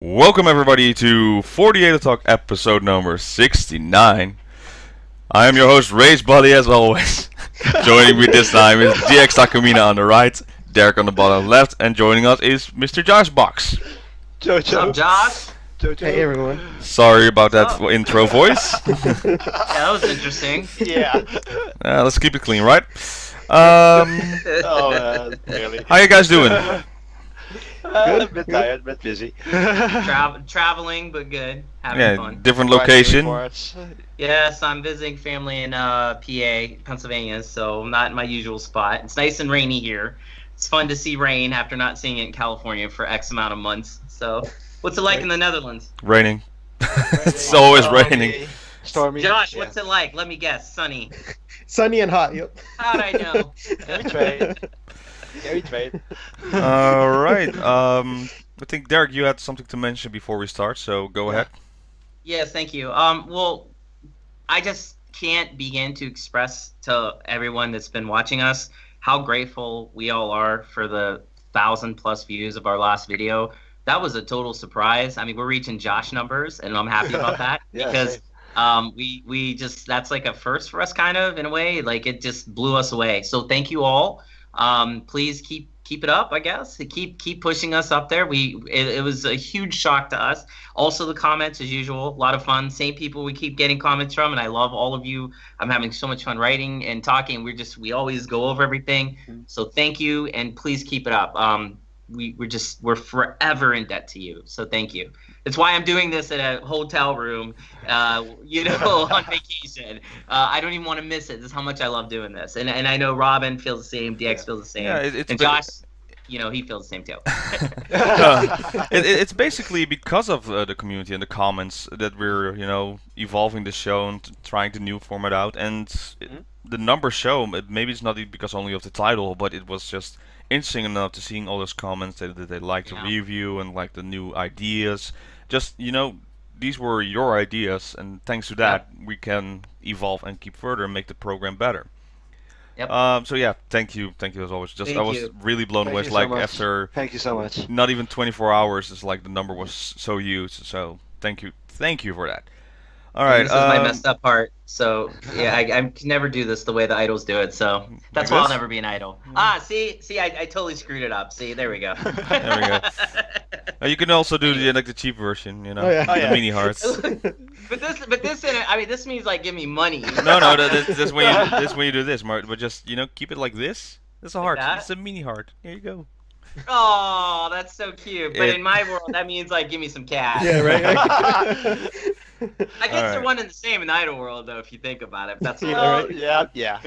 Welcome everybody to 48 Talk episode number 69. I am your host Rage Buddy as always. Joining me this time is DXTakamina on the right, Derek on the bottom left, and joining us is MrJoshBox. What's up, Josh? Hey everyone. Sorry about that intro voice. Yeah, that was interesting. Yeah. Let's keep it clean, right? Oh man, really. How you guys doing? A bit tired, but busy. Traveling, but good. Having fun. Different location. Yes, I'm visiting family in PA, Pennsylvania, so I'm not in my usual spot. It's nice and rainy here. It's fun to see rain after not seeing it in California for X amount of months. So, what's it like in the Netherlands? Raining. It's always raining. Stormy. Josh, what's it like? Let me guess. Sunny. Sunny and hot. Yep. How'd I know? WeTried. Alright. I think Derek, you had something to mention before we start, so go ahead. Yes, thank you. Well, I just can't begin to express to everyone that's been watching us how grateful we all are for the 1,000+ views of our last video. That was a total surprise. I mean, we're reaching Josh numbers, and I'm happy about that because we just, that's like a first for us, kind of, in a way. Like, it just blew us away. So thank you all. Please keep it up, I guess. Keep pushing us up there. It was a huge shock to us. Also, the comments, as usual, a lot of fun. Same people we keep getting comments from, and I love all of you. I'm having so much fun writing and talking. We always go over everything. So thank you, and please keep it up. We're forever in debt to you. So thank you. That's why I'm doing this in a hotel room, on vacation. I don't even want to miss it. This is how much I love doing this. And I know Robin feels the same, DX feels the same. Yeah, and Josh, he feels the same too. It's basically because of the community and the comments that we're, evolving the show and trying the new format out. And the numbers show, maybe it's not because only of the title, but it was just interesting enough to seeing all those comments that they like the review and like the new ideas. Just, these were your ideas, and thanks to that, we can evolve and keep further and make the program better. Yep. So yeah, thank you as always. I was really blown away. Like after thank you so much. Not even 24 hours, it's like the number was so huge. So thank you for that. All right. This is my messed up part. So yeah, I can never do this the way the idols do it. So that's why I'll never be an idol. See, I totally screwed it up. See, there we go. There we go. You can also do the cheap version, the mini hearts. But this means like give me money. No, that's when you do this, Mark. But just keep it like this. It's a heart. It's a mini heart. Here you go. Oh, that's so cute. But in my world, that means like give me some cash. Yeah, right. I guess they're one and the same in the idol world, though, if you think about it. That's yeah.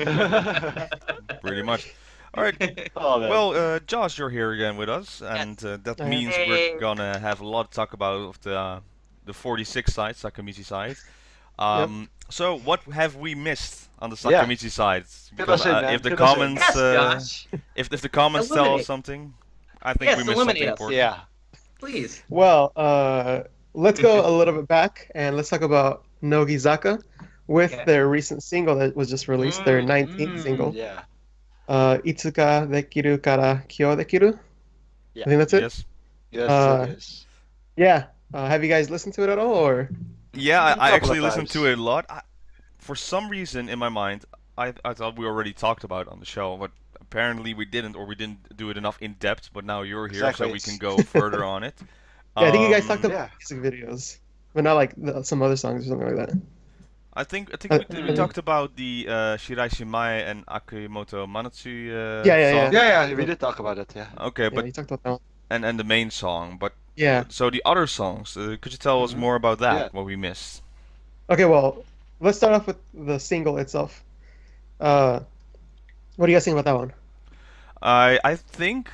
Pretty much. All right. Well, Josh, you're here again with us, and that means we're gonna have a lot to talk about of the 46 side, Sakamichi side. So what have we missed on the Sakamichi side? Because if the comments, if the comments tell us something, I think we missed something important. Yeah. Please. Well, let's go a little bit back and let's talk about Nogizaka with their recent single that was just released, their 19th single. Yeah. Itsuka dekiru kara kyo dekiru. Yeah. I think that's it. Yes. Yeah. Have you guys listened to it at all, or? Yeah, I actually listened to it a lot. For some reason in my mind, I thought we already talked about it on the show, but apparently we didn't, or we didn't do it enough in depth. But now you're here, so we can go further on it. Yeah, I think you guys talked about music videos, but not like some other songs or something like that. I think we talked about the Shirai Shimai and Akimoto Manatsu song. Yeah, we did talk about it, yeah. Okay, but you talked about that one. And the main song, but yeah. So the other songs, could you tell us more about that? Yeah. What we missed? Okay, well, let's start off with the single itself. What do you guys think about that one? I think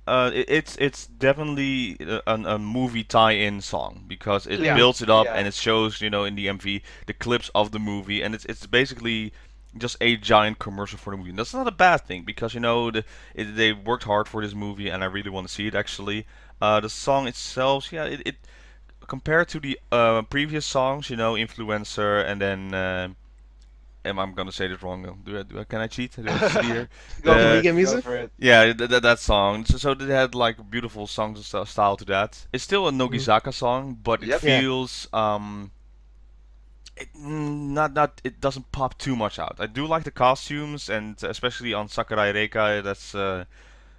it's definitely a movie tie-in song because it builds it up and it shows in the MV the clips of the movie, and it's basically just a giant commercial for the movie. And that's not a bad thing because they worked hard for this movie, and I really want to see it actually. The song itself, it compared to the previous songs, Influencer, and then I'm gonna say this wrong. Can I cheat? Do I cheat here? Go for Uh, it. Vegan Go music? for it. Yeah, that song. So they had like beautiful songs and style to that. It's still a Nogizaka song, but it Yep. Yeah. feels it doesn't pop too much out. I do like the costumes, and especially on Sakurai Reika,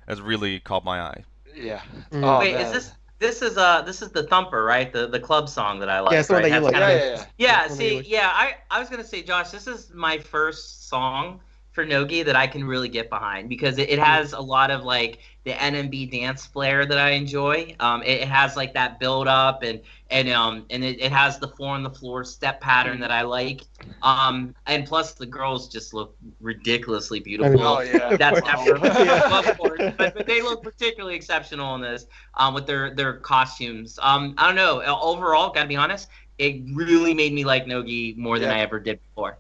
that's really caught my eye. Yeah. Mm. Oh, Wait, man. is this is the Thumper, right? The club song that I like. Yeah, it's the one right? that you That's like. kinda- Yeah, yeah, Yeah, That's one that you see, like. yeah, I was gonna say, Josh, this is my first song for Nogi that I can really get behind because it has a lot of like the NMB dance flair that I enjoy. It has like that build up and it has the 4 on the floor step pattern that I like. And plus the girls just look ridiculously beautiful. Oh, yeah. That's Of course. never Yeah. of course, but they look particularly exceptional in this with their costumes. I don't know. Overall, gotta be honest, it really made me like Nogi more than Yeah. I ever did before.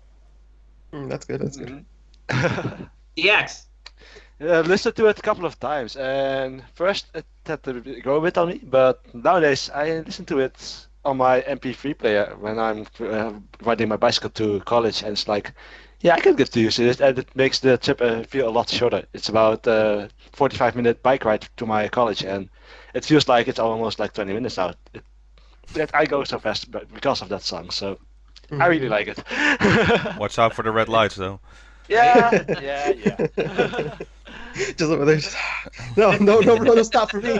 That's good. That's good. Mhm. DX. I've listened to it a couple of times, and first it had to grow a bit on me, but nowadays I listen to it on my MP3 player when I'm riding my bicycle to college, and it's like, yeah, I can get used to it, and it makes the trip feel a lot shorter. It's about 45-minute bike ride to my college, and it feels like it's almost like 20 minutes out. I go so fast because of that song, so I really like it. Watch out for the red lights, though. Yeah, yeah. Just over there. No, stop for me.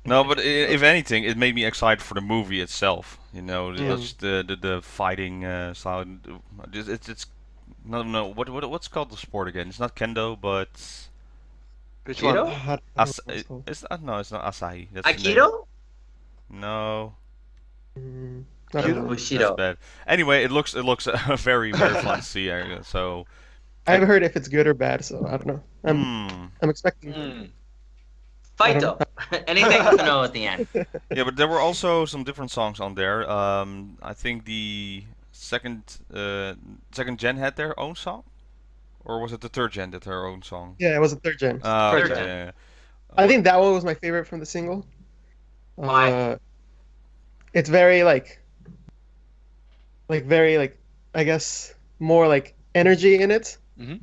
No, but if anything, it made me excited for the movie itself. You know, Yeah. just the fighting style. It's no what's called the sport again? It's not kendo, but Which Aikido? one? I don't know As what it's called. it's no, it's not Asahi. That's the name. Aikido? No, I don't know. that's Bushido. bad. Anyway, it looks very fun to see. So I haven't heard if it's good or bad, so I don't know. I'm expecting. Mm. Fighto. Anything with an O at the end. yeah, but there were also some different songs on there. I think the second gen had their own song, or was it the third gen that had their own song? Yeah, it was a third gen. Third Okay, gen. yeah. I think that one was my favorite from the single. Why? It's very very I guess more like energy in it. Mhm.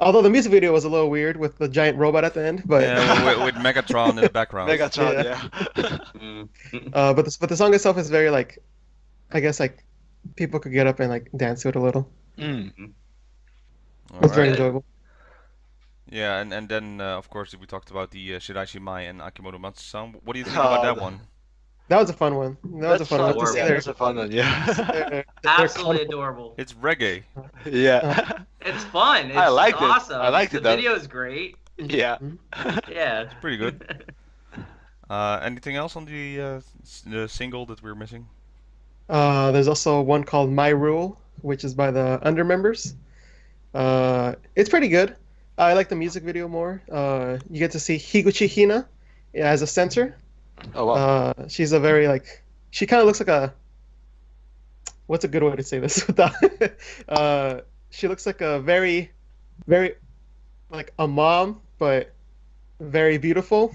Although the music video was a little weird with the giant robot at the end, but Yeah, with Megatron in the background. Megatron, Yeah. yeah. but the song itself is very I guess people could get up and dance to it a little. Mm. It's very Alright. enjoyable. Yeah, and then of course we talked about the Shiraishi Mai and Akimoto Matsu song. What do you think about that one? That was a fun one. That was a fun one to see Yeah, their, that's a fun one, yeah. their Absolutely clown- adorable. It's reggae. Yeah. It's fun. It's I liked it. awesome. I liked it, The though. video is great. Yeah. Yeah. Pretty good. Anything else on the single that we're missing? There's also one called My Rule, which is by the Under members. It's pretty good. I like the music video more. You get to see Higuchi Hina as a center. Oh, wow. She's a very she kind of looks like a. What's a good way to say this without? She looks like a very, very, like a mom, but very beautiful.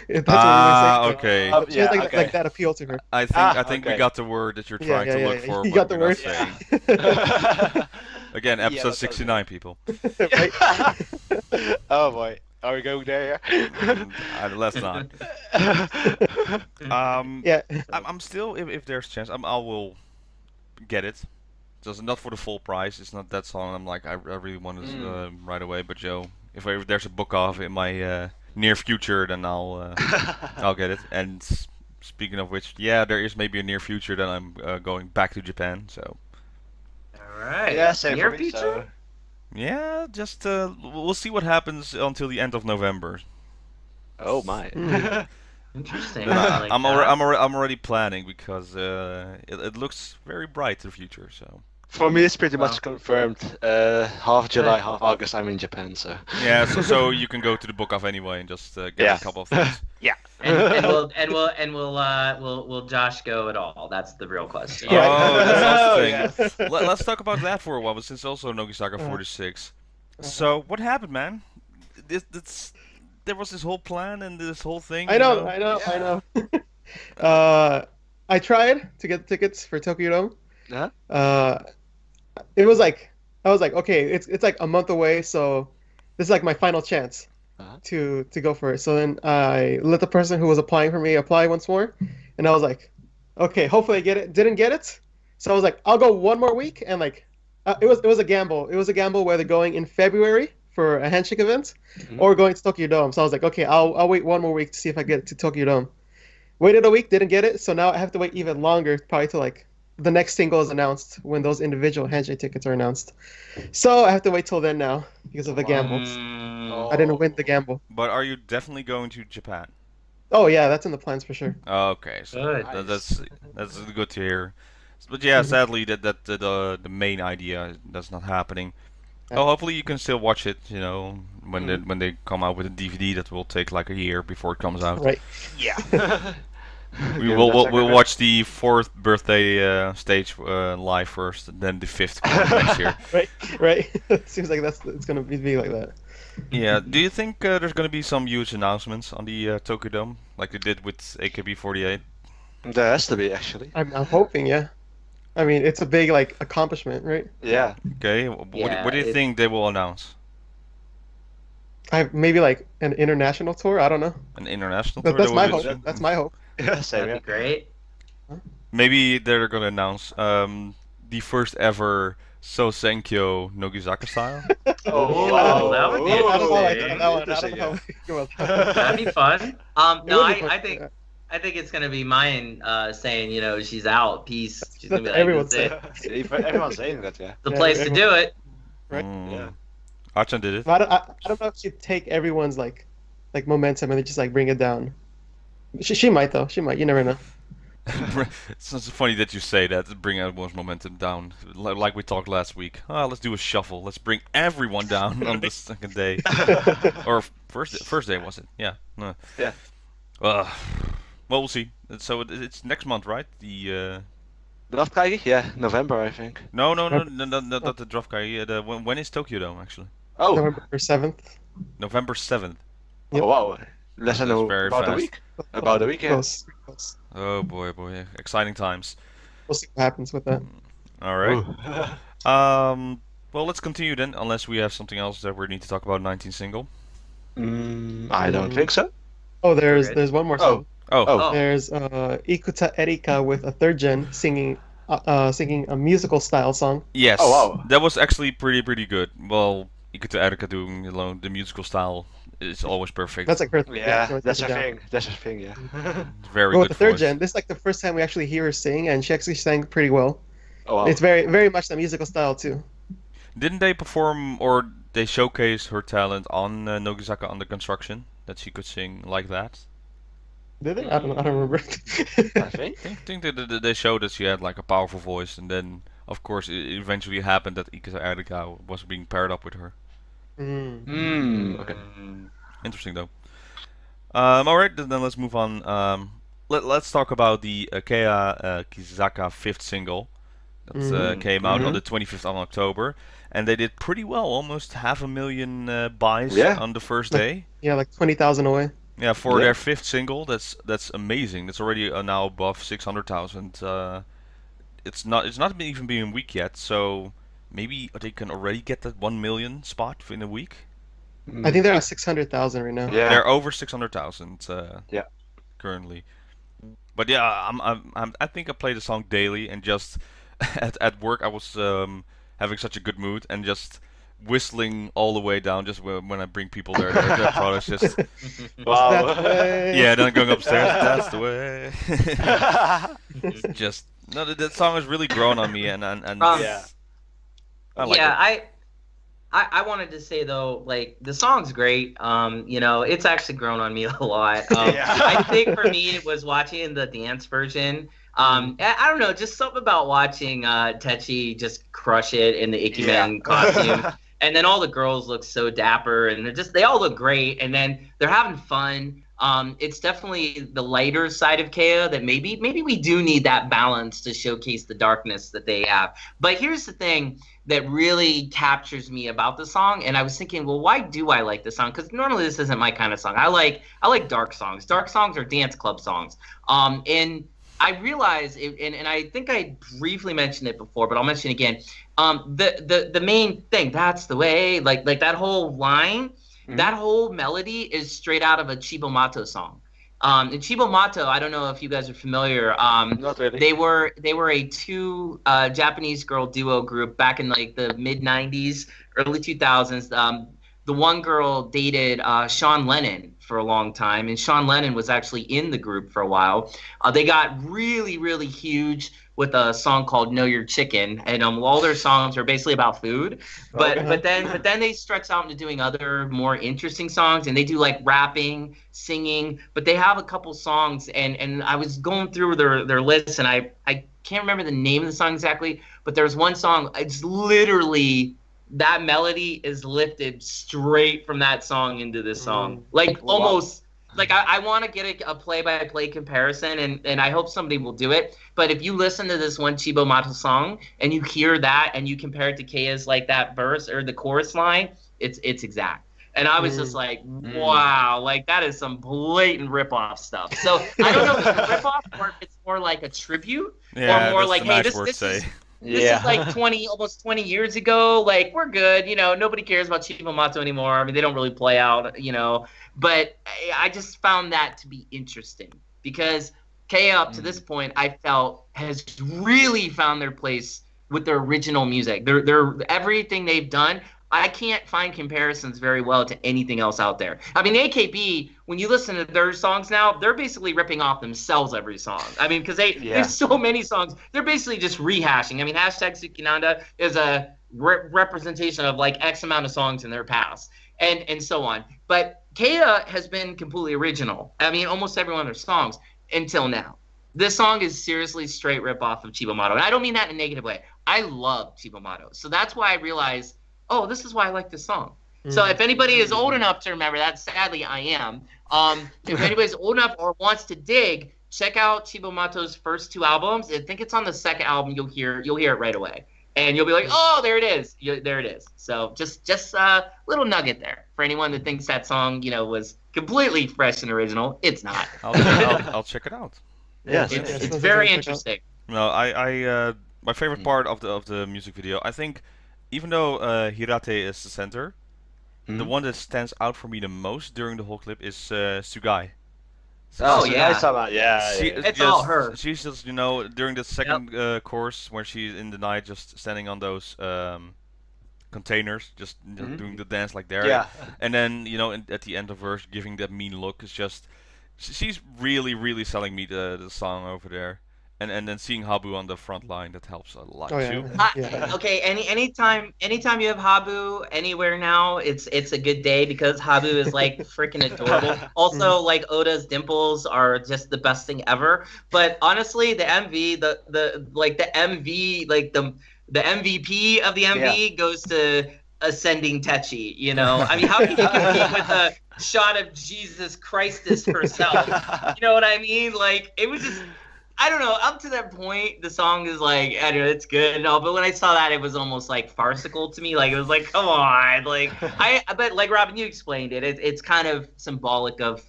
If that's what we Okay. say. She has Yeah, okay. like that appeal to her. I think we okay. got the word that you're Yeah, trying yeah, to yeah, look yeah. for. You but got the we're not word. saying. Again, Yeah, episode that's 69, people. Right? Oh boy. Are we going there? Let's not. Yeah. I'm still, if there's a chance, I will get it. Just not for the full price. It's not that song. I'm like, I really want this right away. But Joe, if there's a book off in my near future, then I'll get it. And speaking of which, yeah, there is maybe a near future that I'm going back to Japan. So All right. Yeah, same Near for me. future? So. yeah, just we'll see what happens until the end of November. Oh my. Interesting. Then I like I'm that. already planning because it looks very bright in the future. So For me, it's pretty much Wow. confirmed. Half July, half August, I'm in Japan. So. yeah, so you can go to the book off anyway and just get Yeah. a couple of things. Will Josh go at all? That's the real question. Oh, that's Oh, the thing. Let's talk about that for a while, since also Nogizaka 46. So what happened, man? There was this whole plan and this whole thing. I you know. I tried to get tickets for Tokyo Dome. Huh? it was like I was like, okay, it's like a month away, so this is like my final chance to go for it. So then I let the person who was applying for me apply once more, and I was like, okay, hopefully I get it. Didn't get it, so I was like, I'll go one more week, and like it was a gamble. It was a gamble whether going in February for a handshake event or going to Tokyo Dome. So I was like, okay, I'll wait one more week to see if I get to Tokyo Dome. Waited a week, didn't get it, so now I have to wait even longer, probably to like the next single is announced when those individual handshake tickets are announced. So I have to wait till then now because of the gambles. I didn't win the gamble. But are you definitely going to Japan? Oh yeah, that's in the plans for sure. Okay, so Good. that's good to hear. But yeah, sadly that the main idea that's not happening. Yeah. Oh, hopefully you can still watch it. You know, when they come out with a DVD, that will take like a year before it comes out. Right. Yeah. We'll watch the 4th birthday stage live first, and then the 5th next year. Right. Seems like it's gonna be like that. Yeah. Do you think there's gonna be some huge announcements on the Tokyo Dome, like they did with AKB48? There has to be, actually. I'm hoping, yeah. I mean, it's a big like accomplishment, right? Yeah. Okay. Yeah, What do you think they will announce? Maybe like an international tour. I don't know. An international tour? That's That my would be- hope. That's my hope. Yeah, same, That'd be great. Maybe they're gonna announce the first ever Sousenkyo Nogizaka style. Oh, that would be I don't know, like, interesting. that one. I don't know how we feel about that. That'd be fun. It No, would be fun, I think yeah. I think it's gonna be mine saying, you know, she's out, peace. She's gonna be That's like, everyone's "That's it. Everyone's saying that, yeah. The Yeah, place to do it." Right? Yeah. Achan did it. But I don't know if she'd take everyone's like momentum and then just like bring it down. She might though. She might. You never know. It's so funny that you say that. Bring everyone's momentum down, like we talked last week. Let's do a shuffle. Let's bring everyone down on the second day, or first day was it? Yeah. No. Yeah. Well, we'll see. So it's next month, right? The Draft Keyaki? Yeah, November, I think. no, not the draft guy. When is Tokyo Dome actually? Oh, November 7th. November 7th. Yep. oh wow. Less than That's very about a fast. week. About a week, yeah. Close. Oh boy, exciting times. We'll see what happens with that. All right. Ooh. Well, let's continue then, unless we have something else that we need to talk about. 19 single. I don't think so. Oh, there's Okay. one more Oh. song. Oh, There's Ikuta Erika with a third gen singing a musical style song. yes. Oh, wow. That was actually pretty good. Well, Ikuta Erika doing the musical style is always perfect. That's like her. Yeah, that's her her thing. That's her thing, yeah. Very Well, good with the third voice. gen, this is like the first time we actually hear her sing, and she actually sang pretty well. Oh, wow. It's very much the musical style too. Didn't they perform or they showcase her talent on Nogizaka Under Construction? That she could sing like that? Did they? I don't remember. I think. I think they showed that she had like a powerful voice, and then of course it eventually happened that Ikuta Erika was being paired up with her. Okay. Interesting though. Alright, then let's move on. Let's talk about the Keya Kizaka 5th single that came out on the 25th of October, and they did pretty well, almost 500,000 buys Yeah. on the first day. Yeah, like 20,000 away. Yeah, for Yeah. their 5th single, that's amazing. That's already now above 600,000. It's not even been a week yet, so maybe they can already get that 1 million spot in a week. I think they're at 600,000 right now. Yeah. They're over 600,000. Yeah. Currently. But yeah, I think I play the song daily, and just at work I was having such a good mood and just whistling all the way down just when I bring people their products. Just Wow. That's the way. yeah, then going upstairs. That's the way. Just no, that song has really grown on me, and Yeah. I like Yeah, it. I wanted to say though, like the song's great. You know, it's actually grown on me a lot. Yeah. I think for me it was watching the dance version. I don't know, just something about watching Techi just crush it in the Icky Man costume. And then all the girls look so dapper, and they all look great, and then they're having fun. It's definitely the lighter side of Keya that maybe we do need that balance to showcase the darkness that they have. But here's the thing that really captures me about the song, and I was thinking, well, why do I like the song? Because normally this isn't my kind of song. I like dark songs. Dark songs are dance club songs. And I realize, and I think I briefly mentioned it before, but I'll mention it again. The main thing, that's the way, like that whole line, that whole melody is straight out of a Chibomato song. And Chibomato, I don't know if you guys are familiar. Not really. They were a two Japanese girl duo group back in like the mid '90s, early 2000s. The one girl dated Sean Lennon for a long time, and Sean Lennon was actually in the group for a while. They got really, really huge with a song called "Know Your Chicken," and all their songs are basically about food. But then they stretch out into doing other more interesting songs, and they do like rapping, singing. But they have a couple songs, and I was going through their list, and I can't remember the name of the song exactly, but there's one song. It's literally that melody is lifted straight from that song into this song, like almost. Like I want to get a play-by-play comparison, and I hope somebody will do it. But if you listen to this one Chibomato song and you hear that and you compare it to Keya's like that verse or the chorus line, it's exact. And I was just like, wow, like that is some blatant rip-off stuff. So I don't know if it's a rip-off or if it's more like a tribute or more like, hey, this is like almost 20 years ago. Like, we're good. You know, nobody cares about Chibomato anymore. I mean, they don't really play out, you know. But I just found that to be interesting because Keya, up to this point, I felt has really found their place with their original music. They're everything they've done. I can't find comparisons very well to anything else out there. I mean, AKB, when you listen to their songs now, they're basically ripping off themselves every song. I mean, because there's so many songs. They're basically just rehashing. I mean, #Sukinanda is a representation of like X amount of songs in their past and so on. But Keya has been completely original. I mean, almost every one of their songs until now. This song is seriously straight rip off of Chibomato. And I don't mean that in a negative way. I love Chibomato. So that's why I realized, oh, this is why I like this song. So if anybody is old enough to remember that, sadly I am. If anybody's old enough or wants to dig, check out Chibomato's first two albums. I think it's on the second album. You'll hear it right away, and you'll be like, oh, there it is. There it is. So just a little nugget there for anyone that thinks that song, you know, was completely fresh and original. It's not. I'll check it out. Yeah, it's very interesting. No, I my favorite part of the music video, I think. Even though Hirate is the center, the one that stands out for me the most during the whole clip is Sugai. Oh yeah, it's all her. She's just, you know, during the second course where she's in the night just standing on those containers, just doing the dance like there. Yeah. And then, you know, at the end of her giving that mean look is just, she's really, really selling me the song over there. And then seeing Habu on the front line, that helps a lot too. Okay, anytime you have Habu anywhere now, it's a good day because Habu is like freaking adorable. Also, like Oda's dimples are just the best thing ever. But honestly, the MV, the MVP of the MV goes to Ascending Techi. You know, I mean, how can you compete with a shot of Jesus Christus herself? You know what I mean? Like, it was just. I don't know. Up to that point, the song is like, I don't know, it's good and all. But when I saw that, it was almost like farcical to me. Like, it was like, come on. Like, but like Robin, you explained it. It's kind of symbolic of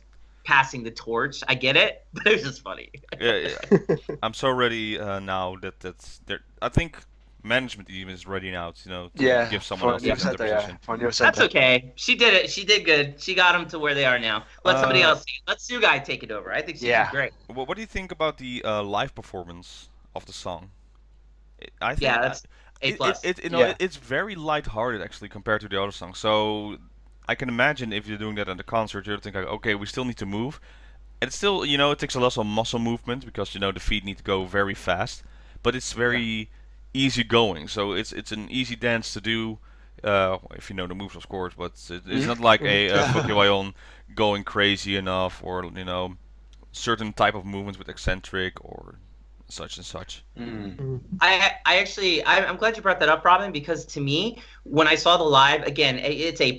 passing the torch. I get it, but it was just funny. Yeah. I'm so ready now that's there. I think management even is ready now, you know, to give someone else the position. That's okay. She did it. She did good. She got them to where they are now. Let somebody else see. Let Sugai take it over. I think she's great. Well, what do you think about the live performance of the song? I think that's A+. It's very lighthearted actually compared to the other songs. So I can imagine if you're doing that at the concert, you're thinking, okay, we still need to move. And it's still, you know, it takes a lot of muscle movement because, you know, the feet need to go very fast. But it's very easy going, so it's an easy dance to do if you know the moves, of course. But it's not like a Fukiwayon going crazy enough, or you know, certain type of movements with eccentric or such and such. I'm glad you brought that up, Robin, because to me, when I saw the live, again, it's A+.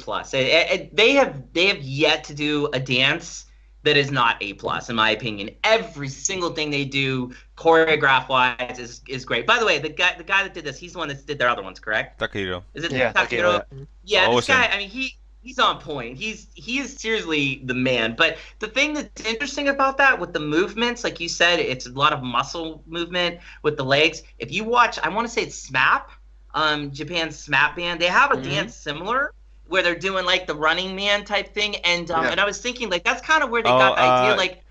They have yet to do a dance that is not A+, in my opinion. Every single thing they do, choreograph-wise, is great. By the way, the guy that did this, he's the one that did their other ones, correct? Takahiro. Is it Takahiro? Yeah, this guy, I mean, He's on point. He is seriously the man. But the thing that's interesting about that with the movements, like you said, it's a lot of muscle movement with the legs. If you watch, I want to say it's SMAP, Japan's SMAP band. They have a dance similar where they're doing like the Running Man type thing, and I was thinking like that's kind of where they got the idea, like.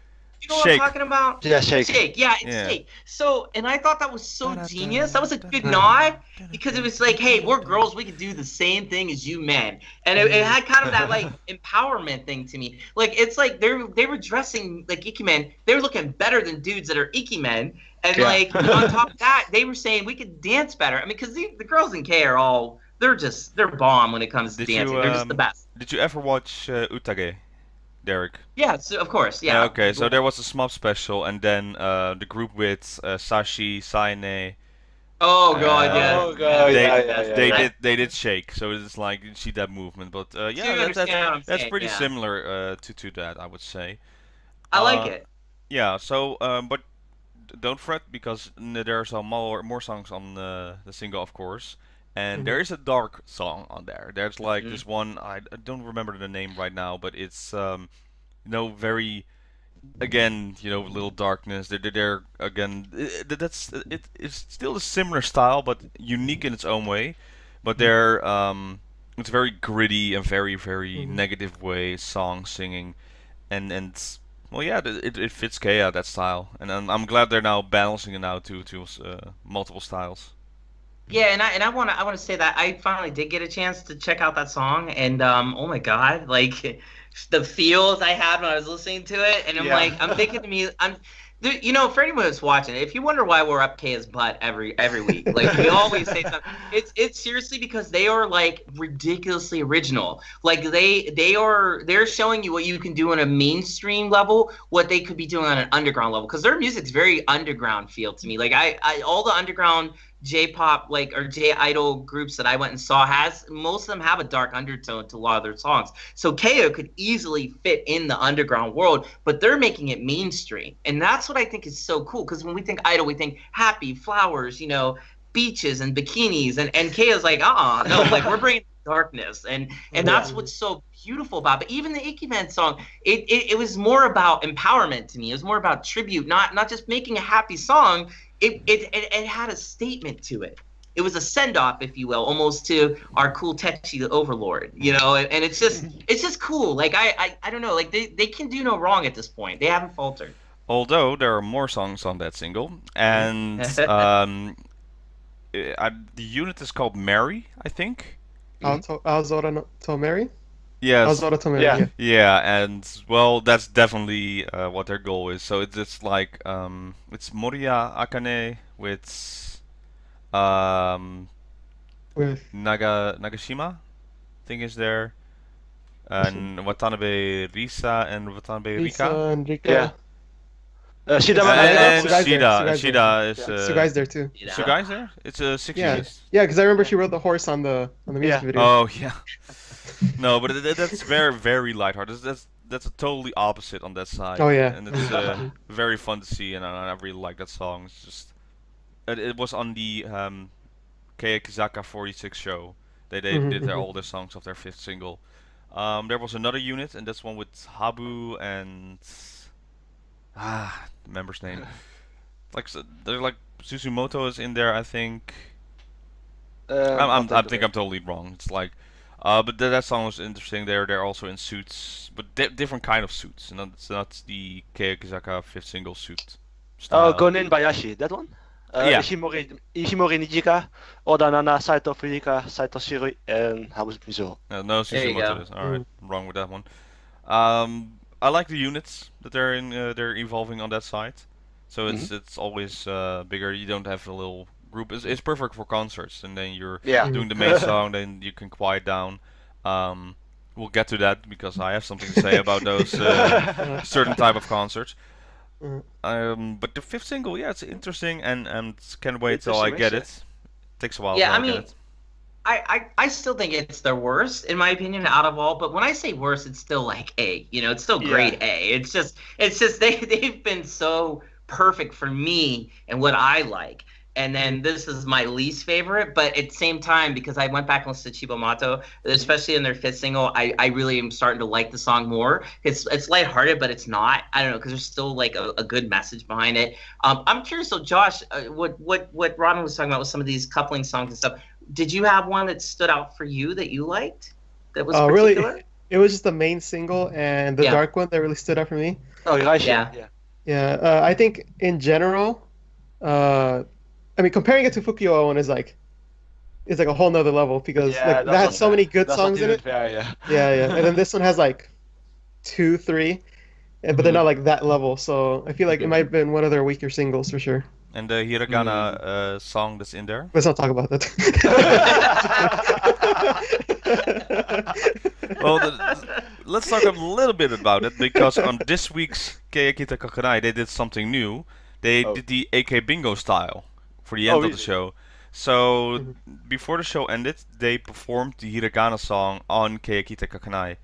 You know what I'm talking about? Yeah, Shake. Shake. Yeah, it's Shake. So, and I thought that was so genius. That was a good nod because it was like, hey, we're girls. We could do the same thing as you men. And it had kind of that, like, empowerment thing to me. Like, it's like they were dressing like Ikemen. They were looking better than dudes that are Ikemen. And, like, on top of that, they were saying we could dance better. I mean, because the girls in K are all, they're bomb when it comes to dancing. They're just the best. Did you ever watch Utage? Derek. Yeah, so, of course, yeah. Okay, so there was a SMUP special, and then the group with Sashi, Saine. Oh god, yeah. Oh god, they did Shake, so it's like you see that movement, but that's pretty similar to that, I would say. I like it. Yeah, so but don't fret because there's more songs on the single, of course. And there is a dark song on there. There's like this one, I don't remember the name right now, but it's very, again, little darkness. They're again, it's still a similar style, but unique in its own way. But they're it's very gritty and very very negative way song singing, and well, yeah, it fits Keya, that style, and I'm glad they're now balancing it now to multiple styles. Yeah, and I want to say that I finally did get a chance to check out that song, and oh my god, like the feels I had when I was listening to it, and I'm thinking to me, for anyone who's watching, if you wonder why we're up Kaya's butt every week, like we always say something, it's seriously because they are like ridiculously original. Like they're showing you what you can do on a mainstream level, what they could be doing on an underground level, because their music's very underground feel to me. Like I all the underground J-pop or J-idol groups that I went and saw, most of them have a dark undertone to a lot of their songs. So Keya could easily fit in the underground world, but they're making it mainstream. And that's what I think is so cool, because when we think idol, we think happy, flowers, beaches and bikinis, and Keya's like, no, like we're bringing darkness, and that's what's so beautiful about it. But even the Ikemen song, it was more about empowerment to me. It was more about tribute, not just making a happy song. It had a statement to it. It was a send-off, if you will, almost to our cool Techi, the Overlord, and it's just cool. Like I don't know, like they can do no wrong at this point. They haven't faltered. Although there are more songs on that single, and the unit is called Mary, I think. Aozora to Mary? Yes. Aozora to Mary, yeah, and well, that's definitely what their goal is. So it's like it's Moriya Akane with Nagashima, I think is there, and Watanabe Risa and Watanabe Rika. And Rika. Yeah. Shida is Sugai's there too. Sugai's there? It's a 6 units. Yeah, because I remember she rode the horse on the music video. Oh yeah. No, but that's very very lighthearted. That's a totally opposite on that side. Oh yeah. And it's very fun to see, and I really like that song. It's just it was on the Keyaki 46 show. They did all the songs of their 5th single. There was another unit, and that's one with Habu and the member's name. They're like Suzumoto is in there, I think. I think I'm totally wrong. It's like, but that song was interesting. They're also in suits, but different kind of suits, and it's not the Keyaki 5th single suit style. Oh, Gonin Bayashi, that one. Yeah. Ishimori Nijika, Oda Nana, Saito Fujika, Saito Shirui, and Habu Mizuho. No, Suzumoto. Alright, wrong with that one. I like the units that they're in. They're evolving on that side, so it's always bigger. You don't have a little group. It's perfect for concerts, and then you're doing the main song, then you can quiet down. We'll get to that because I have something to say about those certain type of concerts. But the 5th single, yeah, it's interesting, and can't wait till I get it. Takes a while. Yeah, I mean, I still think it's their worst, in my opinion, out of all. But when I say worst, it's still like A. It's still grade A. It's just they've been so perfect for me and what I like. and then this is my least favorite. But at the same time, because I went back and listened to Chibomato, especially in their fifth single, I really am starting to like the song more. It's lighthearted, but it's not. I don't know, because there's still like a good message behind it. I'm curious, though, Josh, what Robin was talking about with some of these coupling songs and stuff. Did you have one that stood out for you that you liked? That was particular? Really, it was just the main single and the dark one that really stood out for me. Oh, yeah. I think in general, I mean, comparing it to Fukio one is like a whole nother level because like that has so many good songs in it. Fair, yeah. Yeah. And then this one has like 2, 3, but they're not like that level. So I feel like it might have been one of their weaker singles for sure. And the hiragana song that's in there? Let's not talk about that. Well, let's talk a little bit about it, because on this week's Keyaki Takakanai, they did something new. They did the AK Bingo style for the end of the show. So, before the show ended, they performed the hiragana song on Keyaki Takakanai.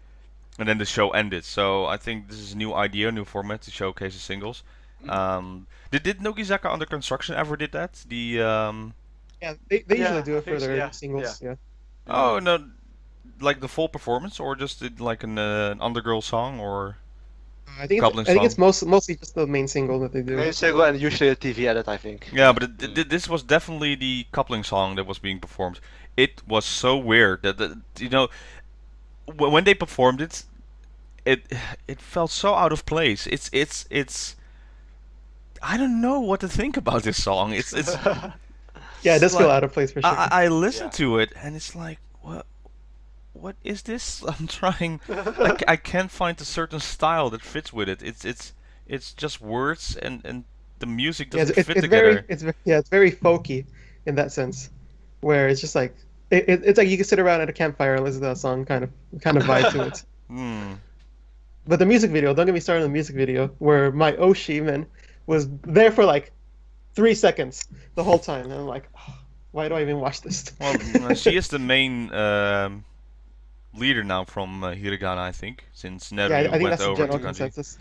And then the show ended. So, I think this is a new idea, new format to showcase the singles. Did Nogizaka Under Construction ever did that? Yeah, they usually do it for their singles. Yeah. Oh no, like the full performance, or just like an undergirl song, or I think it's mostly just the main single that they do. Main single and usually a TV edit, I think. Yeah, but this was definitely the coupling song that was being performed. It was so weird that when they performed it, it felt so out of place. It's I don't know what to think about this song. It's yeah, it does feel out of place for sure. I listened to it and it's like, what is this? I'm trying. I can't find a certain style that fits with it. It's just words and the music doesn't fit together. It's very folky in that sense, where it's just like it's like you can sit around at a campfire and listen to that song, kind of vibe to it. But the music video, don't get me started on the music video, where my Oshi man was there for like 3 seconds the whole time, and I'm like, oh, why do I even watch this? Well, she is the main leader now from hiragana, I think, since Neru I think went that's the over general to kanji. consensus.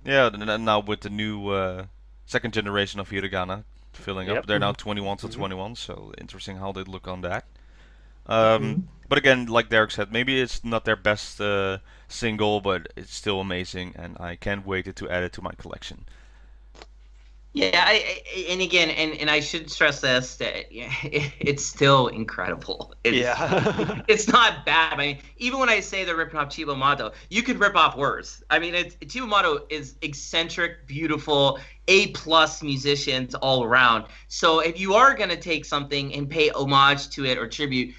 Yeah, and now with the new second generation of hiragana filling up, they're now 21 to 21, so interesting how they look on that. But again, like Derek said, maybe it's not their best single, but it's still amazing, and I can't wait to add it to my collection. Yeah, and again, and I should stress this, that it's still incredible. It's not bad. I mean, even when I say they're ripping off Chibomato, you could rip off worse. I mean, Chibomato is eccentric, beautiful, A+ musicians all around. So if you are going to take something and pay homage to it or tribute,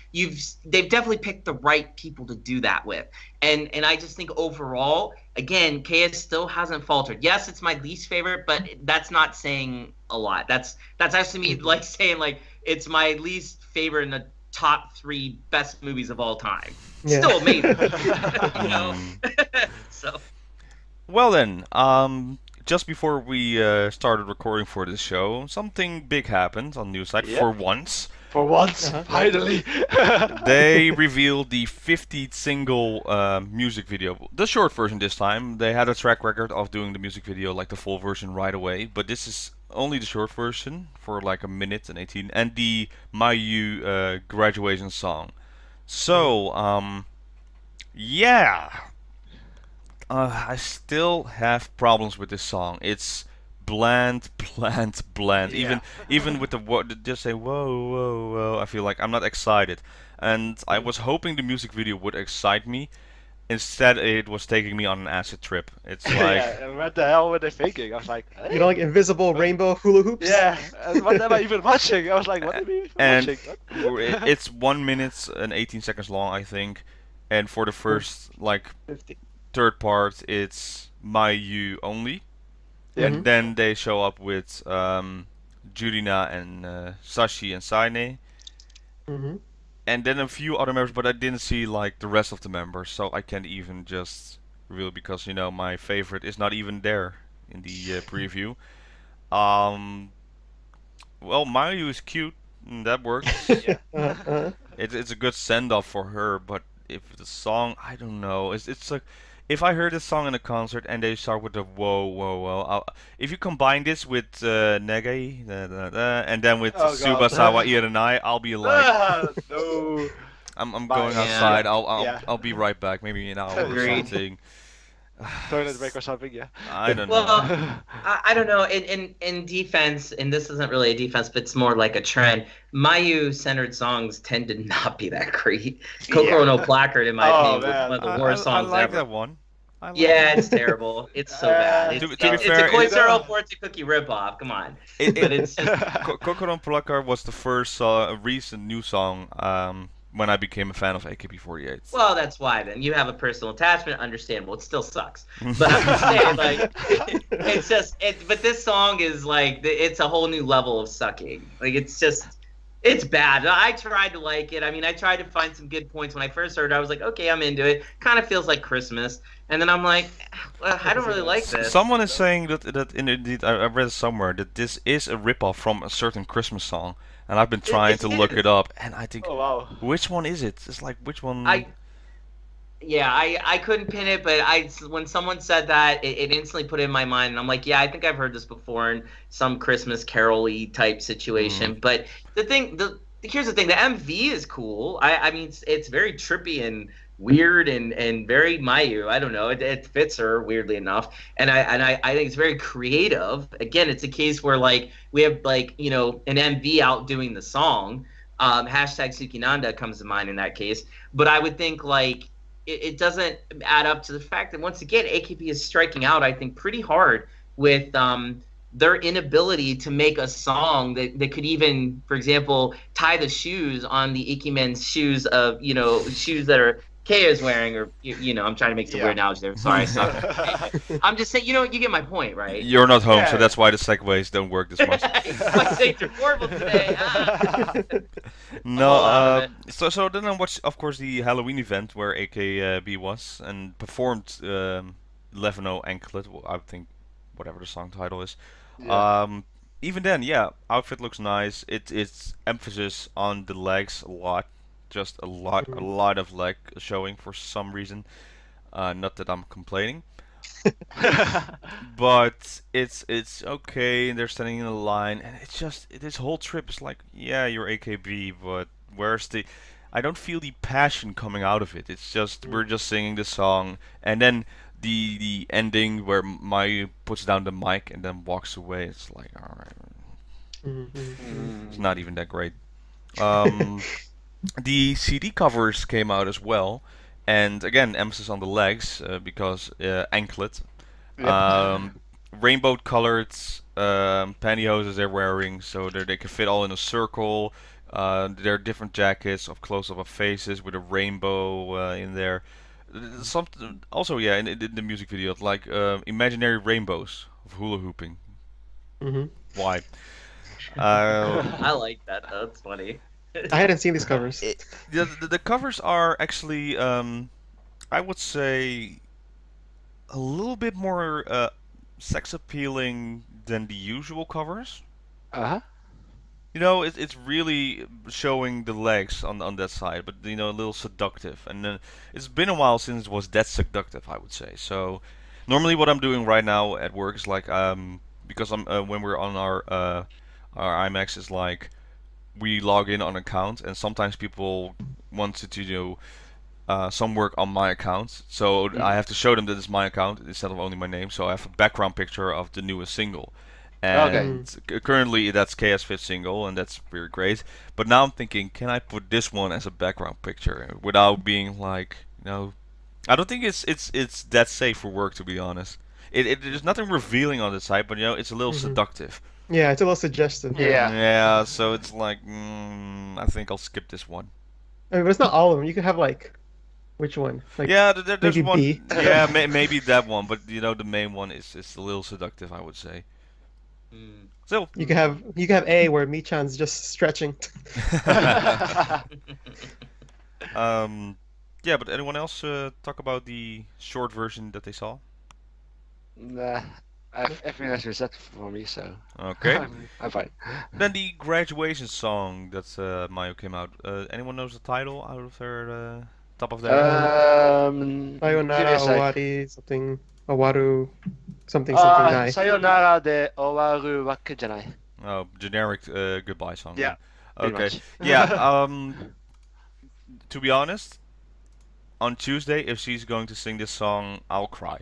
they've definitely picked the right people to do that with. And I just think overall, again, Keya still hasn't faltered. Yes, it's my least favorite, but that's not saying a lot. That's actually me like saying like it's my least favorite in the top 3 best movies of all time. Yeah. Still amazing. You know? So. Well then, just before we started recording for this show, something big happened on Newsite for once. For once, finally. They revealed the 50th single music video. The short version this time. They had a track record of doing the music video like the full version right away, but this is only the short version for like 1 minute and 18, and the Mayu graduation song. So, yeah. I still have problems with this song. It's bland. Yeah. Even with the word, just say whoa. I feel like I'm not excited, and I was hoping the music video would excite me. Instead, it was taking me on an acid trip. It's like, what the hell were they thinking? I was like, hey. You know, like invisible rainbow hula hoops. Yeah, and what am I even watching? I was like, what am I even watching? It's 1 minute and 18 seconds long, I think, and for the first like 50. Third part, it's Mayu only. And then they show up with Jurina and Sashi and Saine. And then a few other members, but I didn't see like the rest of the members, so I can't even just reveal because my favorite is not even there in the preview. Well, Mayu is cute, and that works. It's a good send off for her, but if the song, I don't know, it's like if I heard this song in a concert and they start with the whoa, whoa, whoa, if you combine this with Nege, and then with Oh god. Subasawa Irenai, I'll be like, No. I'm Bye. going Yeah. outside. Yeah. I'll be right back. Maybe an hour or Agreed. something. Toilet break or something, yeah. I don't Well, know. I don't know. In defense, and this isn't really a defense, but it's more like a trend. Mayu-centered songs tend to not be that great. Kokoro no Placard, in my Oh, opinion, was man. one of the worst I songs like ever. that one. I like Yeah, that. it's terrible. It's so bad. To It's, be it's fair, a Koi it- Zero Fortune Cookie ripoff. Come on. But it's just, Kokoro Plakar was the first recent new song when I became a fan of AKB48. well, that's why then. You have a personal attachment, understandable. It still sucks. But I'm just saying, like, it's just, but this song is like, it's a whole new level of sucking. Like, it's just, it's bad. I tried to like it. I mean, I tried to find some good points. When I first heard it, I was like, okay, I'm into it. Kind of feels like Christmas. And then I'm like, well, I don't really like this. Someone is saying that indeed, I read it somewhere, that this is a ripoff from a certain Christmas song. And I've been trying to look is. it up, and I think, Oh wow. which one is it? It's like, which one? I couldn't pin it, but when someone said that, it instantly put it in my mind, and I'm like, yeah, I think I've heard this before in some Christmas carol-y type situation. But here's the thing, the MV is cool. I mean, it's very trippy and weird and very Mayu. I don't know, it fits her weirdly enough, and I think it's very creative. Again, it's a case where like we have like an MV out doing the song. Hashtag Sukinanda comes to mind in that case, but I would think like it doesn't add up to the fact that once again AKB is striking out, I think, pretty hard with their inability to make a song that could even, for example, tie the shoes on the Ikimen's shoes of shoes that are Keya is wearing, or I'm trying to make some weird analogy there. Sorry, I'm just saying, you get my point, right? You're not home, so Yeah. that's why the segues don't work this much. My sakes are horrible today. No, lot of so then I watched, of course, the Halloween event where AKB was and performed 11-0 Anklet, I think, whatever the song title is. Yeah. Even then, yeah, outfit looks nice. It's emphasis on the legs a lot, just a lot of leg showing for some reason. Not that I'm complaining, but it's okay. And they're standing in a line, and it's just this whole trip is like, yeah, you're AKB, but where's the? I don't feel the passion coming out of it. It's just we're just singing the song, and then the ending where Mayu puts down the mic and then walks away. It's like, all right, it's not even that great. The CD covers came out as well, and again, emphasis on the legs because anklet. Rainbow colored pantyhoses they're wearing, so they can fit all in a circle. There are different jackets of close-up of faces with a rainbow in there. Something also, yeah, in the music video, like imaginary rainbows of hula hooping. Why? I like that. That's funny. I hadn't seen these covers. The covers are actually, I would say, a little bit more sex appealing than the usual covers. Uh-huh. It's really showing the legs on that side, but a little seductive. And it's been a while since it was that seductive, I would say. So normally, what I'm doing right now at work is like because I'm when we're on our IMAX is like we log in on account, and sometimes people want to do some work on my account, so I have to show them that it's my account instead of only my name. So I have a background picture of the newest single, and currently that's Keya's fifth single, and that's very great. But now I'm thinking, can I put this one as a background picture without being like, I don't think it's that safe for work, to be honest. There's nothing revealing on the side, but it's a little seductive. Yeah, it's a little suggestive. Yeah. Yeah, so it's like, I think I'll skip this one. I mean, but it's not all of them. You could have like, which one? Like, Yeah, there's maybe one. B. Yeah, maybe that one, but the main one is a little seductive, I would say. So you could have A where Michan's just stretching. yeah, but anyone else talk about the short version that they saw? Nah, everything has been set for me, so Okay. I'm fine. Then the graduation song that Mayu came out. Anyone knows the title out of their top of their head? Sayonara, curious, like, Owari, something, Owaru, something nai. Sayonara de Owaru Wake Janai. Oh, generic goodbye song. Yeah, then. pretty Okay. much. Yeah. To be honest, on Tuesday, if she's going to sing this song, I'll cry.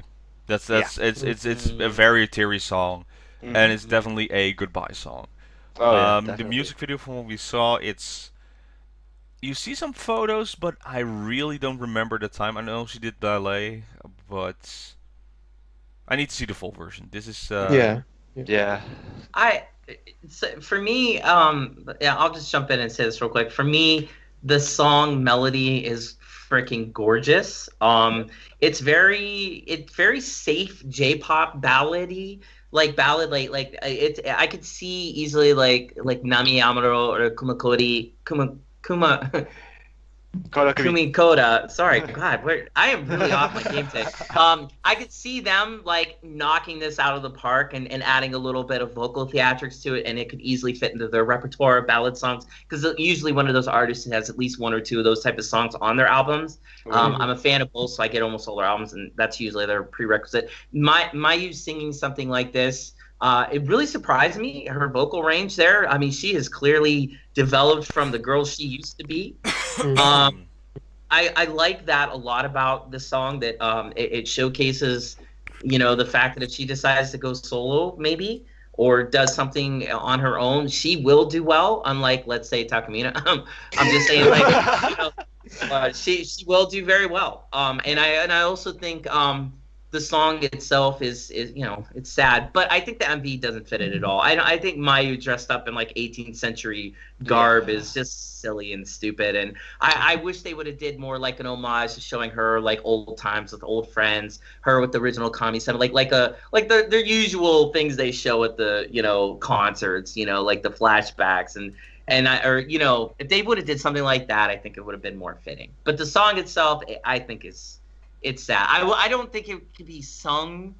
It's a very teary song, and it's definitely a goodbye song. Oh yeah, The definitely. music video from what we saw, you see some photos, but I really don't remember the time. I know she did ballet, but I need to see the full version. This is Yeah. Yeah. For me, yeah, I'll just jump in and say this real quick. For me, the song melody is freaking gorgeous. It's very safe J-pop ballady, like ballad, like it. I could see easily like Nami Amuro or Kuma Kumi Koda. Sorry, God, I am really off my game today. I could see them like knocking this out of the park and adding a little bit of vocal theatrics to it, and it could easily fit into their repertoire of ballad songs. Because usually one of those artists has at least one or two of those type of songs on their albums. I'm a fan of both, so I get almost all their albums, and that's usually their prerequisite. Mayu singing something like this. It really surprised me, her vocal range there. I mean, she has clearly developed from the girl she used to be. I like that a lot about the song, that it showcases, the fact that if she decides to go solo, maybe, or does something on her own, she will do well. Unlike, let's say, Takamina. I'm just saying, like, she will do very well. And I also think the song itself is it's sad, but I think the MV doesn't fit it at all. I think Mayu dressed up in like 18th century garb is just silly and stupid, and I wish they would have did more like an homage to showing her like old times with old friends, her with the original Kami-sama, like their usual things they show at the concerts, like the flashbacks and if they would have did something like that, I think it would have been more fitting. But the song itself, I think it's sad. I don't think it could be sung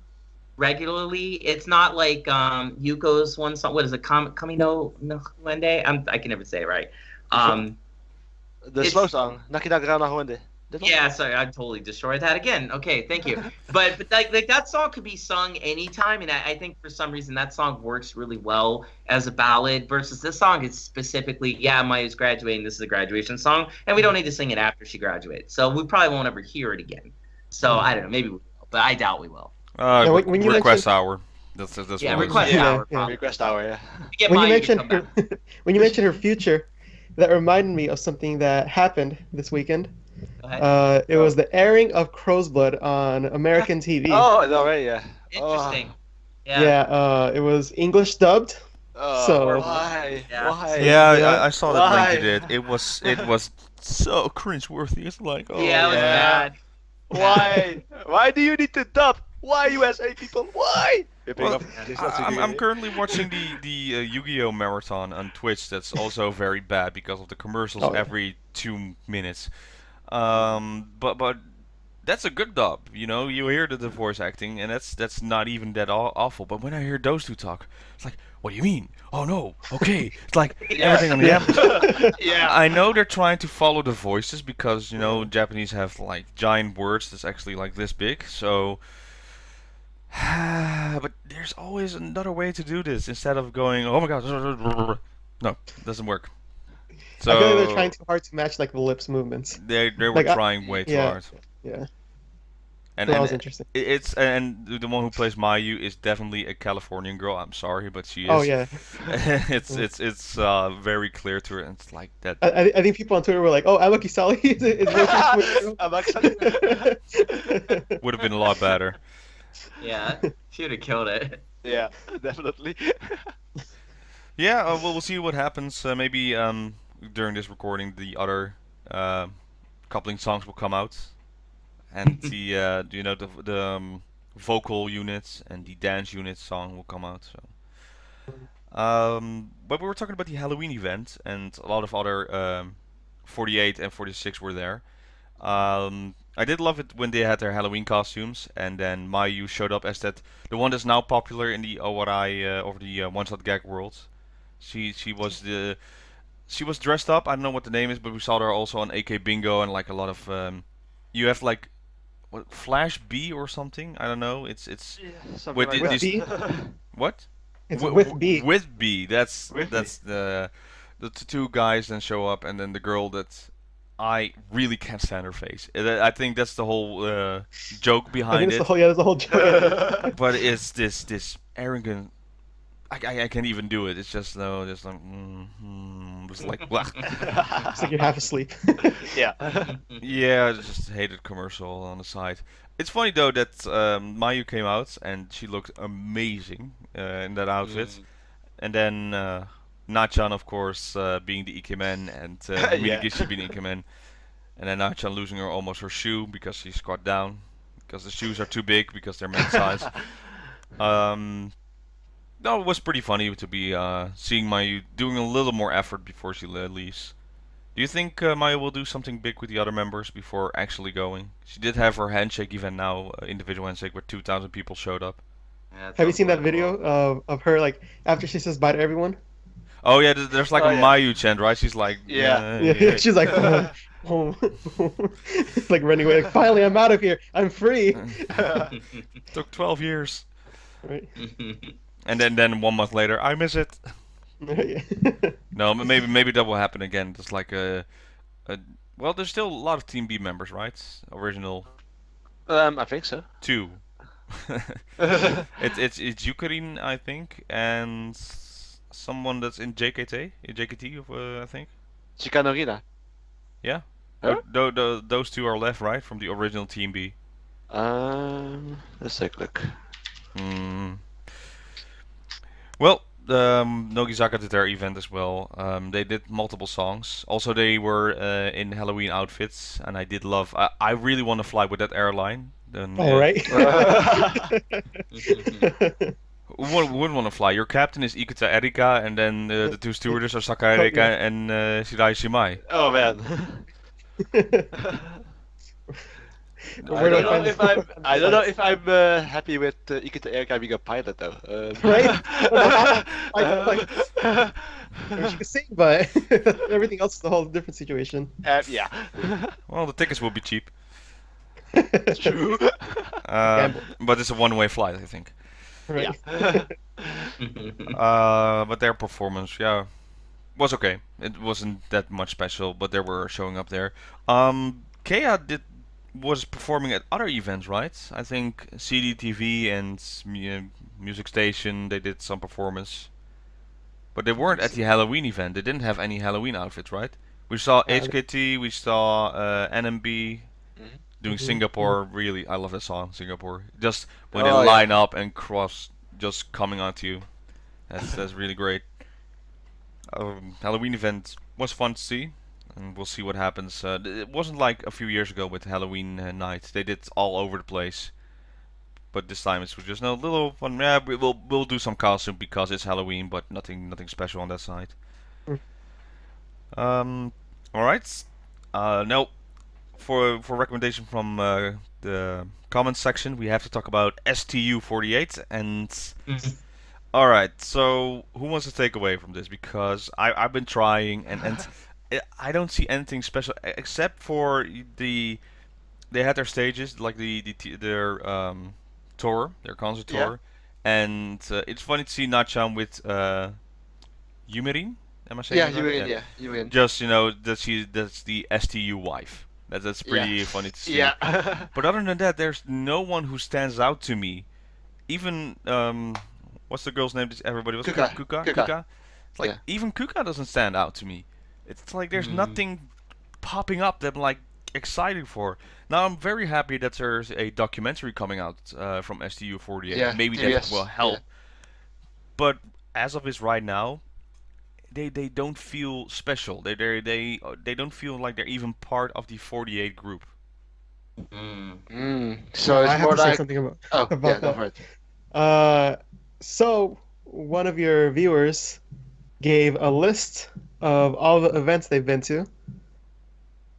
regularly. It's not like Yuko's one song. What is it? Kamino no Wende? I can never say it right. The slow song, Nakinagara no Wende. Yeah, sorry, I totally destroyed that again. Okay, thank you. but like that song could be sung anytime, and I think for some reason that song works really well as a ballad versus this song is specifically, Mayu's graduating, this is a graduation song, and we don't need to sing it after she graduates. So we probably won't ever hear it again. So I don't know, maybe we will, but I doubt we will. When you request mentioned... hour. That's request hour. Yeah. Request hour, yeah. When you mentioned her future, that reminded me of something that happened this weekend. It was the airing of Crow's Blood on American TV. Oh, no way, yeah. Interesting. Yeah. It was English dubbed. So why? Yeah. Why? Yeah, I saw that Why? link you did. It was so cringe-worthy. It's like, oh Yeah, it was bad. Why? Why do you need to dub? Why USA people? Why? Well, I'm currently watching the Yu-Gi-Oh marathon on Twitch. That's also very bad because of the commercials every 2 minutes. But that's a good dub. You hear the voice acting, and that's not even that awful. But when I hear those two talk, it's like, what do you mean? Oh no, okay. It's like everything on the episode. Yeah. I know they're trying to follow the voices because Japanese have like giant words that's actually like this big. So, but there's always another way to do this instead of going, oh my god, no, it doesn't work. So I feel like they're trying too hard to match like the lips movements. They were trying way too hard. Yeah. And that was interesting. And the one who plays Mayu is definitely a Californian girl. I'm sorry, but she is. Oh yeah. it's very clear to her, and it's like that. I think people on Twitter were like, "Oh, Amaki Sali is Would have been a lot better. Yeah, she would have killed it. Yeah, definitely. Yeah, we'll see what happens. Maybe during this recording, the other coupling songs will come out. And the vocal units and the dance unit song will come out. So, but we were talking about the Halloween event, and a lot of other 48 and 46 were there. I did love it when they had their Halloween costumes, and then Mayu showed up as the one that's now popular in the Owarai over the one-shot gag world. She was dressed up. I don't know what the name is, but we saw her also on AK Bingo and like a lot of you have like what Flash B or something. I don't know. It's Yeah, something with like With this B? what It's Wi- with B. with B. That's With that's the two guys then show up, and then the girl that I really can't stand her face. I think that's the whole joke I think behind it's the it. whole, yeah, there's a whole joke. But it's this arrogant. I can't even do it. It's just no, just like just like blah. It's like you're half asleep. yeah. Yeah, I just hated commercial on the side. It's funny though that Mayu came out and she looked amazing in that outfit, and then Nachan, of course, being the Ikemen, and Yeah. Minigishi being the Ikemen, and then Nachan losing almost her shoe because she squat down because the shoes are too big because they're men's size. Um, no, it was pretty funny to be seeing Mayu doing a little more effort before she leaves. Do you think Mayu will do something big with the other members before actually going? She did have her handshake event now, individual handshake, where 2,000 people showed up. Yeah, Have you seen that video of her, like, after she says bye to everyone? Oh yeah, there's like Oh, a yeah. Mayu chant, right? She's like, Yeah. Yeah, she's like, home, like running away. Like, finally, I'm out of here. I'm free. Took 12 years. Right? And then 1 month later, I miss it. Yeah. No, maybe that will happen again. Just like well, there's still a lot of Team B members, right? Original I think so. 2. It's Yukarin, I think, and someone that's in JKT, I think. Chicanorina. Yeah. Huh? Those 2 are left, right, from the original Team B. Let's take a look. Hmm. Well, Nogizaka did their event as well. They did multiple songs. Also, they were in Halloween outfits, and I did love. I really want to fly with that airline. Then, All right. who wouldn't want to fly? Your captain is Ikuta Erika, and then the 2 stewardess are Saka Erika and Shirai Shimai. Oh man. Where do I find this? I don't know if I'm happy with Ikuta Erika being a pilot though. Right? Like, I mean, she can sing, but everything else is a whole different situation. Yeah. Well, the tickets will be cheap. True. But it's a one-way flight, I think. Right? But their performance, yeah, was okay. It wasn't that much special, but they were showing up there. Keya was performing at other events, right? I think CDTV and Music Station, they did some performance. But they weren't at the Halloween event. They didn't have any Halloween outfits, right? We saw HKT, we saw NMB doing Singapore. Really, I love that song, Singapore. Just when they line up and cross, just coming onto you. That's really great. Halloween event was fun to see, and we'll see what happens. It wasn't like a few years ago with Halloween night. They did all over the place, but this time it's just a little fun. Yeah, we'll do some costume because it's Halloween, but nothing special on that side. All right. Now, for recommendation from the comments section, we have to talk about STU48 and. All right, so who wants to take away from this? Because I've been trying and I don't see anything special except for they had their stages like their tour, their concert tour, and it's funny to see Nachan with Yumirin. Am I saying that right? Yeah, Yumin. Just that's the STU wife. That's pretty funny to see. Yeah. But other than that, there's no one who stands out to me. Even what's the girl's name? Everybody was Kuka. Kuka. It's like even Kuka doesn't stand out to me. It's like there's nothing popping up that I'm like excited for. Now I'm very happy that there's a documentary coming out from STU48. Yeah, Maybe that will help. But as of this right now, they don't feel special. They don't feel like they're even part of the 48 group. So it's I have more to say like something about go that. for it. So one of your viewers gave a list of all the events they've been to.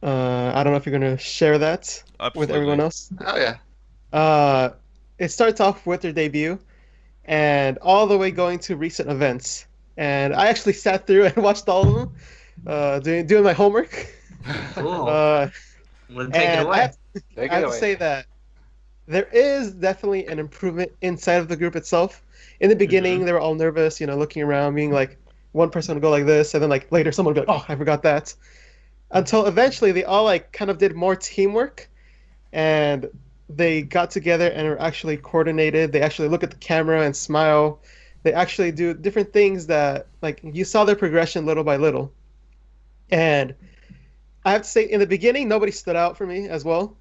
I don't know if you're going to share that with everyone else. Oh yeah. It starts off with their debut and all the way going to recent events. And I actually sat through and watched all of them, doing my homework. Cool. Well, take it And away. Take I it have to away. say that there is definitely an improvement inside of the group itself. In the beginning, they were all nervous, looking around, being like, one person would go like this, and then like later someone would be like, oh, I forgot that. Until eventually they all like kind of did more teamwork, and they got together and are actually coordinated. They actually look at the camera and smile. They actually do different things that like you saw their progression little by little. And I have to say, in the beginning, nobody stood out for me as well.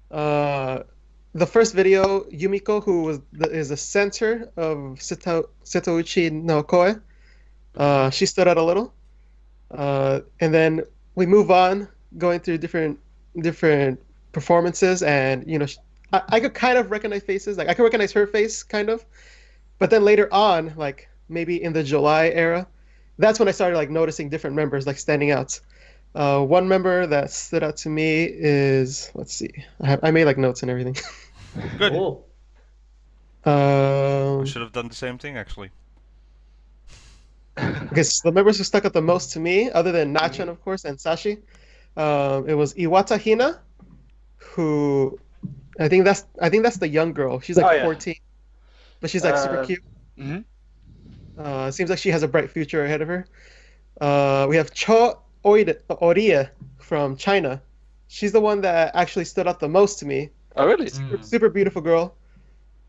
The first video, Yumiko, who is the center of Setouchi no Koe, she stood out a little. And then we move on, going through different performances, and I could kind of recognize faces. Like I could recognize her face, kind of. But then later on, like maybe in the July era, that's when I started like noticing different members like standing out. One member that stood out to me is, let's see, I made like notes and everything. Good. Cool. I should have done the same thing actually. Because the members who stuck out the most to me, other than Nachan, of course, and Sashi, it was Iwata Hina, who I think that's the young girl. She's like 14, but she's like super cute. Seems like she has a bright future ahead of her. We have Chuo Orie from China. She's the one that actually stood out the most to me. Oh, really? Super beautiful girl.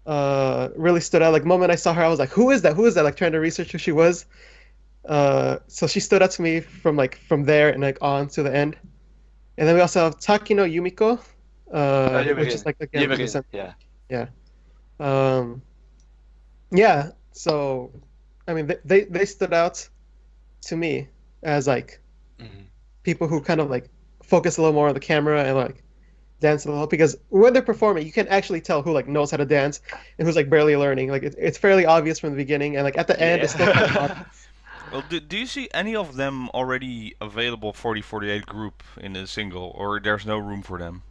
Really stood out. Like the moment I saw her, I was like, "Who is that? Who is that?" Like trying to research who she was. So she stood out to me from there and like on to the end. And then we also have Takino Yumiko, which is like again, yeah. So, I mean, they stood out to me as like people who kind of like focus a little more on the camera and like dance a little, because when they're performing, you can actually tell who like knows how to dance and who's like barely learning. Like it's fairly obvious from the beginning, and like at the end, it's still kind of obvious. Well, do you see any of them already available for the 48 group in a single, or there's no room for them?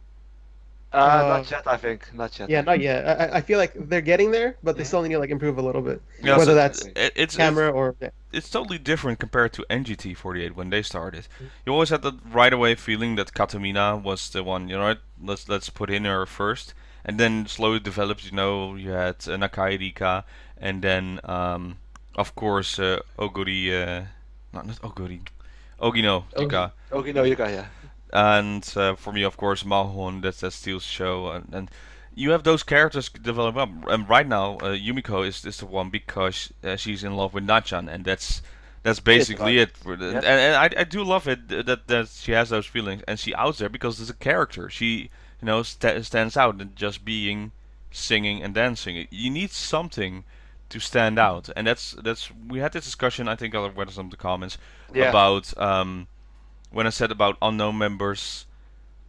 Not yet, I think. Not yet. Yeah, not yet. I feel like they're getting there, but they still need to like improve a little bit. Yeah, Whether so that's it's camera or it's totally different compared to NGT48 when they started. You always had that right away feeling that Katamina was the one, let's put in her first, and then slowly developed. You had Mahardika, and then of course Oguri, not Oguri, Ogino Yuka. Ogino Yuka, yeah. And for me, of course, Mahon, that's that Steel's show, and you have those characters develop up. And right now, Yumiko is the one because she's in love with Nachan, and that's basically it. Yeah. And I do love it that she has those feelings, and she outs there because it's a character. She stands out and just being singing and dancing. You need something to stand out, and that's we had this discussion. I think I read some of the comments about. When I said about unknown members,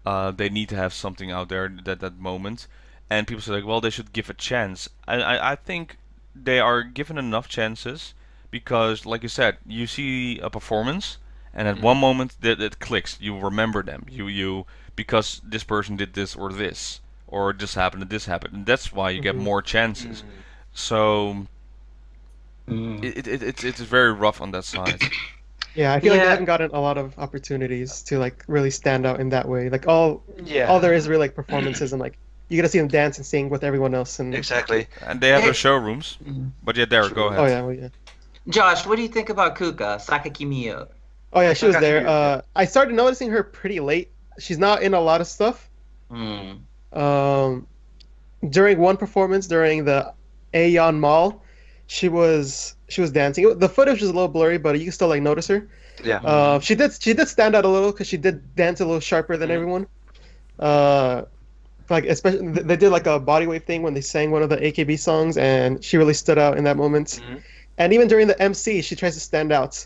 they need to have something out there at that moment, and people say like, well, they should give a chance. I think they are given enough chances because, like you said, you see a performance, and at one moment that clicks. You remember them. You because this person did this or this, or this happened and this happened, and that's why you get more chances. So it's very rough on that side. Yeah, I feel like they haven't gotten a lot of opportunities to like really stand out in that way. Like all there is really like performances, and like you get to see them dance and sing with everyone else. And exactly. And they have their showrooms. But yeah, Derek, go ahead. Oh yeah, well, yeah. Josh, what do you think about Kuka Sakaki Miyo? Oh yeah, she was there. I started noticing her pretty late. She's not in a lot of stuff. During one performance during the Aeon Mall, she was dancing. The footage was a little blurry, but you can still like notice her. Yeah. She did stand out a little because she did dance a little sharper than everyone. Like especially they did like a body wave thing when they sang one of the AKB songs, and she really stood out in that moment. And even during the MC, she tries to stand out.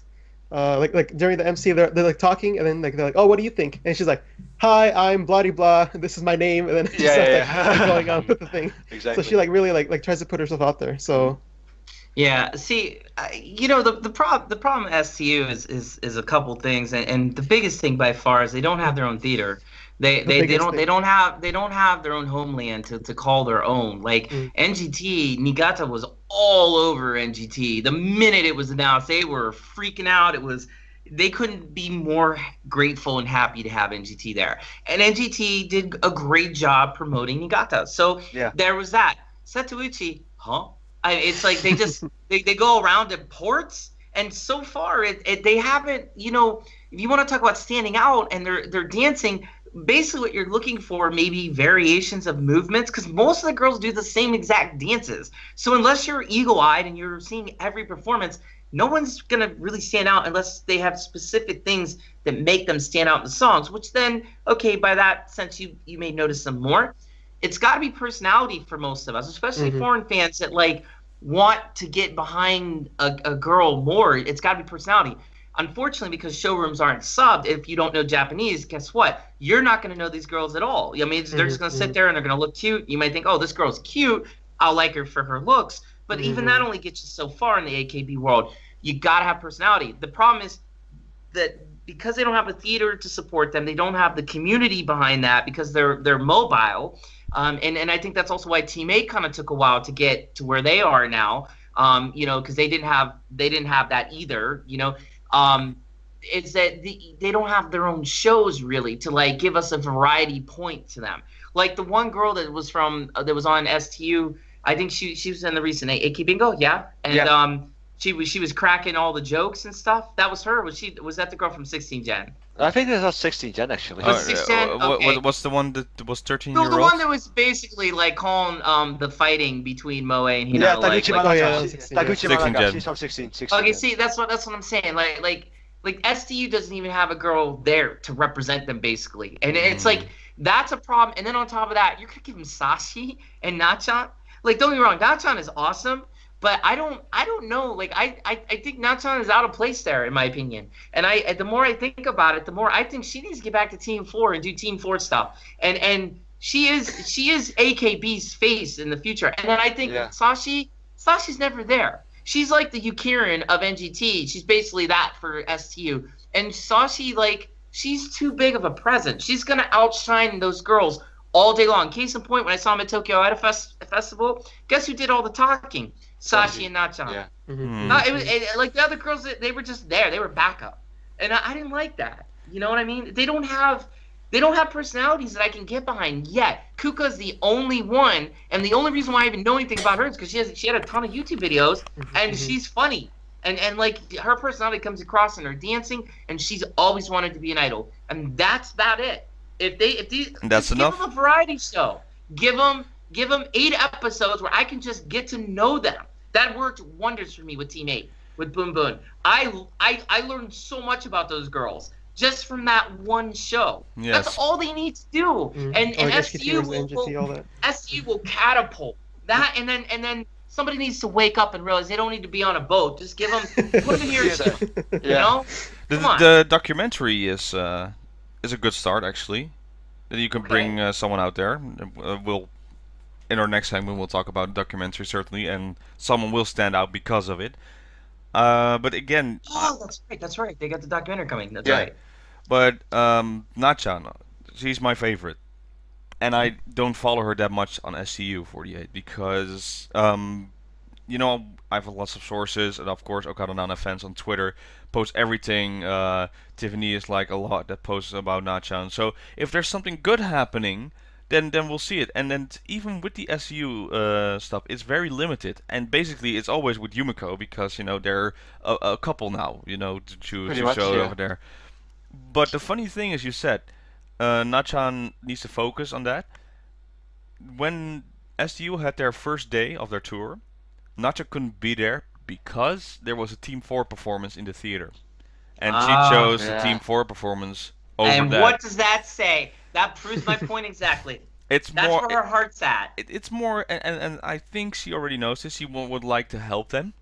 Like during the MC, they're like talking, and then like they're like, "Oh, what do you think?" And she's like, "Hi, I'm blah blah. This is my name." And then just like going on with the thing. Exactly. So she like really like tries to put herself out there. So. Yeah, see, the problem at STU is a couple things, and the biggest thing by far is they don't have their own theater. They don't have their own homeland to call their own. Like NGT, Niigata was all over NGT. The minute it was announced, they were freaking out. they couldn't be more grateful and happy to have NGT there. And NGT did a great job promoting Niigata. So there was that. Setouchi, huh? It's like they just they go around in ports, and so far they haven't, you know, if you want to talk about standing out and they're dancing, basically what you're looking for maybe variations of movements, because most of the girls do the same exact dances. So unless you're eagle-eyed and you're seeing every performance, no one's going to really stand out unless they have specific things that make them stand out in the songs, which then, okay, by that sense, you may notice them more. It's got to be personality for most of us, especially foreign fans that like want to get behind a girl more. It's got to be personality. Unfortunately, because showrooms aren't subbed, if you don't know Japanese, guess what? You're not going to know these girls at all. I mean, they're just going to sit there and they're going to look cute. You might think, oh, this girl's cute. I'll like her for her looks. But even that only gets you so far in the AKB world. You got to have personality. The problem is that because they don't have a theater to support them, they don't have the community behind that because they're mobile. And I think that's also why Team 8 kind of took a while to get to where they are now. You know, because they didn't have that either. You know, it's that they don't have their own shows really to like give us a variety point to them. Like the one girl that was on STU, I think she was in the recent AK Bingo, and she was cracking all the jokes and stuff. That was her. Was that the girl from 16 Gen? I think it was 16 Gen actually. What's the one that was 13-year-old? The one that was basically like calling the fighting between Moe and Hinata. Yeah, Taguchi Manaka. 16 Manaka. She's from 16. Okay, see, that's what I'm saying. Like STU doesn't even have a girl there to represent them basically, and it's like that's a problem. And then on top of that, you're gonna give him Sashi and Nachan. Like, don't get me wrong, Nachan is awesome. But I don't know. Like I think Nathan is out of place there, in my opinion. And the more I think about it, the more I think she needs to get back to Team 4 and do Team 4 stuff. And she is AKB's face in the future. And then I think Sashi's never there. She's like the Yukirin of NGT. She's basically that for STU. And Sashi, like, she's too big of a presence. She's gonna outshine those girls all day long. Case in point, when I saw him at Tokyo Idol Festival, guess who did all the talking? Sashi and Nachan. Yeah. It was like the other girls. They were just there. They were backup, and I didn't like that. You know what I mean? They don't have personalities that I can get behind yet. Kuka's the only one, and the only reason why I even know anything about her is because she had a ton of YouTube videos, and she's funny, and like her personality comes across in her dancing, and she's always wanted to be an idol, and that's about it. That's enough. Give them a variety show. Give them 8 episodes where I can just get to know them. That worked wonders for me with Team 8, with Boom Boom. I learned so much about those girls just from that one show. Yes. That's all they need to do. And SU will catapult that, and then somebody needs to wake up and realize they don't need to be on a boat. Just give them, put them here. You know? The documentary is a good start, actually. You can bring someone out there. In our next segment, we'll talk about documentary, certainly, and someone will stand out because of it. But again... Oh, that's right. They got the documentary coming. That's right. But Nachan, she's my favorite. And I don't follow her that much on SCU48 because, you know, I have lots of sources, and of course, Okada Nana fans on Twitter post everything. Tiffany is like a lot that posts about Nachan. So if there's something good happening, then we'll see it. And then even with the SU stuff, it's very limited. And basically, it's always with Yumiko because, you know, they're a couple now, you know, to choose to show over there. But the funny thing is, you said, Nachan needs to focus on that. When SU had their first day of their tour, Nacha couldn't be there because there was a Team 4 performance in the theater. And she chose the Team 4 performance over that. And what does that say? That proves my point exactly. That's where her heart's at. It's more, and I think she already knows this, she would like to help them.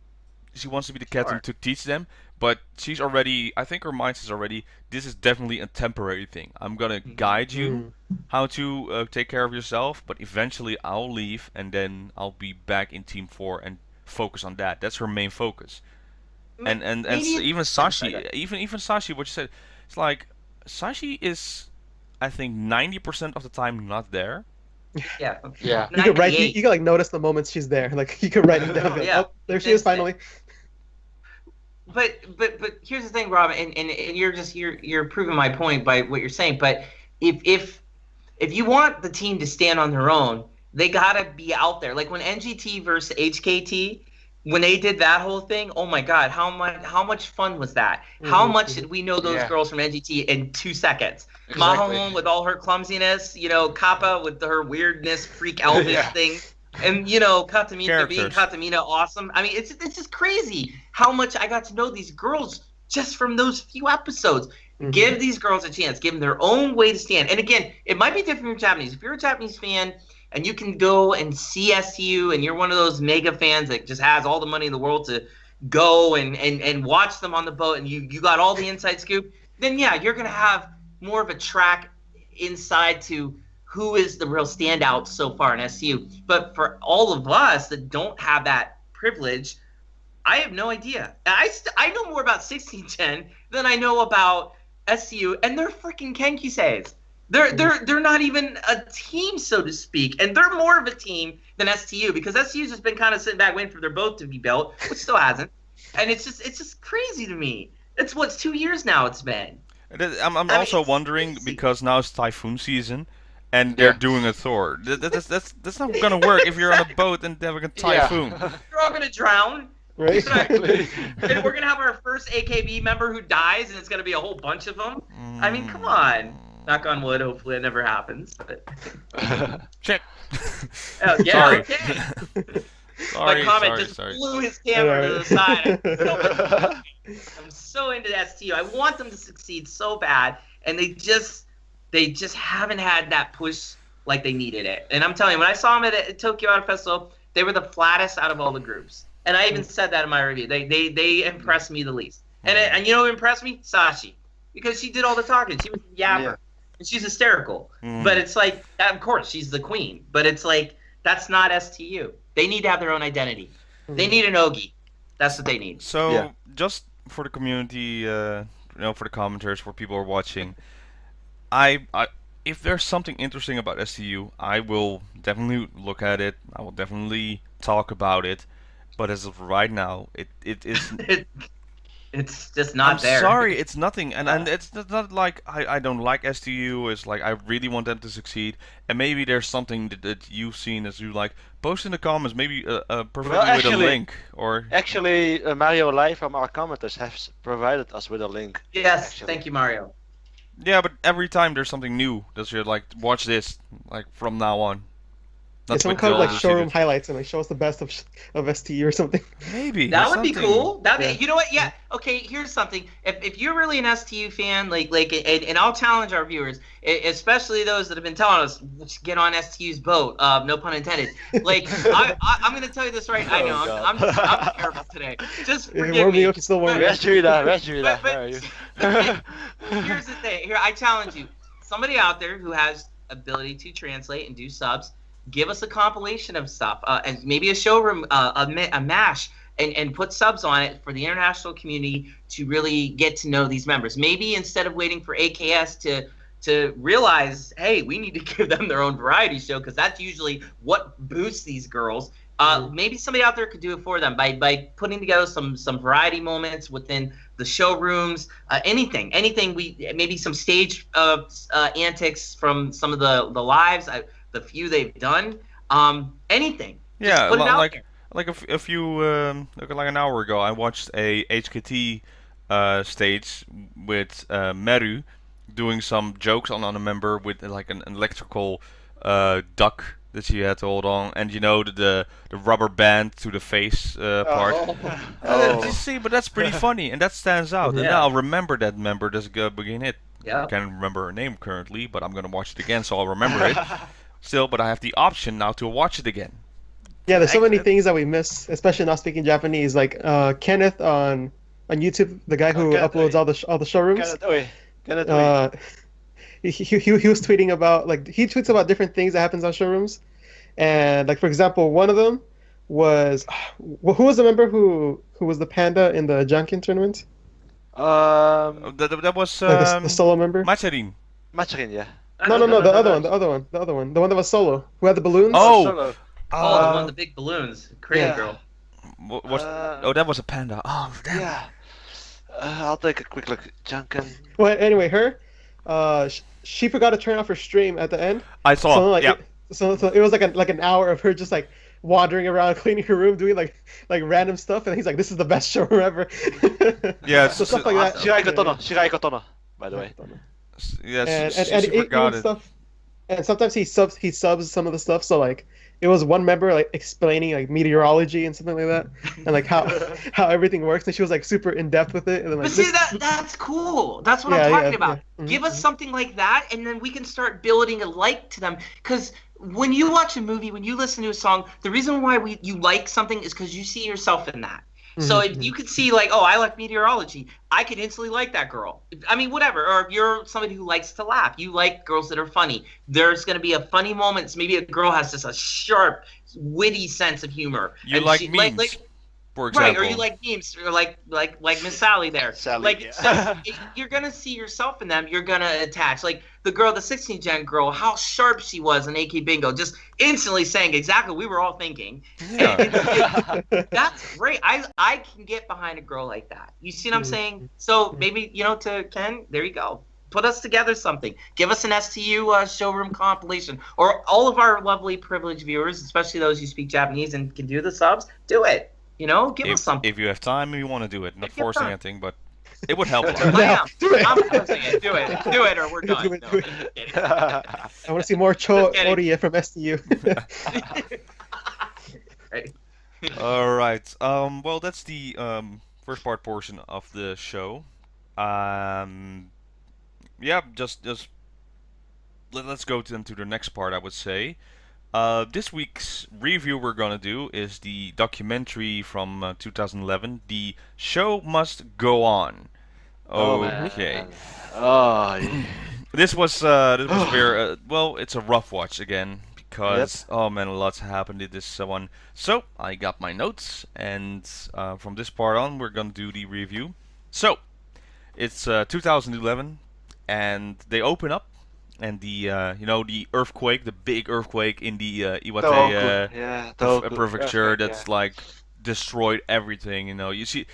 She wants to be the captain to teach them. But she's already, I think her mindset is already, this is definitely a temporary thing. I'm going to guide you how to take care of yourself, but eventually I'll leave and then I'll be back in Team 4 and focus on that. That's her main focus. And even Sashi, even Sashi, what you said, it's like, Sashi is, I think, 90% of the time not there. Yeah. You could you could like notice the moments she's there. Like you could write it down. Oh, there she is finally. But here's the thing, Rob, and you're proving my point by what you're saying. But if you want the team to stand on their own, they gotta be out there. Like when NGT versus HKT, when they did that whole thing, oh my God, how much fun was that? How much did we know those girls from NGT in 2 seconds? Exactly. Mahon with all her clumsiness, Kappa with her weirdness, freak elvish thing. And Katamina being Katamina awesome. I mean, it's just crazy how much I got to know these girls just from those few episodes. Give these girls a chance. Give them their own way to stand. And again, it might be different from Japanese. If you're a Japanese fan and you can go and see STU and you're one of those mega fans that just has all the money in the world to go and watch them on the boat and you got all the inside scoop, then yeah, you're going to have more of a track inside to who is the real standout so far in SCU. But for all of us that don't have that privilege, I have no idea. I know more about 1610 than I know about SCU, and they're freaking Kenkyuseis. They're not even a team, so to speak, and they're more of a team than STU because STU's just been kind of sitting back waiting for their boat to be built, which still hasn't. And it's just crazy to me. It's 2 years now it's been. I'm also wondering because now it's typhoon season. And they're doing a Thor. That's not gonna work if you're on a boat and having a typhoon. You're all gonna drown. Right? Exactly. And we're gonna have our first AKB member who dies, and it's gonna be a whole bunch of them. I mean, come on. Knock on wood. Hopefully, it never happens. But... Check. Oh, yeah. Sorry. Okay. Sorry, My comment sorry, just sorry. blew his camera to the side. I'm so into STU. I want them to succeed so bad, and they just haven't had that push like they needed it. And I'm telling you, when I saw them at Tokyo Art Festival, they were the flattest out of all the groups. And I even said that in my review. They impressed me the least. And you know who impressed me? Sashi. Because she did all the talking. She was a yapper. Yeah. And she's hysterical. But it's like, of course, she's the queen. But it's like, that's not STU. They need to have their own identity. They need a Nogi. That's what they need. So, just for the community, for the commenters, for people who are watching, I if there's something interesting about STU, I will definitely look at it. I will definitely talk about it. But as of right now, it is. It's just not I'm there. sorry, it's nothing, and it's not like I don't like STU. It's like I really want them to succeed, and maybe there's something that you've seen as you like. Post in the comments, maybe preferably with a link or. Actually, Mario Live from our commenters has provided us with a link. Yes, actually. Thank you, Mario. Yeah, but every time there's something new that you're like, watch this, like from now on. Someone kind of like showroom highlights and like show us the best of STU or something. Maybe that would be cool. You know what? Yeah. Okay. Here's something. If you're really an STU fan, and I'll challenge our viewers, especially those that have been telling us get on STU's boat. No pun intended. Like I'm gonna tell you this right. I know I'm terrible today. Just forgive me. Still warm me up. Where are you? Here's the thing. Here I challenge you. Somebody out there who has ability to translate and do subs. Give us a compilation of stuff, and maybe a showroom, a mash, and put subs on it for the international community to really get to know these members. Maybe instead of waiting for AKS to realize, hey, we need to give them their own variety show because that's usually what boosts these girls. Maybe somebody out there could do it for them by putting together some variety moments within the showrooms, anything. Maybe some stage antics from some of the lives. The few they've done, anything. Yeah, put it out like there. like a few like an hour ago, I watched a HKT stage with Meru doing some jokes on a member with like an electrical duck that she had to hold on, and the rubber band to the face part. You see, but that's pretty funny, and that stands out. And now I'll remember that member. This begin it. Yeah. I can't remember her name currently, but I'm gonna watch it again, so I'll remember it. Still, but I have the option now to watch it again. Yeah, there's so many things that we miss, especially not speaking Japanese. Like Kenneth on YouTube, the guy who uploads all the showrooms. He was tweeting about he tweets about different things that happens on showrooms, and like for example, one of them was who was the member who was the panda in the Janken Tournament? That was the solo member. Macharin, yeah. No, the other one, the one that was solo, who had the balloons. The one with the big balloons, Korean girl. That was a panda. Oh, damn. Yeah. I'll take a quick look. Janken. Well, anyway, her, she forgot to turn off her stream at the end. I saw. So like, yeah. so it was like an hour of her just like wandering around, cleaning her room, doing like random stuff, and he's like, "This is the best show ever." Yeah, so stuff like that. Shirai Kotono, by the way. Yeah, and she forgot it. Stuff. And sometimes he subs some of the stuff. So like, it was one member like explaining like meteorology and something like that, and like how everything works. And she was like super in depth with it. And then, like, but see, that's cool. That's what I'm talking about. Yeah. Give us something like that, and then we can start building a like to them. Because when you watch a movie, when you listen to a song, the reason why you like something is because you see yourself in that. So if you could see like, oh, I like meteorology, I could instantly like that girl. I mean, whatever. Or if you're somebody who likes to laugh, you like girls that are funny. There's going to be a funny moment. Maybe a girl has just a sharp, witty sense of humor. You and like memes, for example. Right, or you like memes, or like Miss Sally there. Sally, so you're going to see yourself in them. You're going to attach. Like the girl, the 16th gen girl, how sharp she was in AK Bingo, just instantly saying exactly what we were all thinking. Yeah. That's great. I can get behind a girl like that. You see what I'm saying? So maybe, to Ken, there you go. Put us together something. Give us an STU showroom compilation. Or all of our lovely privileged viewers, especially those who speak Japanese and can do the subs, do it. Give us something. If you have time and you want to do it. Not forcing anything, but it would help a lot. I'm forcing it. Do it, or we're done. Do it. I want to see more Chuo Orie from STU. Right. All right. Well, that's the first portion of the show. Yeah, just let's go to the next part, I would say. This week's review we're gonna do is the documentary from 2011. The show must go on. Okay. Oh, yeah. This was very well. It's a rough watch again because oh man, a lot's happened in this one. So I got my notes, and from this part on, we're gonna do the review. So it's 2011, and they open up. And the the earthquake, the big earthquake in the Iwate prefecture that's like destroyed everything. You see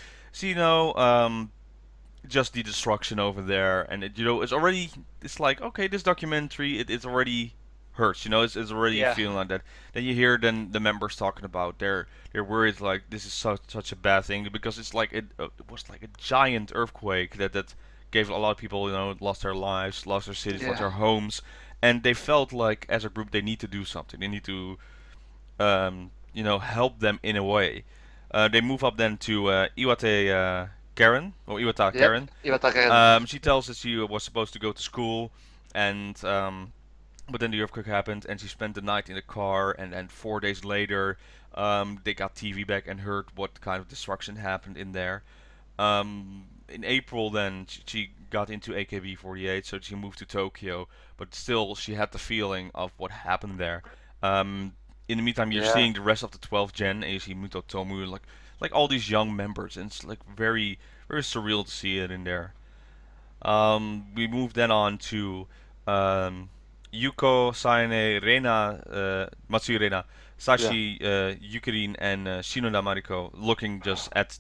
just the destruction over there, and it's like, okay, this documentary it already hurts. It's already feeling like that. Then you hear the members talking about they're worried like this is such a bad thing because it's like it was like a giant earthquake that gave a lot of people, lost their lives, lost their cities, lost their homes, and they felt like as a group they need to do something. They need to, help them in a way. They move up then to Iwate Karen, or Iwata Karen. Iwata Karen. She tells that she was supposed to go to school, and but then the earthquake happened, and she spent the night in the car, and then 4 days later, they got TV back and heard what kind of destruction happened in there. In April then she got into AKB48, so she moved to Tokyo, but still she had the feeling of what happened there. In the meantime, you're seeing the rest of the 12th gen, AC Muto Tomu, like all these young members, and it's like very, very surreal to see it in there. We move then on to Yuko, Saine, Reina, Matsui Reina, Sashi, Yukirin, and Shinoda Mariko looking just at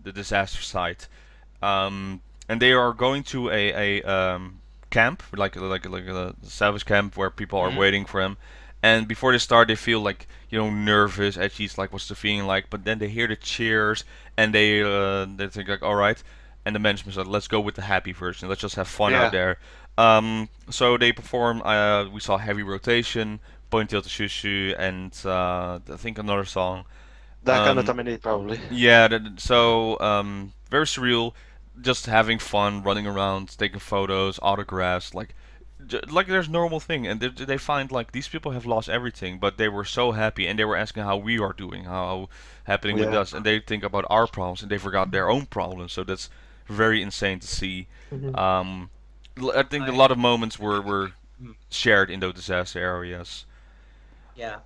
the disaster site, and they are going to a camp, like a savage camp where people are waiting for him. And before they start, they feel like nervous, edgy, like what's the feeling like. But then they hear the cheers, and they think like, all right. And the management said, let's go with the happy version. Let's just have fun out there. So they perform. We saw Heavy Rotation, Ponytail to Shushu, and I think another song. That kind of probably. Yeah, so very surreal, just having fun, running around, taking photos, autographs, like there's normal thing, and they find like these people have lost everything, but they were so happy, and they were asking how we are doing, how happening with us, and they think about our problems, and they forgot their own problems. So that's very insane to see. I think a lot of moments were shared in those disaster areas. Yeah.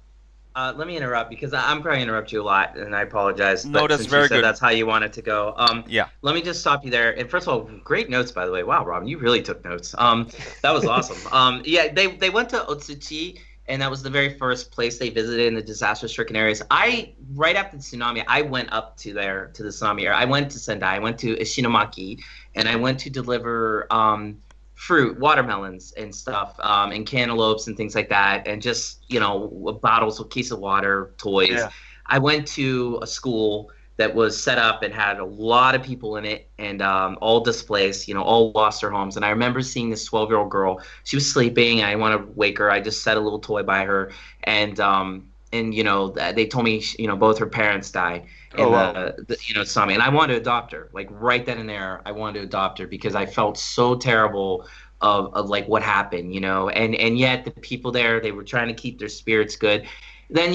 Let me interrupt because I'm probably interrupt you a lot, and I apologize. No, but that's since very you said good. That's how you want it to go. Yeah. Let me just stop you there. And first of all, great notes, by the way. Wow, Robin, you really took notes. That was awesome. Yeah, they went to Otsuchi, and that was the very first place they visited in the disaster-stricken areas. Right after the tsunami, I went up to there, to the tsunami area. I went to Sendai, I went to Ishinomaki, and I went to deliver fruit, watermelons and stuff, and cantaloupes and things like that, and just, bottles, a case of water, toys. Yeah. I went to a school that was set up and had a lot of people in it, and all displaced, all lost their homes. And I remember seeing this 12-year-old girl. She was sleeping. I didn't want to wake her. I just set a little toy by her, and they told me, both her parents died in the tsunami, and I wanted to adopt her. Like right then and there, I wanted to adopt her because I felt so terrible of like what happened, and yet the people there, they were trying to keep their spirits good. Then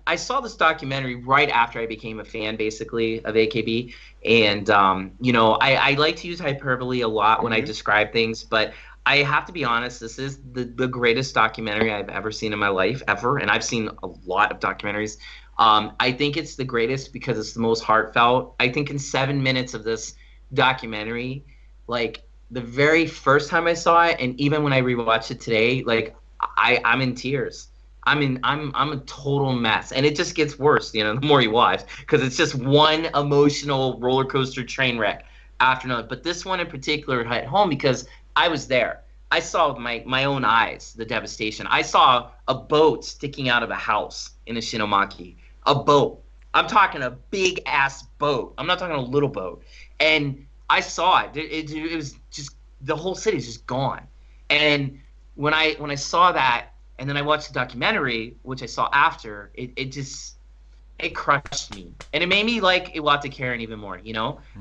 I saw this documentary right after I became a fan, basically, of AKB, and I like to use hyperbole a lot when I describe things, but I have to be honest, this is the greatest documentary I've ever seen in my life, ever, and I've seen a lot of documentaries. I think it's the greatest because it's the most heartfelt. I think in 7 minutes of this documentary, like the very first time I saw it, and even when I rewatched it today, like I'm in tears. I'm a total mess, and it just gets worse, the more you watch, because it's just one emotional roller coaster train wreck after another. But this one in particular hit home because I was there. I saw with my own eyes the devastation. I saw a boat sticking out of a house in Ishinomaki. A boat. I'm talking a big ass boat. I'm not talking a little boat. And I saw it. It was just, the whole city's just gone. And when I saw that, and then I watched the documentary, which I saw after, it crushed me. And it made me like Iwata Karen even more,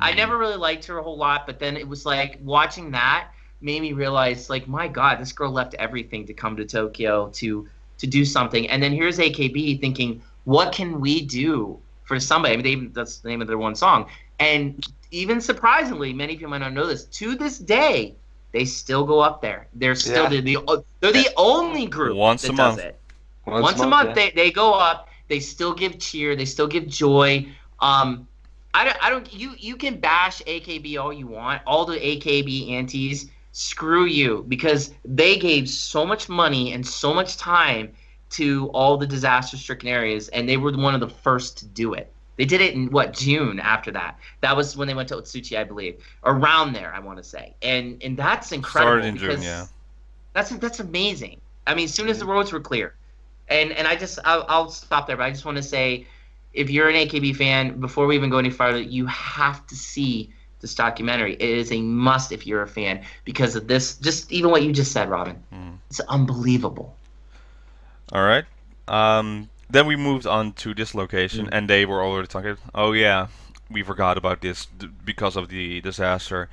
I never really liked her a whole lot, but then it was like watching that made me realize, like, my God, this girl left everything to come to Tokyo to do something. And then here's AKB thinking, what can we do for somebody? I mean, that's the name of their one song. And even surprisingly, many people might not know this, to this day, they still go up there. They're still they're the only group that does it. Once a month, they go up. They still give cheer. They still give joy. You can bash AKB all you want. All the AKB antis, screw you, because they gave so much money and so much time to all the disaster-stricken areas, and they were one of the first to do it. They did it in, June after that. That was when they went to Otsuchi, I believe. Around there, I want to say. And that's incredible. Started in June, yeah. That's amazing. I mean, as soon as the roads were clear. And I'll stop there, but I just want to say, if you're an AKB fan, before we even go any farther, you have to see this documentary. It is a must if you're a fan, because of this, just even what you just said, Robin. It's unbelievable. All right. Then we moved on to this location, and they were already talking. Oh yeah, we forgot about this because of the disaster.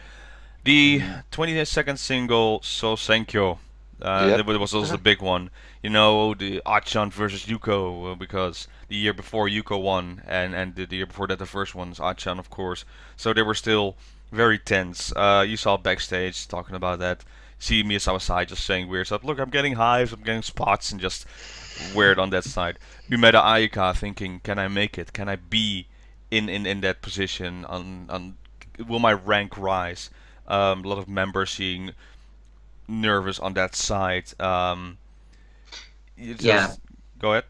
The 22nd single Sousenkyo. That was also the big one. The Achan versus Yuko, because the year before Yuko won, and the year before that the first one was Achan, of course. So they were still very tense. You saw backstage talking about that. See Miyazawa side just saying weird stuff. Look, I'm getting hives, I'm getting spots, and just weird on that side. Umeda Ayaka thinking, can I make it? Can I be in that position? Will my rank rise? A lot of members seeing nervous on that side. Go ahead.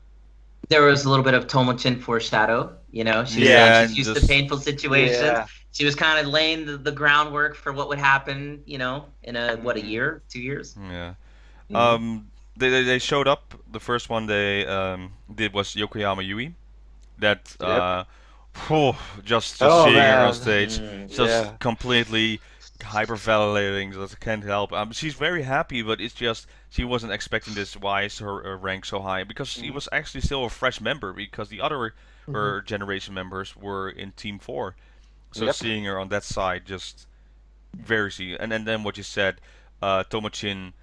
There was a little bit of Tomochin foreshadow. She's used to painful situations. Yeah. She was kind of laying the groundwork for what would happen, in a year, 2 years. Yeah. They showed up. The first one they did was Yokoyama Yui. That just seeing her on stage, just completely hyperventilating. Just can't help. She's very happy, but it's just she wasn't expecting this. Why is her rank so high? Because she was actually still a fresh member, because the other her generation members were in Team 4. So seeing her on that side, just very see. And then what you said, Tomochin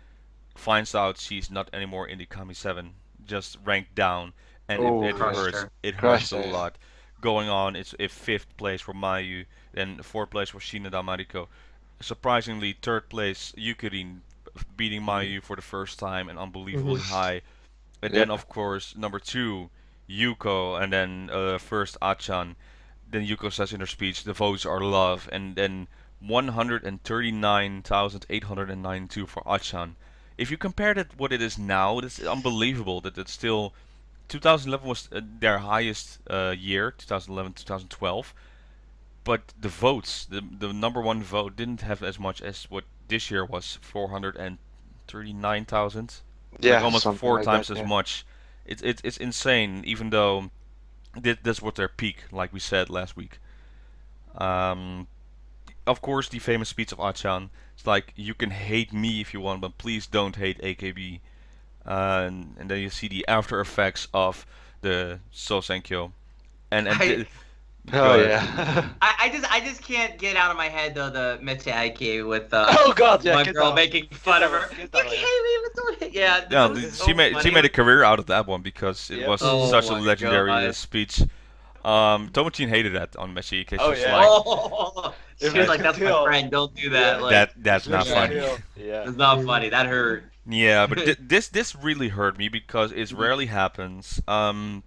finds out she's not anymore in the Kami 7, just ranked down, and it hurts. It hurts a lot. Going on, it's a 5th place for Mayu, then 4th place for Shinada Mariko. Surprisingly, 3rd place Yukirin, beating Mayu for the first time and unbelievably high. And then of course number 2, Yuko, and then first Achan. Then Yuko says in her speech, the votes are love, and then 139,892 for Achan. if you compare that what it is now, it's unbelievable that it's still 2011 was their highest year, 2011, 2012. But the votes, the number one vote, didn't have as much as what this year was, 439,000, like Yeah, almost something four like times that. as Yeah. much. It's insane. Even though this was their peak, like we said last week. Um, of course, the famous speech of Achan. It's like, you can hate me if you want, but please don't hate AKB. And then you see the after effects of the Sousenkyo. And I, go Oh ahead. yeah. I just can't get out of my head though the Mitsuaki with Oh god, yeah. one get girl down. making fun of her. Get You down, can't yeah. even do it. Yeah, Yeah, this was she so made funny. a career out of that one because it Yep. was Oh such a my legendary God. speech. Tomachin hated that on Messi because Oh, she's yeah. like, Oh, she If was they like, could "That's my tell. friend. Don't do that." Yeah. Like, that's not Yeah. funny. Yeah. it's not funny. That hurt. Yeah, but this really hurt me because it rarely happens. Oshima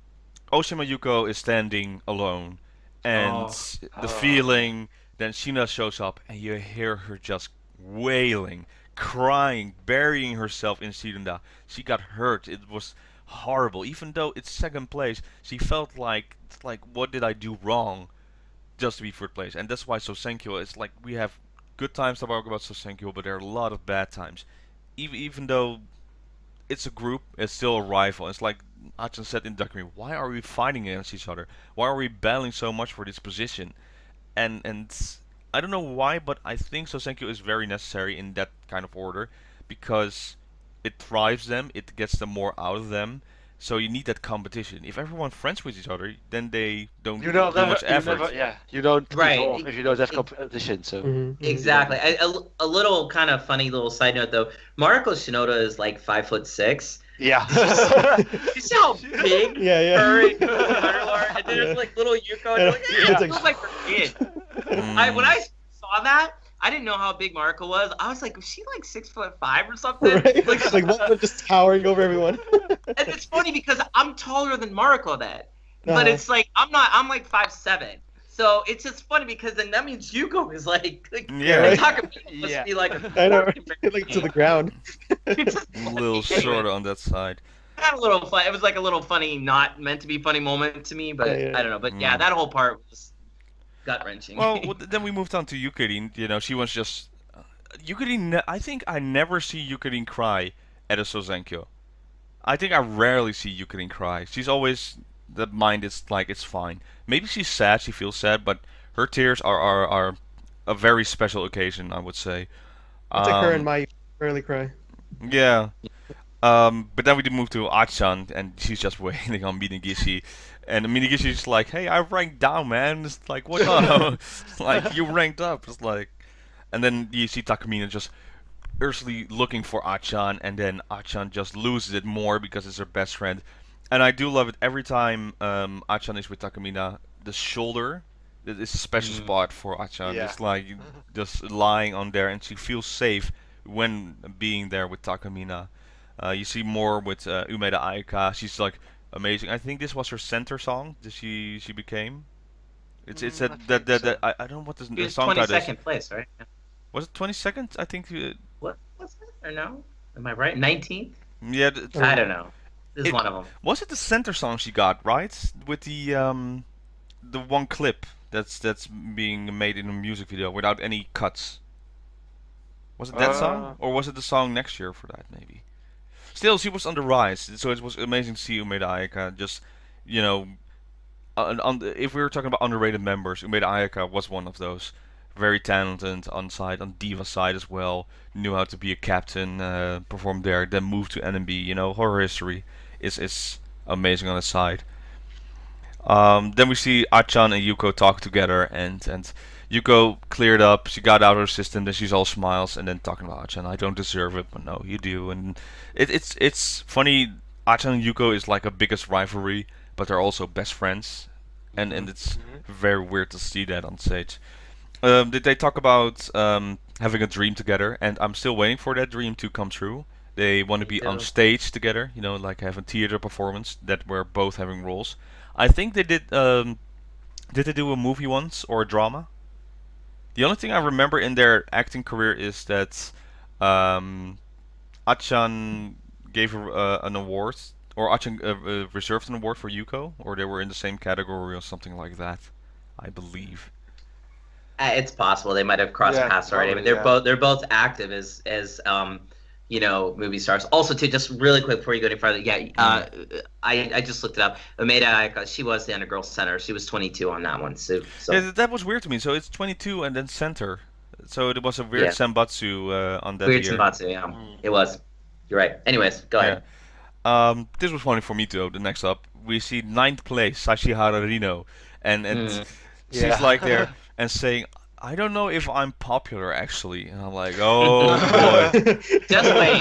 Yuko is standing alone, and Oh. the feeling. Then Shina shows up, and you hear her just wailing, crying, burying herself in Shirunda. She got hurt. It was horrible. Even though it's second place, she felt like what did I do wrong just to be third place? And that's why Sousenkyo is like, we have good times to talk about Sousenkyo, but there are a lot of bad times. Even though it's a group, it's still a rival. It's like Achan said in documentary, why are we fighting against each other? Why are we battling so much for this position? And I don't know why, but I think Sousenkyo is very necessary in that kind of order because it thrives them, it gets them more out of them. So you need that competition. If everyone friends with each other, then they don't You know, do much effort. you don't Right. evolve if you don't have competition. So Mhm. Exactly. A little kind of funny little side note though. Mariko Shinoda is like 5'6". yeah. You see how big Yeah, yeah. her and Maru are? And then there's like little Yuko. And like, Yeah. it feels like her kid. When I saw that, I didn't know how big Mariko was. I was like, was she like 6'5" or something? Right? Like one just towering over everyone. And it's funny because I'm taller than Mariko then. But Uh-huh. it's like I'm like 5'7". So it's just funny because then that means Yuko is like Yeah. Right. Takamina must Yeah. be like a I know, fork compared like to the ground. It's just A little funny. short on that side. Had a little fun. It was like a little funny, not meant to be funny moment to me, but Yeah. I don't know. But yeah, that whole part was gut wrenching. Well, then we moved on to Yukirin. You know, she was just Yukirin. I think I never see Yukirin cry at a Sousenkyo. I think I rarely see Yukirin cry. She's always the mind is like it's fine. Maybe she's sad. She feels sad, but her tears are a very special occasion. I would say. It's like her and Mayu rarely cry. Yeah. But then we did move to Achan, and she's just waiting on Minagishi. And Minagishi's like, hey, I ranked down, man. It's like, what up? Like, you ranked up. It's like... And then you see Takamina just earnestly looking for Achan, and then Achan just loses it more because it's her best friend. And I do love it every time Achan is with Takamina. The shoulder is a special spot for Achan. Yeah. It's like just lying on there, and she feels safe when being there with Takamina. You see more with Umeda Aika. She's like amazing. I think this was her center song that she became. It's I that I don't know what She the was song title is. 22nd place, right? Was it 22nd? I think. What was it? Or no? Am I right? 19th? Yeah. I don't know. This is It- one of them. Was it the center song she got right with the one clip that's being made in a music video without any cuts? Was it that song, or was it the song next year for that maybe? Still, she was on the rise, so it was amazing to see Umeda Ayaka just, you know, if we were talking about underrated members, Umeda Ayaka was one of those. Very talented on side, on Diva side as well. Knew how to be a captain, performed there, then moved to NMB. You know, her history is amazing on the side. Then we see Achan and Yuko talk together, and Yuko cleared up. She got out of her system, then she's all smiles, and then talking about Achan. I don't deserve it, but no, you do. And it's funny. Achan and Yuko is like a biggest rivalry, but they're also best friends, and it's very weird to see that on stage. Did they talk about having a dream together? And I'm still waiting for that dream to come true. They want to Me be on too. stage together, you know, like have a theater performance that we're both having roles. I think they did. Did they do a movie once or a drama? The only thing I remember in their acting career is that um, Achan gave her an award, or Achan reserved an award for Yuko, or they were in the same category or something like that, I believe. It's possible they might have crossed paths already. I mean, they're both active as movie stars. Also, too, just really quick before you go any further, I just looked it up. Umeida, she was the Undergirl center. She was 22 on that one. So. Yeah, that was weird to me. So it's 22 and then center. So it was a weird Senbatsu on that weird year. Senbatsu, yeah. It was. You're right. Anyways, go ahead. This was funny for me too. The next up, we see 9th place Sashihara Rino, and she's like there and saying, "I don't know if I'm popular actually," and I'm like, "Oh boy." Just wait.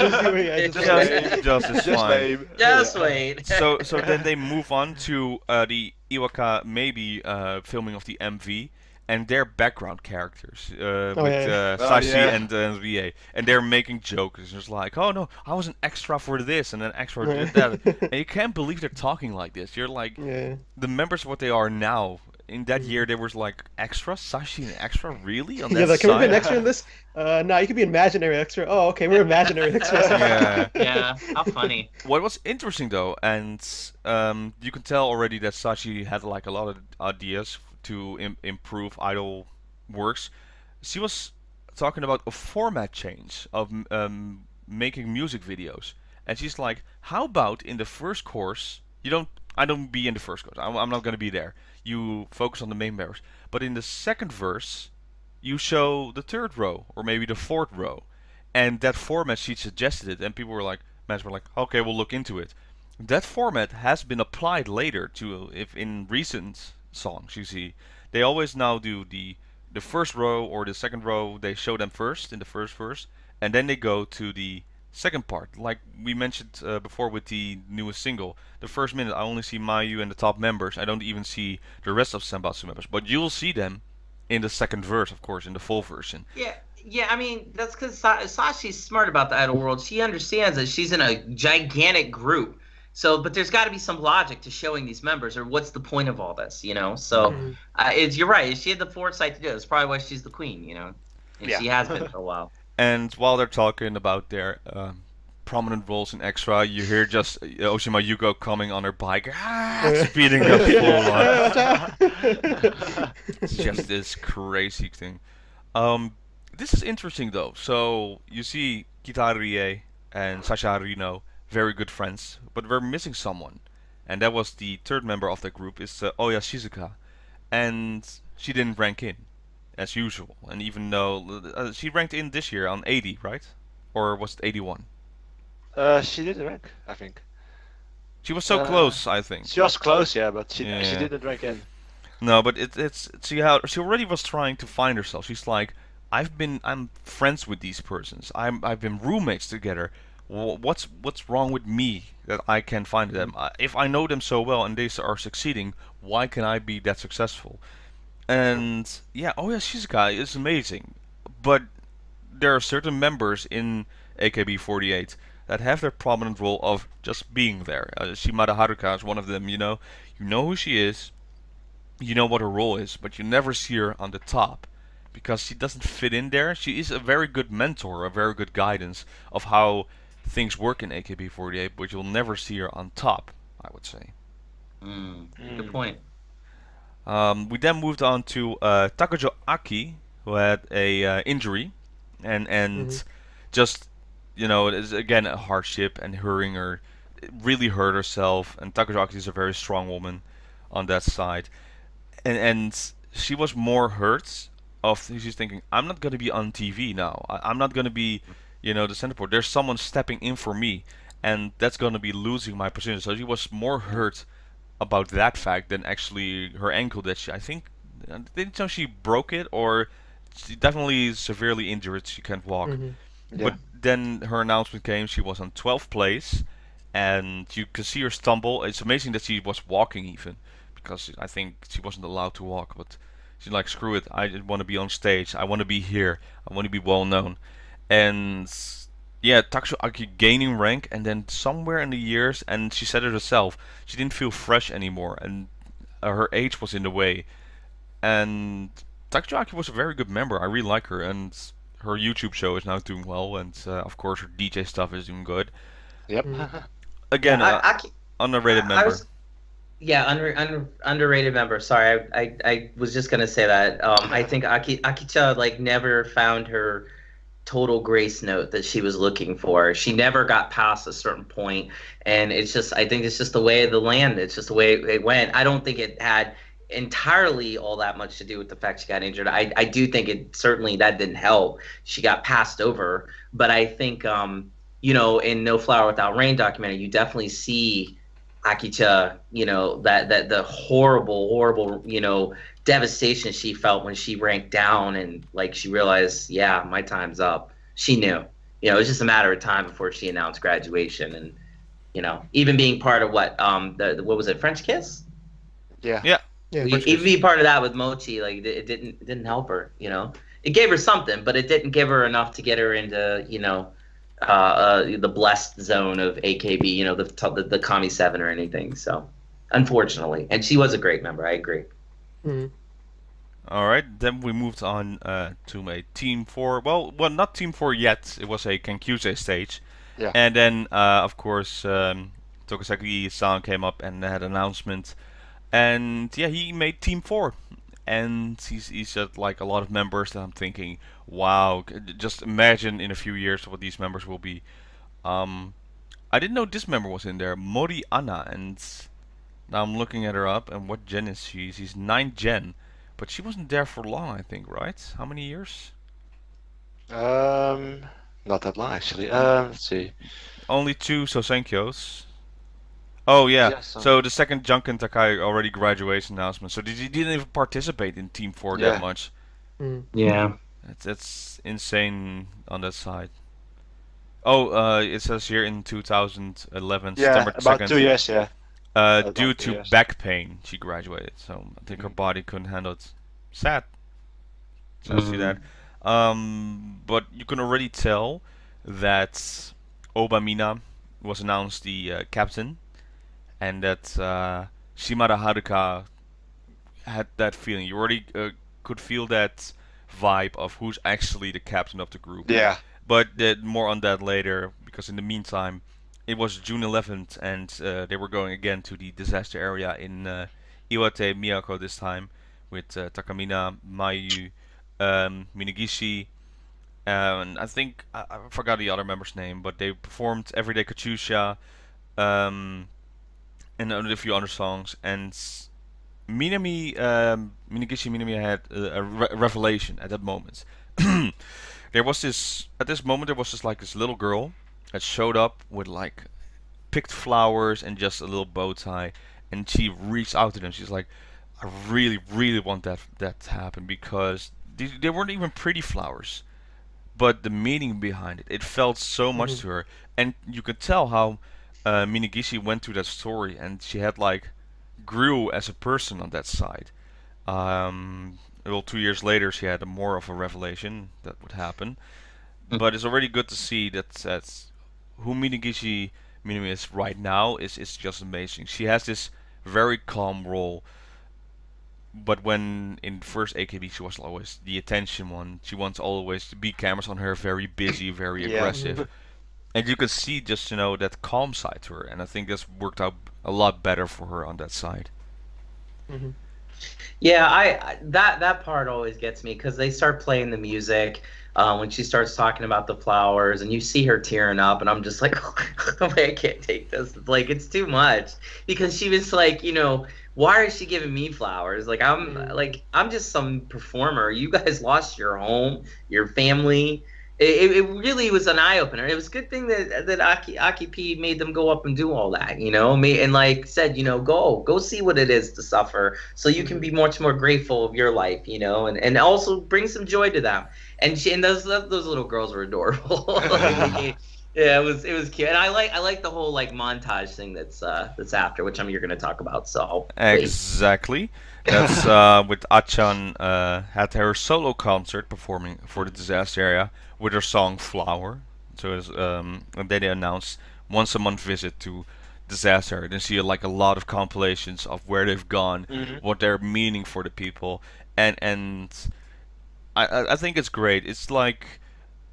Just wait. So then they move on to the Iwaka maybe filming of the MV. And their background characters with Sashi and VA, and they're making jokes. It's just like, oh no, I was an extra for this and an extra did that, and you can't believe they're talking like this. You're like, the members what they are now. In that year, there was like extra Sashi and extra really on that like, can we be an side? extra in this? No, you could be imaginary extra. Oh, okay, we're imaginary extras. Yeah, how funny. What was interesting though, and you can tell already that Sashi had like a lot of ideas to improve idol works. She was talking about a format change of making music videos, and she's like, "How about in the first course, I don't be in the first course. I'm not gonna be there. You focus on the main members, but in the second verse, you show the third row or maybe the fourth row." And that format, she suggested it, and people were like, "Okay, we'll look into it." That format has been applied later to if in recent songs you see they always now do the first row or the second row, they show them first in the first verse, and then they go to the second part, like we mentioned before with the newest single. The first minute I only see Mayu and the top members. I don't even see the rest of Senbatsu members, but you'll see them in the second verse, of course, in the full version. Yeah, I mean, that's because Sashi's smart about the idol world. She understands that she's in a gigantic group. So, but there's got to be some logic to showing these members, or what's the point of all this, So, you're right. She had the foresight to do it. That's probably why she's the queen, And she has been for a while. And while they're talking about their prominent roles in extra, you hear just Oshima Yuko coming on her bike, speeding up full on. It's just this crazy thing. This is interesting though. So you see Kitari and Sasha Rino, very good friends, but we're missing someone, and that was the third member of the group, is Oya Shizuka, and she didn't rank in, as usual. And even though she ranked in this year on 80, right? Or was it 81? She didn't rank, I think. She was so close, I think. She was close, but she didn't rank in. No, but it's see how she already was trying to find herself. She's like, I'm friends with these persons. I've been roommates together. What's wrong with me that I can't find them? If I know them so well and they are succeeding, why can I be that successful? And Shizuka is amazing, but there are certain members in AKB48 that have their prominent role of just being there. Shimada Haruka is one of them. You know who she is, you know what her role is, but you never see her on the top because she doesn't fit in there. She is a very good mentor, a very good guidance of how things work in AKB48, but you'll never see her on top, I would say. Good point. We then moved on to Takujo Aki, who had a injury, and just it is again a hardship and hurting her, really hurt herself. And Takujo Aki is a very strong woman on that side, and she was more hurt. She's thinking, I'm not gonna be on TV now. I'm not gonna be the center point. There's someone stepping in for me, and that's gonna be losing my position. So she was more hurt about that fact than actually her ankle that I think didn't know she broke it, or she definitely severely injured. She can't walk. But then her announcement came. She was on 12th place, and you could see her stumble. It's amazing that she was walking even, because I think she wasn't allowed to walk. But she's like, screw it. I just want to be on stage. I want to be here. I want to be well known. And Takujo Aki gaining rank, and then somewhere in the years, and she said it herself, she didn't feel fresh anymore, and her age was in the way. And Takujo Aki was a very good member. I really like her, and her YouTube show is now doing well, and of course her DJ stuff is doing good. Yep. Again, underrated I member. was, yeah, underrated member. Sorry, I was just gonna say that. I think Akicha like never found her total grace note that she was looking for. She never got past a certain point, and it's just, I think it's just the way of the land. It's just the way it went. I don't think it had entirely all that much to do with the fact she got injured. I do think it certainly that didn't help. She got passed over, but I think you know, in No Flower Without Rain documentary, you definitely see Akicha, you know, that the horrible, you know, devastation she felt when she ranked down and like she realized, yeah, my time's up. She knew, you know, it was just a matter of time before she announced graduation. And you know, even being part of what what was it, French Kiss? Yeah. Even be part of that with Mochi, like it didn't help her. You know, it gave her something, but it didn't give her enough to get her into, you know, the blessed zone of AKB, you know, the Kami 7 or anything. So unfortunately, and she was a great member, I agree. All right, then we moved on to a Team 4. Well, not Team 4 yet. It was a Kenkyusei stage. Yeah. And then, of course, Tokusaki-san came up and had an announcement. And yeah, he made Team 4. And he's had like a lot of members that I'm thinking, wow, just imagine in a few years what these members will be. I didn't know this member was in there, Mori Anna, and now I'm looking at her up, and what gen is she? She's 9th gen. But she wasn't there for long, I think, right? How many years? Not that long actually. Let's see. Only 2 Sousenkyos. Oh yeah. Yeah, So the second Janken Takai already graduation announcement. So he didn't even participate in Team 4 that much. Yeah. That's insane on that side. Oh, it says here in 2011, September 2nd. About 2 years, yeah. Due to back pain, she graduated. So I think her body couldn't handle it. Sad. So I see that. But you can already tell that Obamina was announced the captain, and that Shimada Haruka had that feeling. You already could feel that vibe of who's actually the captain of the group. Yeah. But more on that later, because in the meantime, it was June 11th, and they were going again to the disaster area in Iwate, Miyako this time, with Takamina, Mayu, Minagishi, and I think I forgot the other member's name, but they performed Everyday Katyusha, and a few other songs. And Minagishi Minami had a revelation at that moment. There was this like this little girl that showed up with like picked flowers and just a little bow tie, and she reached out to them. She's like, I really want that to happen, because they weren't even pretty flowers, but the meaning behind it felt so much to her. And you could tell how Minagishi went through that story, and she had like grew as a person on that side. Well, 2 years later, she had more of a revelation that would happen. But it's already good to see that's who Minagishi Minami is right now is just amazing. She has this very calm role, but when in first AKB she was always the attention one. She wants always to be cameras on her, very busy, very aggressive. And you can see just, you know, that calm side to her, and I think that's worked out a lot better for her on that side. Yeah, I that part always gets me, because they start playing the music when she starts talking about the flowers, and you see her tearing up, and I'm just like, oh, I can't take this. Like, it's too much, because she was like, you know, why is she giving me flowers? Like, I'm just some performer. You guys lost your home, your family. It really was an eye opener. It was a good thing that Aki P made them go up and do all that, you know, and like said, you know, go see what it is to suffer, so you can be much more grateful of your life, you know, and also bring some joy to them. And those little girls were adorable. Yeah, it was cute, and I like the whole like montage thing that's after, which you're going to talk about. So exactly. That's with Achan had her solo concert performing for the disaster area with her song Flower. So it's, and then they announced once a month visit to disaster area. Then see like a lot of compilations of where they've gone, what they're meaning for the people, and I think it's great. It's like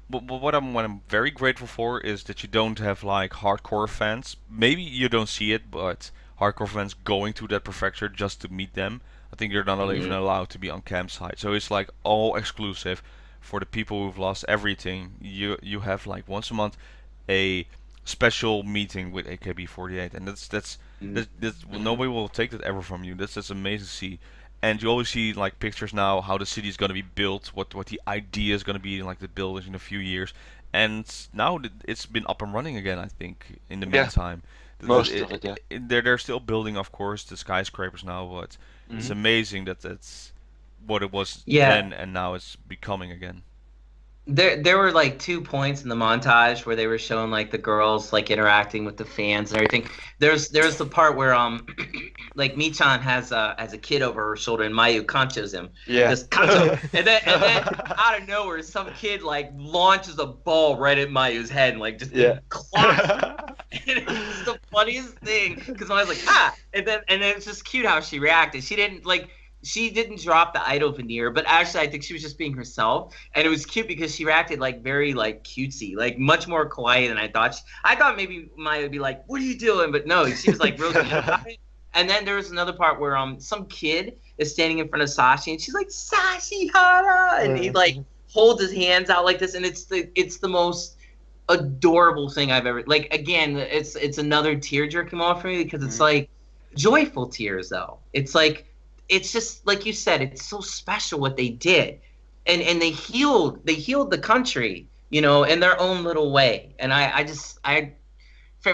But what I'm very grateful for is that you don't have like hardcore fans. Maybe you don't see it, but hardcore fans going to that prefecture just to meet them. I think you're not even allowed to be on campsite. So it's like all exclusive for the people who've lost everything. You have like once a month a special meeting with AKB48, and that's nobody will take that ever from you. That's just amazing to see. And you always see like pictures now how the city is going to be built, what the idea is going to be like the buildings in a few years, and now it's been up and running again. I think in the Yeah. meantime, Most of it, yeah. they're still building, of course, the skyscrapers now, but it's amazing that that's what it was Yeah. then, and now it's becoming again. There were like 2 points in the montage where they were showing like the girls like interacting with the fans and everything. There's the part where like Michan has a kid over her shoulder and Mayu conchos him. Yeah. Just concho. and then out of nowhere some kid like launches a ball right at Mayu's head and like just clocks. And it's the funniest thing because I was like and then it's just cute how she reacted. She didn't drop the idol veneer, but actually I think she was just being herself, and it was cute because she reacted like very like cutesy, like much more kawaii than I thought. I thought maybe Maya would be like, "What are you doing?" But no, she was like real cute about it. And then there was another part where some kid is standing in front of Sashi, and she's like Sashi Hara, and he like holds his hands out like this, and it's the most adorable thing I've ever like. Again, it's another tearjerker moment for me because it's like joyful tears though. It's like. It's just like you said. It's so special what they did, and they healed the country, in their own little way. And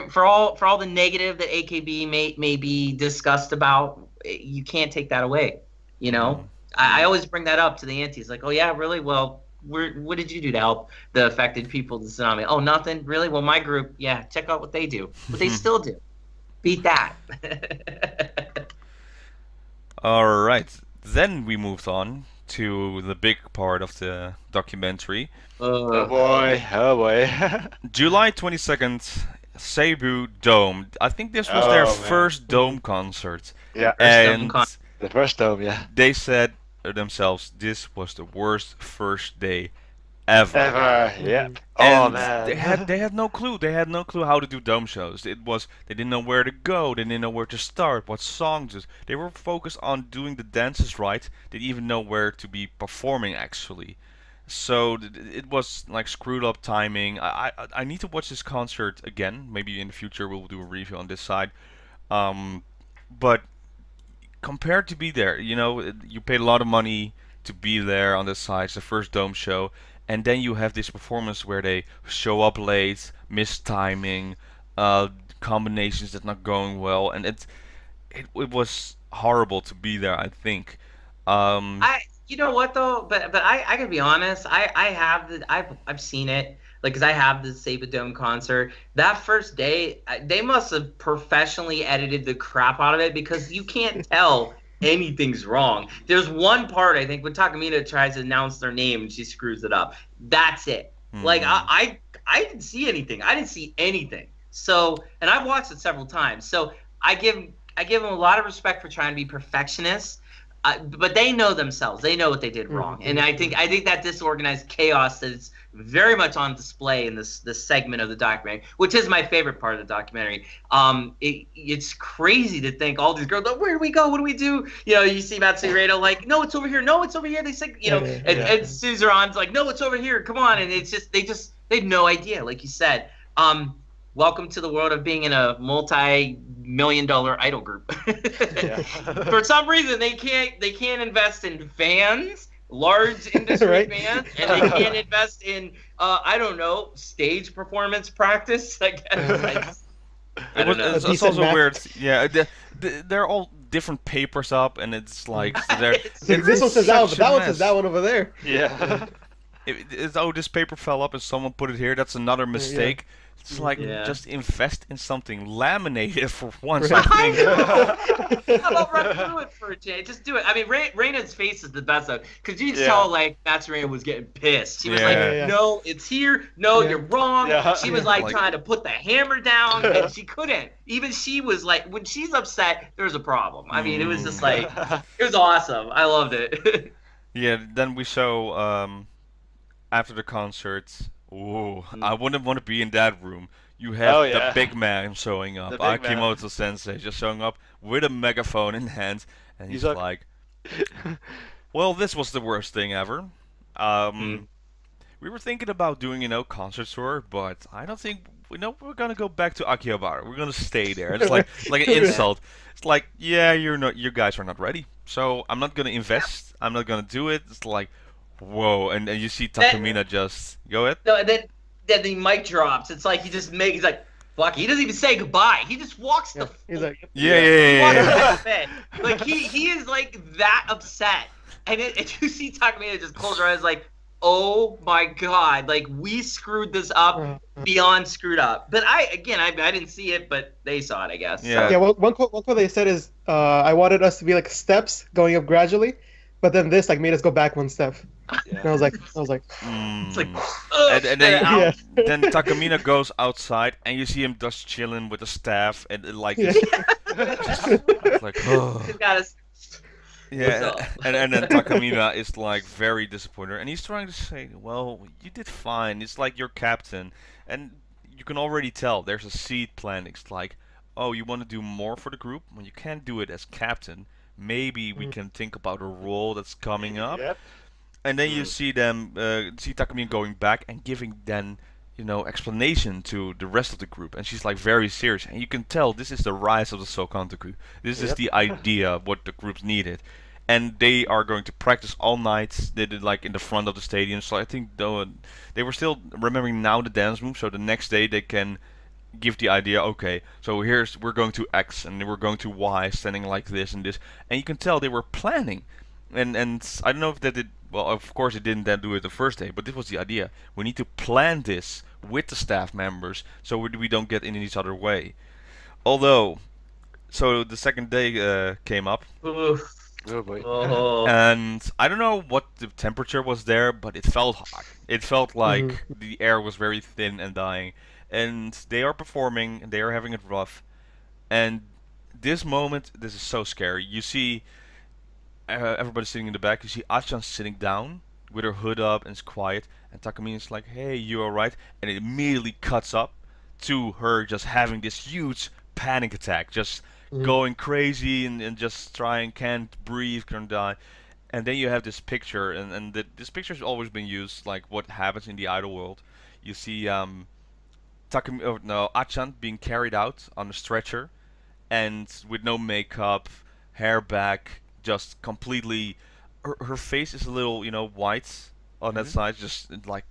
for all the negative that AKB may be discussed about, you can't take that away. I always bring that up to the aunties, like, oh yeah, really? Well, what did you do to help the affected people of the tsunami? Oh, nothing, really? Well, my group, yeah, check out what they do, what they still do. Beat that. All right, then we moved on to the big part of the documentary. Oh boy. July 22nd, Seibu Dome. I think this was their first Dome concert. Yeah, and the first Dome, yeah. They said themselves this was the worst first day ever. Yeah. And man. they had no clue. They had no clue how to do dome shows. They didn't know where to go. They didn't know where to start. What songs? They were focused on doing the dances right. They didn't even know where to be performing actually. So it was like screwed up timing. I need to watch this concert again. Maybe in the future we'll do a review on this side. But compared to be there, you paid a lot of money to be there on this side. It's the first dome show. And then you have this performance where they show up late, miss timing, combinations that not going well, and it was horrible to be there. I think. You know what though, but I gotta be honest. I've seen it, like, cause I have the Seibu Dome concert. That first day, they must have professionally edited the crap out of it because you can't tell anything's wrong. There's one part I think when Takamina tries to announce their name and she screws it up. That's it. Like I didn't see anything. I didn't see anything. So, and I've watched it several times. So I give them a lot of respect for trying to be perfectionists. But they know themselves. They know what they did wrong, and I think that disorganized chaos that is very much on display in this segment of the documentary, which is my favorite part of the documentary. It's crazy to think all these girls, oh, where do we go? What do we do? You see Matsuredo like, no, it's over here. No, it's over here. They say, and Suzerain's like, no, it's over here. Come on, and it's just they had no idea, like you said. Welcome to the world of being in a multi-million-dollar idol group. For some reason, they can't invest in fans, large industry fans, and they can't invest in I don't know, stage performance practice. I guess. It's also weird. Yeah, they're all different papers up, and it's like this one says that one, but that one says that one over there. Yeah. This paper fell up and someone put it here. That's another mistake. Yeah. It's like just invest in something laminated for once. I think. How about run through it for a change? Just do it. I mean, Reina's face is the best though, because you just tell like Matsureina was getting pissed. She was like, "No, it's here. No, you're wrong." Yeah. She was like trying to put the hammer down, and she couldn't. Even she was like, when she's upset, there's a problem. I mean, it was just like, it was awesome. I loved it. Yeah. Then we show after the concert Ooh, I wouldn't want to be in that room. You have Oh, the yeah. big man showing up, The big man. Akimoto Sensei just showing up with a megaphone in hand, and He's he's like, "Well, this was the worst thing ever. Um, we were thinking about doing, concert tour, but I don't think, we're gonna go back to Akihabara. We're gonna stay there." It's like an insult. It's like, yeah, you guys are not ready, so I'm not gonna invest. I'm not gonna do it. It's like, whoa, and you see Takamina just go ahead. No, and then the mic drops. It's like he's like, fuck. He doesn't even say goodbye. He just walks the. He's like, Yeah. Like he is like that upset, and you see Takamina just close her eyes like, oh my god, like we screwed this up beyond screwed up. But I didn't see it, but they saw it, I guess. Yeah. yeah. One quote they said is, "I wanted us to be like steps going up gradually, but then this like made us go back one step." And I was like, It's like, and then then Takamina goes outside, and you see him just chilling with the staff, and like, just like, oh. Yeah, and then Takamina is like very disappointed, and he's trying to say, well, you did fine. It's like you're captain, and you can already tell there's a seed planted. It's like, oh, you want to do more for the group? Well, you can't do it as captain. Maybe we can think about a role that's coming up. Yep. And then you see Takamina going back and giving then, explanation to the rest of the group, and she's like very serious, and you can tell this is the rise of the Sokantaku. This is the idea of what the groups needed, and they are going to practice all night. They did like in the front of the stadium, so I think though they were still remembering now the dance move, so the next day they can give the idea, okay, so we're going to X and we're going to Y, standing like this and this, and you can tell they were planning, and I don't know if that did. Well, of course, it didn't then do it the first day, but this was the idea. We need to plan this with the staff members so we don't get in each other's way. Although, so the second day came up, Oh boy. and I don't know what the temperature was there, but it felt hot. It felt like the air was very thin and dying. And they are performing, and they are having it rough. And this is so scary. You see everybody sitting in the back. You see Achan sitting down with her hood up and it's quiet. And Takamina's like, "Hey, you alright?" And it immediately cuts up to her just having this huge panic attack, just going crazy and just can't breathe, can't die. And then you have this picture, and this picture has always been used, like what happens in the idol world. You see Achan being carried out on a stretcher, and with no makeup, hair back, just completely. Her face is a little, white on that side, just like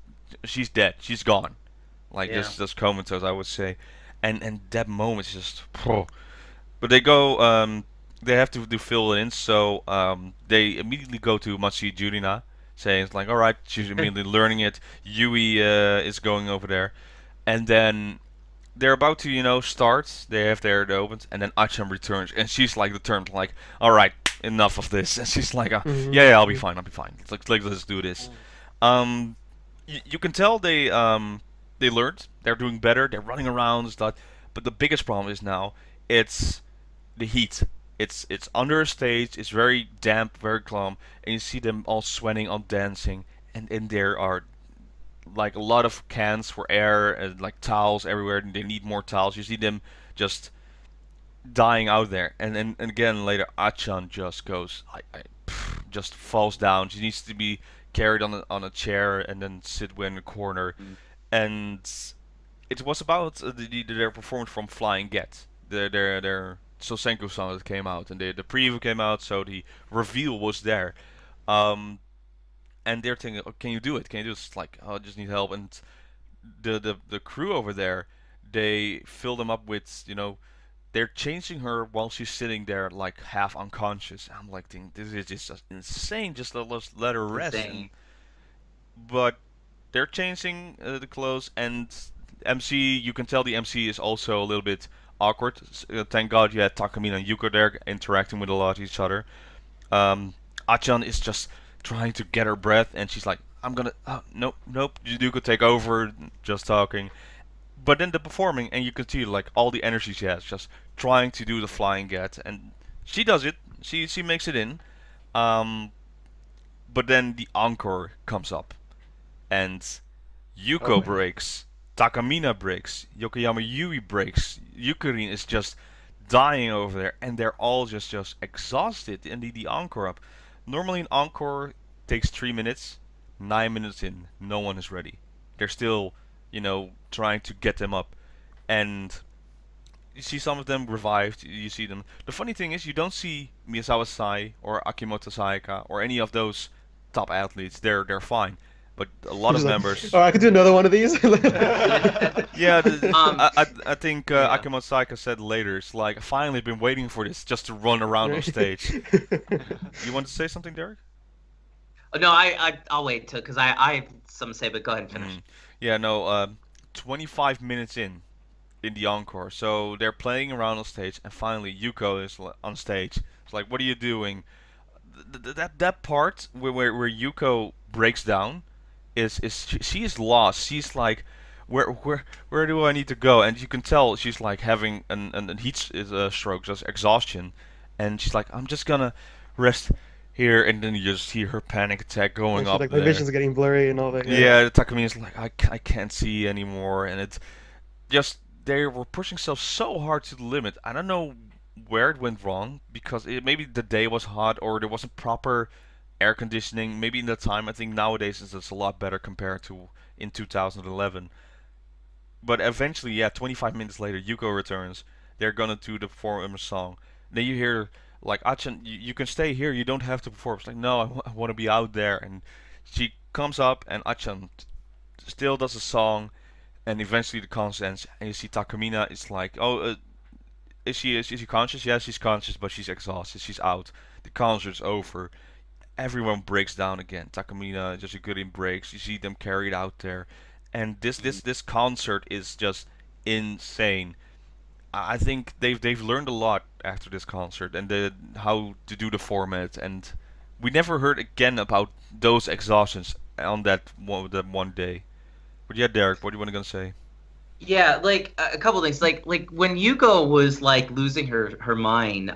she's dead, she's gone, like just comatose, I would say, and that moment is just. But they go, they have to fill it in, so they immediately go to Machi Jurina, saying it's like, all right, she's immediately learning it. Yui is going over there, and then they're about to, start. They have their opens, and then Achan returns, and she's like determined, like, all right, enough of this. And she's like, yeah, I'll be fine. Let's do this. You can tell they learned. They're doing better. They're running around and stuff. But the biggest problem is now it's the heat. It's under a stage. It's very damp, very calm, and you see them all sweating, all dancing, and there are like a lot of cans for air and like towels everywhere, and they need more towels. You see them just dying out there, and again later Achan just goes, just falls down. She needs to be carried on a chair and then sit in a corner, and it was about their performance from Flying Get, their Sousenkyo song that came out, and the preview came out, so the reveal was there. And they're thinking, oh, can you do it? Can you do it? It's like, oh, I just need help. And the crew over there, they fill them up with, they're changing her while she's sitting there like half unconscious. I'm like thinking, this is just insane. Just let her rest. But they're changing the clothes, and MC, you can tell the MC is also a little bit awkward. Thank God you had Takamina and Yuko there interacting with a lot of each other. Achan is just trying to get her breath, and she's like, I'm gonna, nope, Yuko take over, just talking. But then the performing, and you can see like all the energy she has, just trying to do the flying get, and she does it, she makes it in. But then the encore comes up, and Yuko Oh. breaks, Takamina breaks, Yokoyama Yui breaks, Yukurin is just dying over there, and they're all just exhausted. And the encore up. Normally an encore takes 3 minutes, 9 minutes in, no one is ready. They're still, trying to get them up, and you see some of them revived. You see them. The funny thing is, you don't see Miyazawa Sai or Akimoto Saika or any of those top athletes. They're fine, but a lot of She's like, members. oh, I could do another one of these. Yeah, I think Yeah. Akimoto Saika said later. It's like, finally been waiting for this just to run around on stage. You want to say something, Derek? No, I'll wait because I have something to say, but go ahead and finish. Yeah, no. 25 minutes in the encore, so they're playing around on stage, and finally Yuko is on stage. It's like, what are you doing? That part where Yuko breaks down is she is lost. She's like, where do I need to go? And you can tell she's like having an heat stroke, just exhaustion, and she's like, I'm just gonna rest here, and then you just see her panic attack going She's up like, my there. vision's getting blurry and all that. Yeah, Takamina's like, I can't see anymore, and it's just they were pushing themselves so hard to the limit. I don't know where it went wrong, because maybe the day was hot or there wasn't proper air conditioning. Maybe in that time, I think nowadays it's a lot better compared to in 2011. But eventually, yeah, 25 minutes later, Yuko returns. They're gonna do the perform song. Then you hear like, Achan, you can stay here. You don't have to perform. It's like, no, I want to be out there. And she comes up, and Achan still does a song, and eventually the concert ends, and you see Takamina is like, oh, is she conscious? Yes, she's conscious, but she's exhausted. She's out. The concert's over. Everyone breaks down again. Takamina, just a good in breaks. You see them carried out there, and this concert is just insane. I think they've learned a lot after this concert, and how to do the format, and we never heard again about those exhaustions on that one day. But yeah, Derek, what do you want to say? Yeah, like a couple things. Like when Yuko was like losing her mind,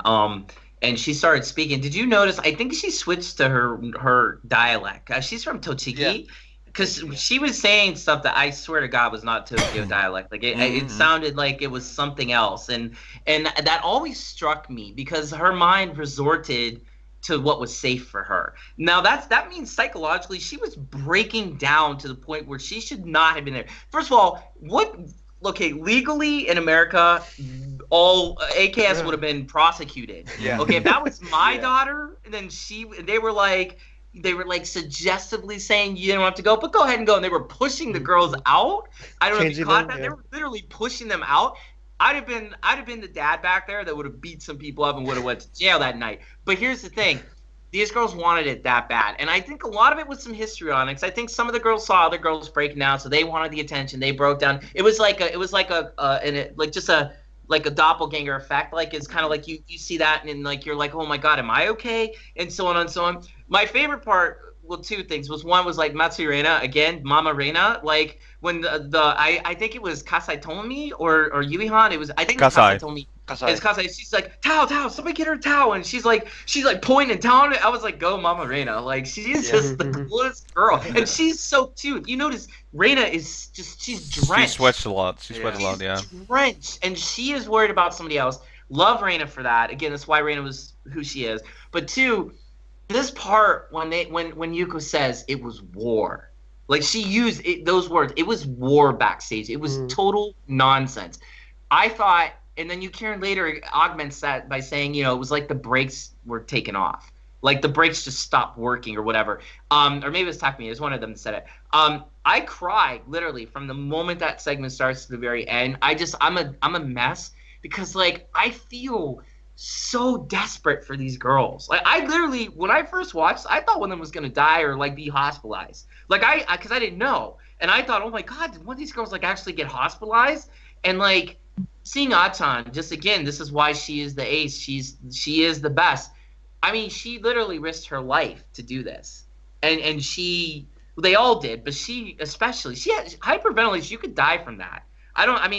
and she started speaking. Did you notice? I think she switched to her dialect. She's from Tochigi, because she was saying stuff that I swear to God was not Tokyo dialect. Like it sounded like it was something else, and that always struck me because her mind resorted to what was safe for her. Now that means psychologically she was breaking down to the point where she should not have been there. First of all, legally in America, all AKS would have been prosecuted. Yeah. Okay, if that was my daughter, then they were like suggestively saying you didn't have to go, but go ahead and go. And they were pushing the girls out. I don't know if you caught that. They were literally pushing them out. I'd have been the dad back there that would have beat some people up and would have went to jail that night. But here's the thing. These girls wanted it that bad. And I think a lot of it was some histrionics. I think some of the girls saw other girls breaking down, so they wanted the attention. They broke down. It was like a doppelganger effect. Like it's kind of like you see that and like you're like, oh my God, am I okay? And so on and so on. My favorite part, well, two things was one was like Matsu Reina again, Mama Reina, like when I think it was Kasai Tomi or Yuihan. It was I think Kasai Tomi. It's Kasai. She's like, Tao, somebody get her a towel, and she's like pointing down. I was like, go Mama Reina, like she's just the coolest girl, and she's so cute. You notice Reina is she's drenched. She sweats a lot. She's drenched, and she is worried about somebody else. Love Reina for that. Again, that's why Reina was who she is. But two, this part when Yuko says it was war, like she used those words. It was war backstage. It was total nonsense. I thought, and then Karen later augments that by saying, it was like the brakes were taken off, like the brakes just stopped working or whatever. Or maybe it was Takamina. It was one of them that said it. I cried literally from the moment that segment starts to the very end. I'm a mess because like I feel so desperate for these girls. Like I literally, when I first watched, I thought one of them was gonna die or like be hospitalized. Like because I didn't know, and I thought, oh my God, did one of these girls like actually get hospitalized? And like seeing Achan, just again, this is why she is the ace. She is the best. I mean, she literally risked her life to do this, and they all did, but she especially, she had hyperventilation. You could die from that.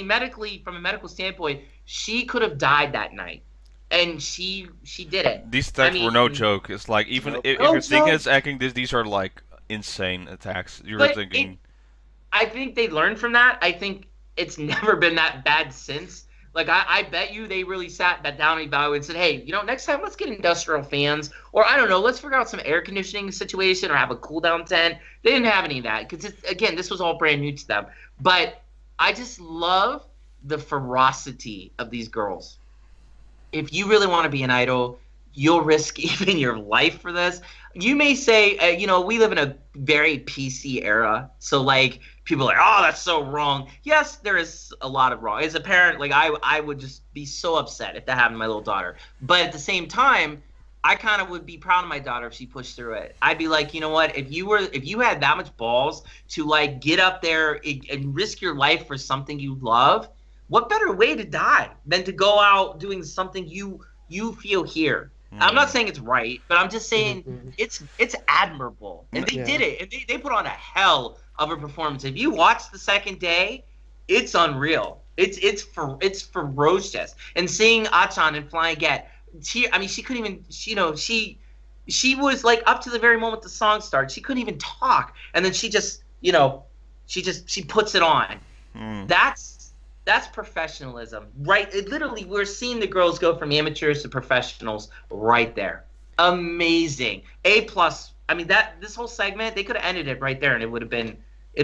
Medically, from a medical standpoint, she could have died that night. And she did it. These attacks were no joke. It's like, even if you're thinking it's acting, these are like insane attacks. You're thinking. I think they learned from that. I think it's never been that bad since. Like, I bet you they really sat that down and evaluated and said, hey, next time let's get industrial fans. Or, I don't know, let's figure out some air conditioning situation or have a cool-down tent. They didn't have any of that because, again, this was all brand new to them. But I just love the ferocity of these girls. If you really want to be an idol, you'll risk even your life for this. You may say, we live in a very PC era. So, like, people are like, oh, that's so wrong. Yes, there is a lot of wrong. As a parent, like, I would just be so upset if that happened to my little daughter. But at the same time, I kind of would be proud of my daughter if she pushed through it. I'd be like, you know what? If you had that much balls to, like, get up there and risk your life for something you love, what better way to die than to go out doing something you feel here? I'm not saying it's right, but I'm just saying it's admirable. And they did it. And they put on a hell of a performance. If you watch the second day, it's unreal. It's ferocious. And seeing Achan and Flying Get, she couldn't even, she was like up to the very moment the song started, she couldn't even talk. And then she just, she puts it on. That's professionalism, right? Literally, we're seeing the girls go from amateurs to professionals right there. Amazing. A+. I mean, this whole segment, they could have ended it right there, and it'd have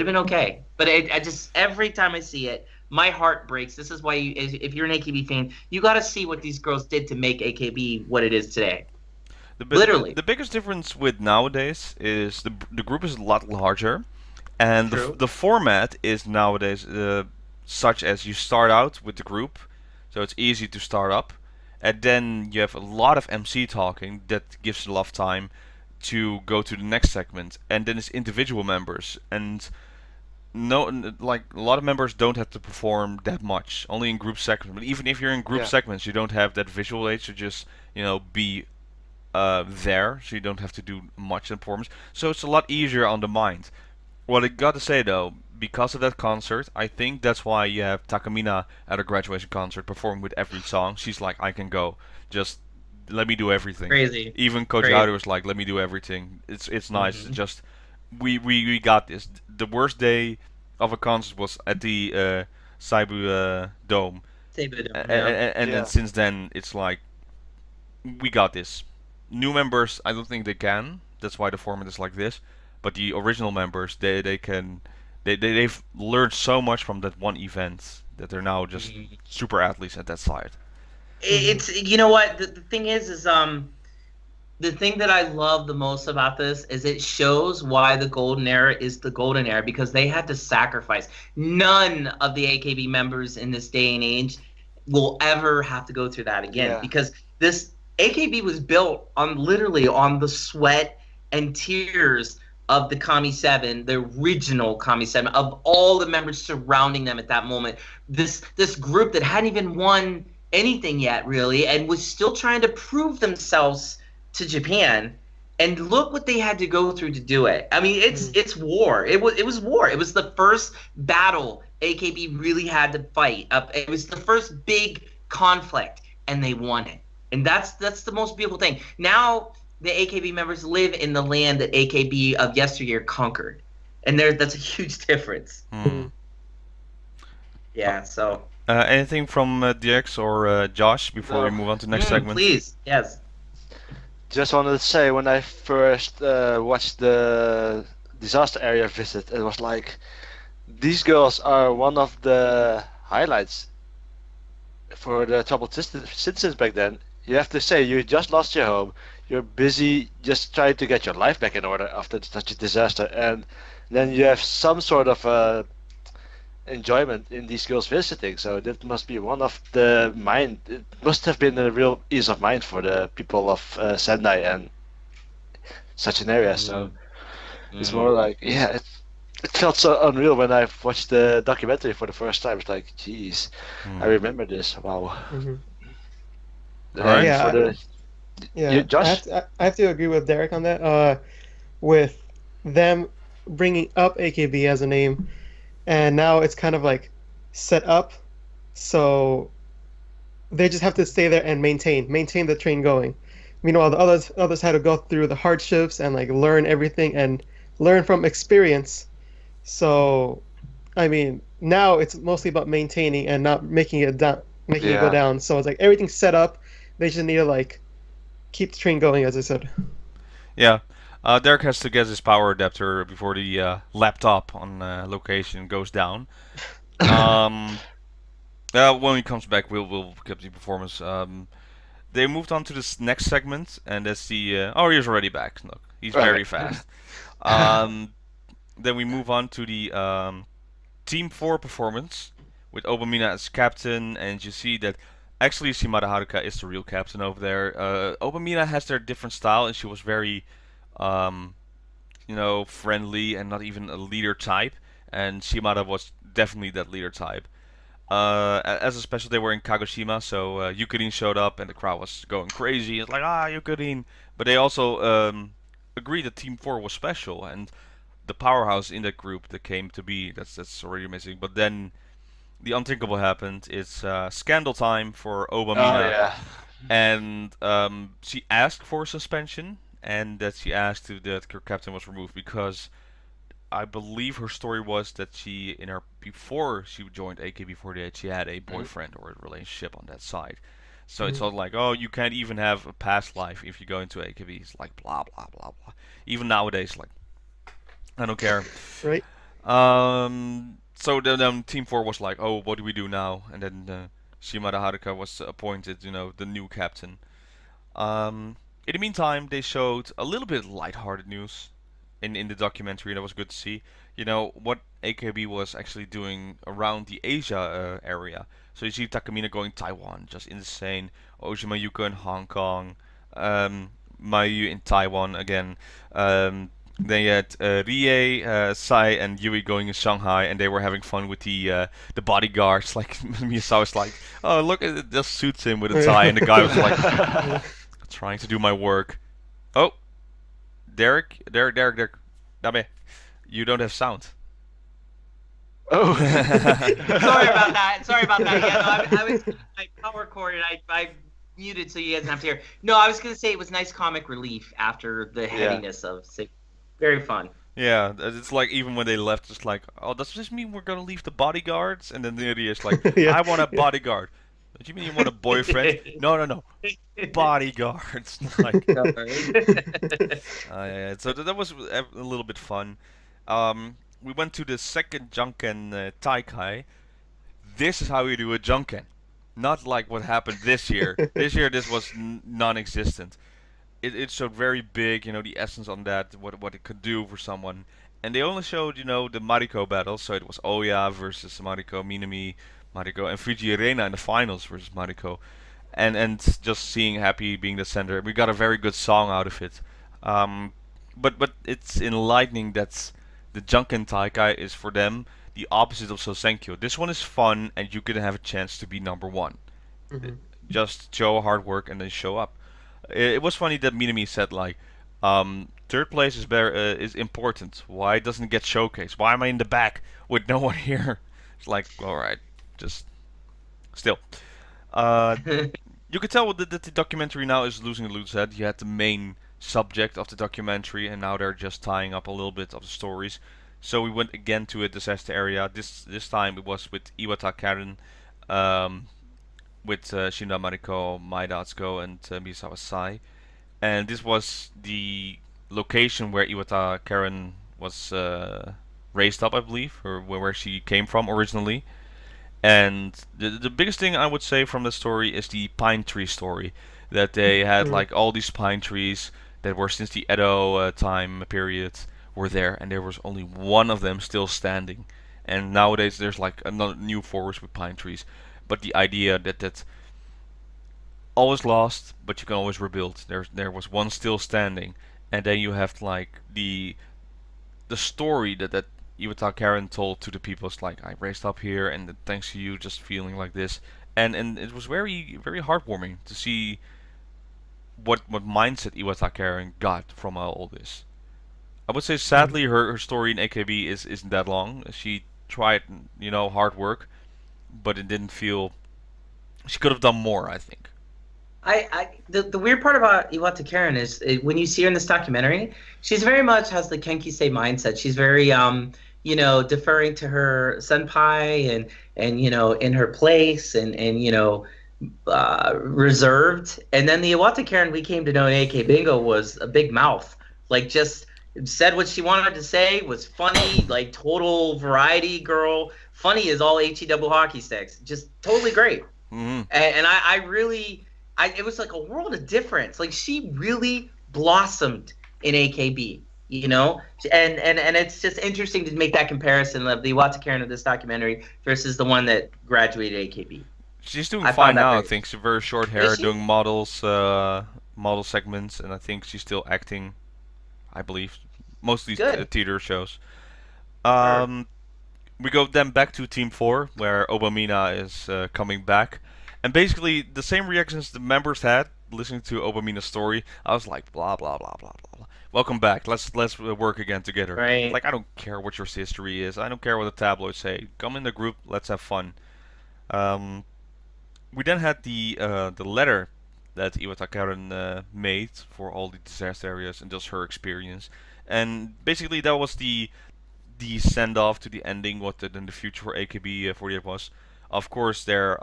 been okay. But I just, every time I see it, my heart breaks. This is why, if you're an AKB fan, you got to see what these girls did to make AKB what it is today. Literally. The biggest difference with nowadays is the group is a lot larger, and the format is nowadays such as you start out with the group, so it's easy to start up, and then you have a lot of MC talking that gives a lot of time to go to the next segment, and then it's individual members, and like a lot of members don't have to perform that much, only in group segments. But even if you're in group segments, you don't have that visual aid to just be there, so you don't have to do much performance, so it's a lot easier on the mind. What I gotta say though, because of that concert, I think that's why you have Takamina at a graduation concert performing with every song. She's like, I can go, just let me do everything. Crazy. Even Coach Haru was like, let me do everything. It's nice. It's just we got this. The worst day of a concert was at the Seibu Dome. Seibu Dome. And then since then it's like, we got this. New members, I don't think they can. That's why the format is like this. But the original members, they can. They've learned so much from that one event that they're now just super athletes at that side. It's, you know what, the thing is the thing that I love the most about this is it shows why the golden era is the golden era, because they had to sacrifice. None of the AKB members in this day and age will ever have to go through that again, because this AKB was built on literally on the sweat and tears of the Kami 7, the original Kami 7, of all the members surrounding them at that moment. This group that hadn't even won anything yet, really, and was still trying to prove themselves to Japan. And look what they had to go through to do it. I mean, it's war. It was war. It was the first battle AKB really had to fight. It was the first big conflict, and they won it. And that's the most beautiful thing. Now the AKB members live in the land that AKB of yesteryear conquered, and that's a huge difference. Yeah. So. Anything from DX or Josh before we move on to the next segment? Please, yes. Just wanted to say, when I first watched the disaster area visit, it was like, these girls are one of the highlights for the troubled citizens back then. You have to say, you just lost your home. You're busy just trying to get your life back in order after such a disaster, and then you have some sort of enjoyment in these girls visiting. So that must be one of the mind. It must have been a real ease of mind for the people of Sendai and such an area. So it's more like, it felt so unreal when I watched the documentary for the first time. It's like, geez, I remember this. Wow. Josh? I have to agree with Derek on that. With them bringing up AKB as a name, and now it's kind of like set up, so they just have to stay there and maintain the train going. Meanwhile, the others had to go through the hardships and like learn everything and learn from experience. So I mean, now it's mostly about maintaining and not making it down, making it go Yeah. down. So it's like everything's set up. They just need to like keep the train going, as I said. Yeah. Derek has to get his power adapter before the laptop on location goes down. When he comes back, we'll keep the performance. They moved on to this next segment, and that's the. Oh, he's already back. Look, he's very fast. Then we move on to the Team 4 performance with Obamina as captain, and you see that actually Mahardika is the real captain over there. Obamina has their different style, and she was very, friendly and not even a leader type, and Shimada was definitely that leader type. As a special, they were in Kagoshima, so Yukirin showed up and the crowd was going crazy. It's like, Yukirin! But they also agreed that Team 4 was special, and the powerhouse in that group that came to be, that's already amazing. But then the unthinkable happened. It's scandal time for Obamina. Oh, yeah. And she asked for suspension, and that she asked that her captain was removed because I believe her story was that before she joined AKB48, she had a boyfriend or a relationship on that side. So it's all like, oh, you can't even have a past life if you go into AKB. It's like blah blah blah blah. Even nowadays, like, I don't care. Right? So then Team 4 was like, oh, what do we do now? And then Shimada Haruka was appointed, the new captain. In the meantime, they showed a little bit of lighthearted news in the documentary. That was good to see. What AKB was actually doing around the Asia area. So you see Takamina going Taiwan, just insane. Ojima Yuka in Hong Kong. Mayu in Taiwan again. Then you had Rie, Sai, and Yui going in Shanghai, and they were having fun with the bodyguards. Like Miyasa was like, "Oh, look, it just suits him with a tie," and the guy was like, "Trying to do my work." Oh, Derek, Dabe, you don't have sound. Oh. Sorry about that. Yeah, no, I was I power recorded. I muted so you guys don't have to hear. No, I was gonna say it was nice comic relief after the heaviness of Seibu. Very fun. Yeah, it's like even when they left, it's like, oh, does this mean we're gonna leave the bodyguards? And then the idea is like, Yeah. I want a bodyguard. Don't you mean you want a boyfriend? No. Bodyguards. Like, yeah. So that was a little bit fun. We went to the second Janken Taikai. This is how you do a Janken. Not like what happened this year. This year, this was non-existent. It showed very big, the essence on that, what it could do for someone. And they only showed, the Mariko battle. So it was Oya versus Mariko, Minami, Mariko, and Fuji Arena in the finals versus Mariko. And just seeing Happy being the center, we got a very good song out of it. But it's enlightening that the Janken Taikai is for them the opposite of Sousenkyo. This one is fun, and you can have a chance to be number one. Just show hard work and then show up. It was funny that Minami said like, third place is important. Why doesn't it get showcased? Why am I in the back with no one here? It's like, all right, just still. You could tell that the documentary now is losing a loose head. You had the main subject of the documentary, and now they're just tying up a little bit of the stories. So we went again to a disaster area. This time it was with Iwata Karen, with Shinda Mariko, Maeda Atsuko, and Misawa Sai. And this was the location where Iwata Karen was raised up, I believe, or where she came from originally. And the biggest thing I would say from the story is the pine tree story. That they had like all these pine trees that were since the Edo time period were there, and there was only one of them still standing. And nowadays there's like another new forest with pine trees. But the idea that always lost, but you can always rebuild. There was one still standing, and then you have like the story that Iwata Karen told to the people. It's like, I raised up here, and thanks to you, just feeling like this, and it was very very heartwarming to see what mindset Iwata Karen got from all this. I would say sadly her story in AKB isn't that long. She tried hard work, but it didn't feel. She could have done more, I think. The weird part about Iwata Karen is when you see her in this documentary, she's very much has the Kenkisei mindset. She's very deferring to her senpai and in her place and reserved. And then the Iwata Karen we came to know in AK Bingo was a big mouth, like just said what she wanted to say, was funny, like total variety girl. Funny as all HE double hockey sticks, just totally great. And I really, it was like a world of difference. Like she really blossomed in AKB. And it's just interesting to make that comparison of the Iwata Karen of this documentary versus the one that graduated AKB. She's doing fine now. I think she's very short hair, doing models, model segments, and I think she's still acting. I believe most of these theater shows. We go then back to Team 4, where Obamina is coming back, and basically the same reactions the members had listening to Obamina's story. I was like, blah blah blah blah blah. Welcome back. Let's work again together. Right. Like I don't care what your history is. I don't care what the tabloids say. Come in the group. Let's have fun. We then had the letter that Iwata Karen made for all the disaster areas and just her experience, and basically that was the send off to the ending. What then the future for AKB48 was. Of course, their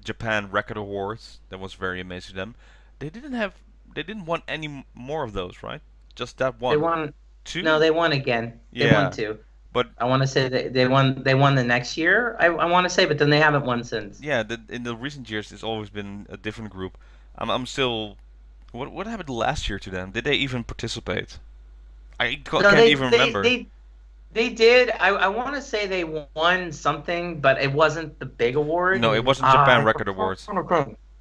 Japan Record Awards, that was very amazing to them. They didn't want any more of those, right? Just that one. They won 2? No, they won again. They won 2. But I want to say they won the next year. I want to say, but then they haven't won since. Yeah, in the recent years, it's always been a different group. I'm still. What happened last year to them? Did they even participate? I can't even remember. They did. I want to say they won something, but it wasn't the big award. No, it wasn't Japan Record Awards.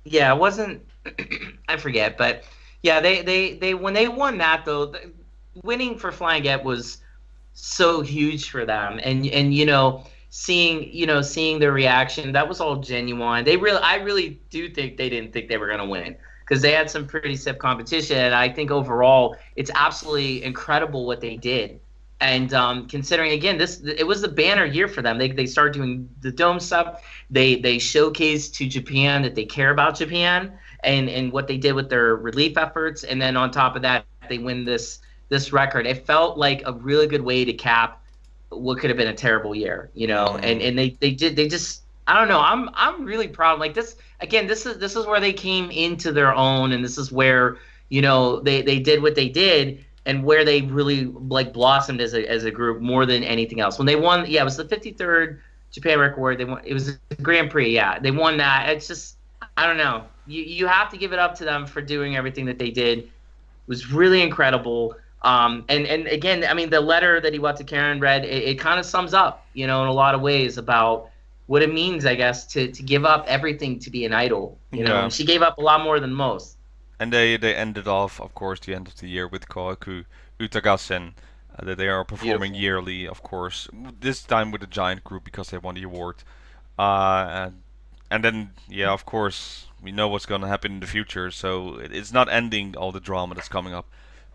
Yeah, it wasn't. I forget, but yeah, they when they won that though, winning for Flying Get was so huge for them, and seeing their reaction, that was all genuine. I really do think they didn't think they were gonna win because they had some pretty stiff competition, and I think overall it's absolutely incredible what they did. And considering again, it was the banner year for them. They started doing the Dome stuff. They showcased to Japan that they care about Japan and what they did with their relief efforts. And then on top of that, they win this record. It felt like a really good way to cap what could have been a terrible year, And they just I don't know. I'm really proud. Like this again. This is where they came into their own, and this is where they did what they did. And where they really blossomed as a group more than anything else. When they won, it was the 53rd Japan Record Award. They won. It was a Grand Prix. Yeah, they won that. It's just I don't know. You have to give it up to them for doing everything that they did. It was really incredible. And again, I mean, the letter that Iwata Karen read, it kind of sums up, in a lot of ways about what it means, I guess, to give up everything to be an idol. And she gave up a lot more than most. And they ended off, of course, the end of the year with Kohaku Utagasen, that they are performing yearly, of course. This time with a giant group because they won the award. And then, of course, we know what's going to happen in the future, so it's not ending all the drama that's coming up.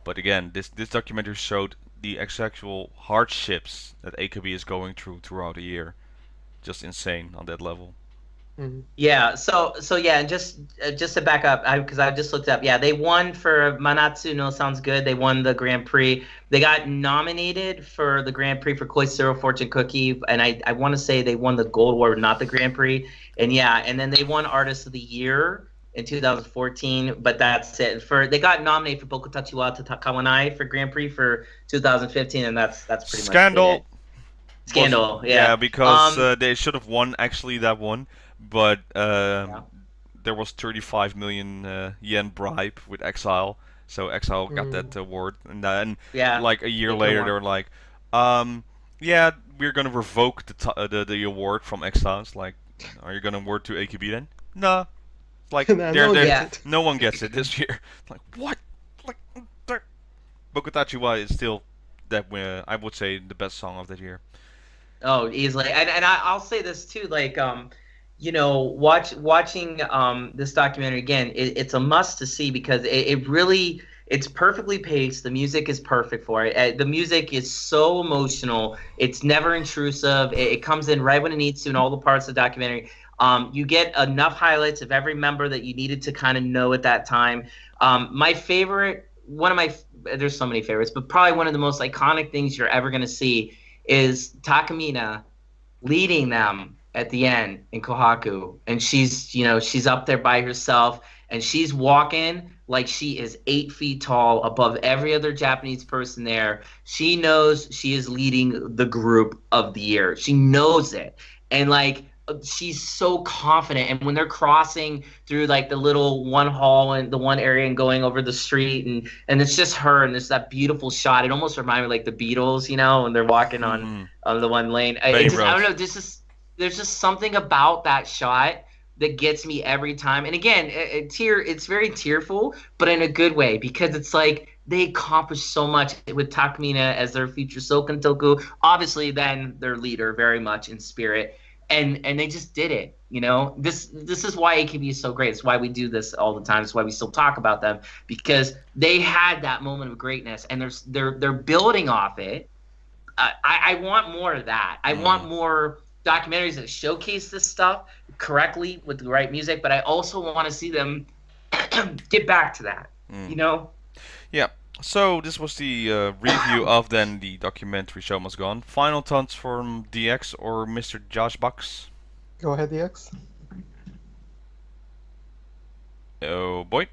But again, this documentary showed the actual hardships that AKB is going throughout the year. Just insane on that level. Mm-hmm. Yeah, so yeah, and just to back up, because I just looked up. Yeah, they won for Manatsu no Sounds Good. They won the Grand Prix. They got nominated for the Grand Prix for Koi Zero Fortune Cookie, and I want to say they won the Gold Award, not the Grand Prix. And and then they won Artist of the Year in 2014, but that's it. They got nominated for Bokutachi wa Takawanai for Grand Prix for 2015, and that's pretty Scandal. Much it. Scandal. Yeah, because they should have won actually that one. But there was 35 million yen bribe with Exile, so Exile got that award, and then like a year later they were like, we're gonna revoke the award from Exile. It's like, are you gonna award to AKB then? No, like no one gets it this year. Like what? Like Bokutachi wa is still that I would say the best song of that year. Oh, easily, and I'll say this too, like watching this documentary again, it's a must to see because it's perfectly paced. The music is perfect for it. The music is so emotional. It's never intrusive. It comes in right when it needs to in all the parts of the documentary. You get enough highlights of every member that you needed to kind of know at that time. My favorite, there's so many favorites, but probably one of the most iconic things you're ever going to see is Takamina leading them at the end in Kohaku, and she's up there by herself, and she's walking like she is 8 feet tall above every other Japanese person there. She knows she is leading the group of the year. She knows it, and like she's so confident. And when they're crossing through like the little one hall and the one area and going over the street, and it's just her, and there's that beautiful shot. It almost reminds me like the Beatles, when they're walking on the one lane. I don't know. There's just something about that shot that gets me every time. And again, it's very tearful, but in a good way, because it's like they accomplished so much with Takamina as their future Sokentoku. Obviously, then their leader, very much in spirit. And they just did it, This is why AKB is so great. It's why we do this all the time. It's why we still talk about them, because they had that moment of greatness, and they're building off it. I want more of that. I want more documentaries that showcase this stuff correctly with the right music, but I also want to see them get back to that, Yeah. So this was the review of then the documentary Show Must Go On. Final thoughts from DX or MrJoshBox? Go ahead, DX. Oh boy.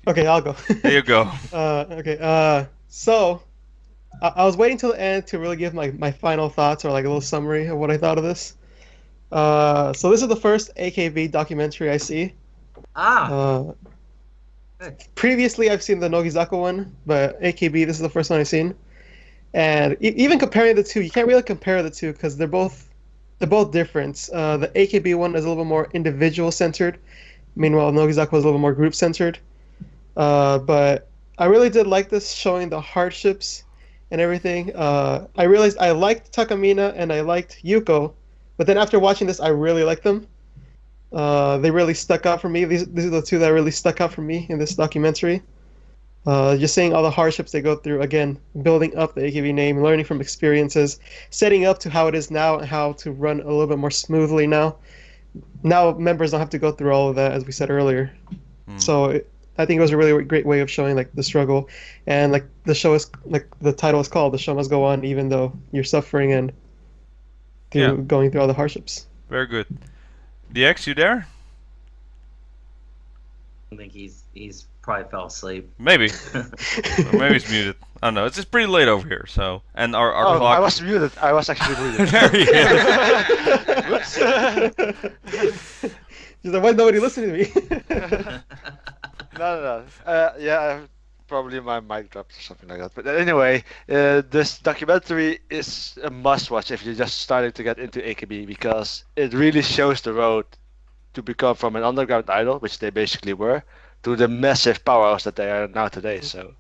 Okay, I'll go. There you go. Okay. So I was waiting till the end to really give my final thoughts, or like a little summary of what I thought of this. So this is the first AKB documentary I see. Previously, I've seen the Nogizaka one, but AKB, this is the first one I've seen. And even comparing the two, you can't really compare the two because they're both different. The AKB one is a little bit more individual-centered. Meanwhile, Nogizaka was a little more group-centered. But I really did like this, showing the hardships and everything. I realized I liked Takamina and I liked Yuko, but then after watching this, I really liked them. They really stuck out for me. These are the two that really stuck out for me in this documentary. Just seeing all the hardships they go through, again, building up the AKB name, learning from experiences, setting up to how it is now and how to run a little bit more smoothly now. Now members don't have to go through all of that, as we said earlier. So I think it was a really great way of showing like the struggle, and like the show is like the title is called "The Show Must Go On," even though you're suffering and going through all the hardships. Very good. DX, you there? I think he's probably fell asleep. Maybe. Or maybe he's muted. I don't know. It's just pretty late over here, so and our clock. I was muted. I was actually muted. There he is. She's like, why nobody listening to me? No. Probably my mic dropped or something like that. But anyway, this documentary is a must-watch if you're just starting to get into AKB, because it really shows the road to become from an underground idol, which they basically were, to the massive powerhouse that they are now today. So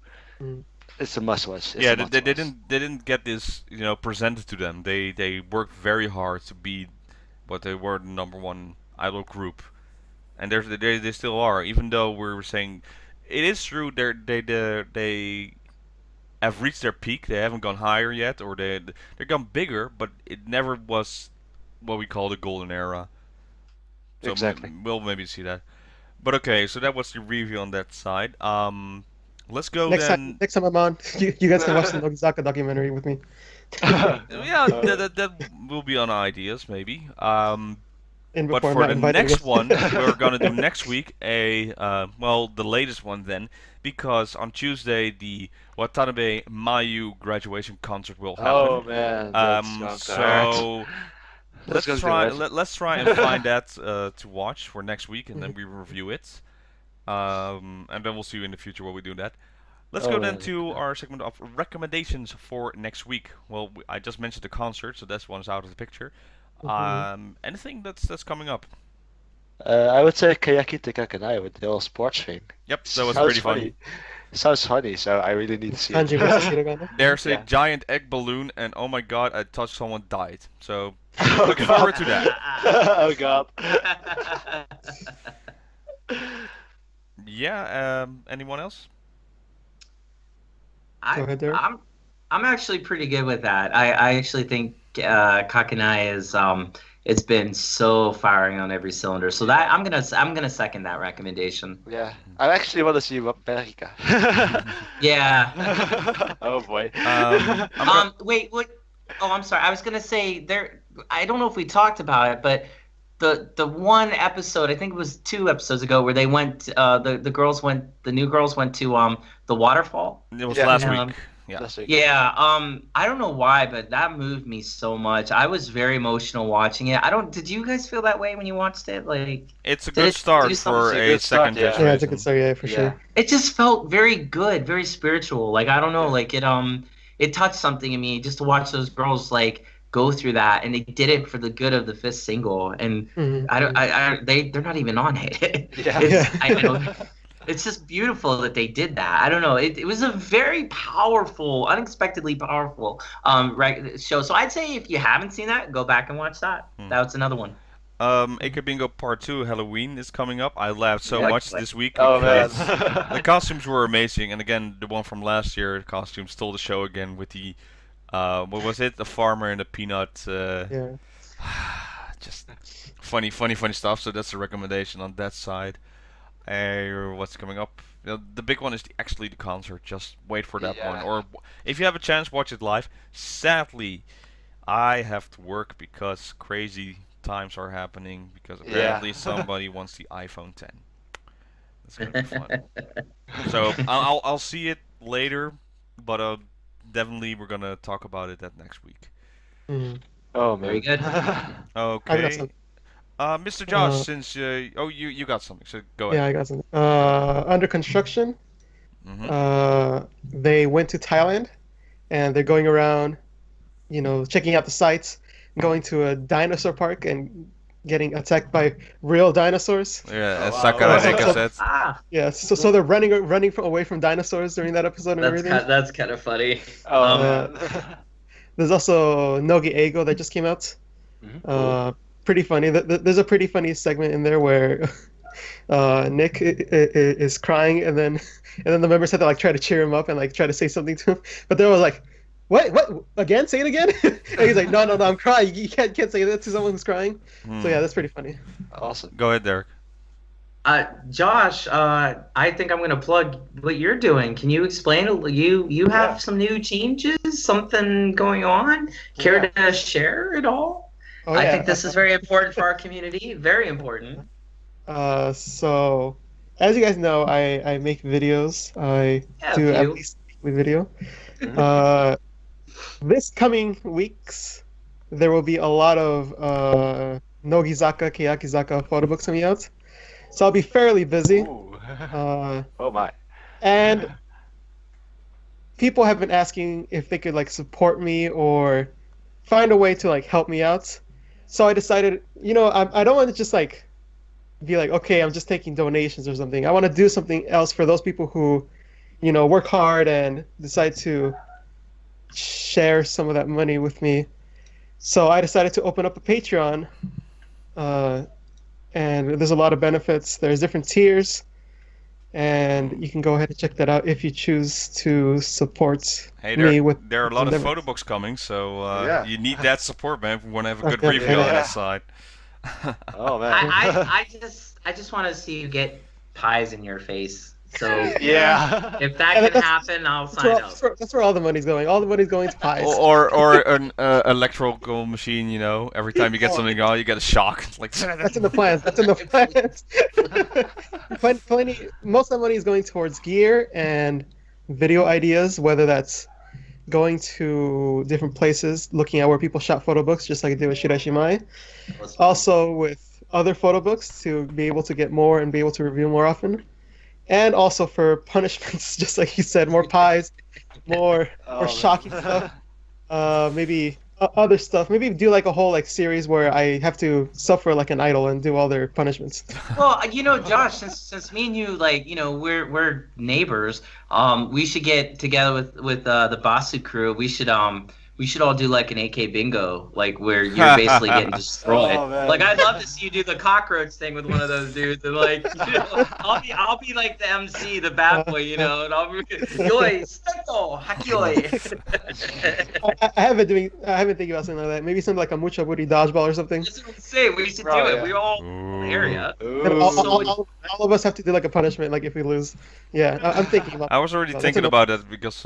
it's a must-watch. They didn't get this presented to them. They worked very hard to be what they were, the #1 idol group, and they still are. Even though we're saying. It is true. They have reached their peak. They haven't gone higher yet, or they're gone bigger. But it never was what we call the golden era. So exactly. We'll maybe see that. But okay, so that was the review on that side. Let's go next then. Next time I'm on, you guys can watch the Nogizaka documentary with me. Yeah, that will be on ideas maybe. But for the next one, we're gonna do next week the latest one then, because on Tuesday the Watanabe Mayu graduation concert will happen. Oh man! So let's try and find that to watch for next week, and then we review it. And then we'll see you in the future while we do that. Let's go then to our segment of recommendations for next week. Well, I just mentioned the concert, so that one's out of the picture. Anything that's coming up? I would say Keyaki Tekakanai with the whole sports thing. Yep, that was pretty funny. Sounds funny, so I really need to see it. There's a giant egg balloon, and oh my god, I touched someone died. So looking forward to that. Oh god. Yeah. Anyone else? Go ahead, Derek. I'm actually pretty good with that. I actually think Kakanai is it's been so firing on every cylinder. So that I'm gonna second that recommendation. Yeah. I actually want to see Mahardika. Yeah. Oh boy. Wait. Oh, I'm sorry. I was gonna say there. I don't know if we talked about it, but the one episode, I think it was 2 episodes ago, where they went. The new girls went to the waterfall. It was last and, week. Yeah. Yeah. I don't know why, but that moved me so much. I was very emotional watching it. Did you guys feel that way when you watched it? Like, it's a good start for a second generation. Yeah, it's a good start. Yeah, for sure. It just felt very good, very spiritual. Like, I don't know, like it touched something in me just to watch those girls like go through that, and they did it for the good of the 5th single. And they're not even on it. I don't. It's just beautiful that they did that. I don't know. It was a very powerful, unexpectedly powerful show. So I'd say if you haven't seen that, go back and watch that. That's another one. AK Bingo Part 2 Halloween is coming up. I laughed so much this week Oh because man. the costumes were amazing. And again, the one from last year, the costume stole the show again with the what was it? The farmer and the peanut. Just funny stuff. So that's a recommendation on that side. What's coming up? The big one is actually the concert. Just wait for that one. Or if you have a chance, watch it live. Sadly, I have to work because crazy times are happening. Because apparently somebody wants the iPhone 10. That's gonna be fun. So I'll see it later, but definitely we're gonna talk about it that next week. Oh, very good. Okay. Mr. Josh, since you got something, so go ahead. Yeah, I got something. Under construction. They went to Thailand, and they're going around, checking out the sites, going to a dinosaur park and getting attacked by real dinosaurs. Yeah, as Sakurajika said. Yeah, so they're running away from dinosaurs during that episode and everything. That's kind of funny. There's also Nogi Eigo that just came out. Pretty funny. There's a pretty funny segment in there where Nick is crying, and then the members had to like try to cheer him up and like try to say something to him, but they're all like, "What again? Say it again!" And he's like, "No, I'm crying. You can't say that to someone who's crying." So yeah, that's pretty funny. Awesome. Go ahead, Derek. Josh, I think I'm gonna plug what you're doing. Can you explain? You have some new changes, something going on? Care to share it all? Oh, I think this is very important for our community. Very important. So, as you guys know, I make videos. I do at least a weekly video. This coming weeks, there will be a lot of Nogizaka, Keyaki photo books coming out. So I'll be fairly busy. Oh my. And people have been asking if they could like support me or find a way to like help me out. So I decided, I don't want to just like be like, okay, I'm just taking donations or something. I want to do something else for those people who, work hard and decide to share some of that money with me. So I decided to open up a Patreon. And there's a lot of benefits. There's different tiers. And you can go ahead and check that out if you choose to support me with. There are a lot of photo books coming, so you need that support, man. If we want to have a good review on that side. Oh man! I just want to see you get pies in your face. So if that can happen, I'll sign up. That's where all the money's going. All the money's going to pies. Or an electrical machine. Every time you get something on, you get a shock. Like that's in the plans. That's in the plans. Plenty. Most of the money is going towards gear and video ideas. Whether that's going to different places, looking at where people shot photo books, just like I did with Shirashimai. Also with other photo books to be able to get more and be able to review more often. And also for punishments, just like you said, more pies, more shocking stuff. Maybe other stuff. Maybe do like a whole like series where I have to suffer like an idol and do all their punishments. Well, Josh, since me and you we're neighbors, we should get together with the Basu crew. We should We should all do like an AK bingo, like where you're basically getting destroyed. Oh, man. Like I'd love to see you do the cockroach thing with one of those dudes, and like I'll be like the MC, the bad boy, and I'll be yoi, steto, hakioi. I haven't thinking about something like that. Maybe something like a mucha booty dodgeball or something. That's what I'm saying. We should do it. Yeah. We all in the area. Then all of us have to do like a punishment, like if we lose. Yeah, I'm thinking about. I was already That's thinking enough. about that because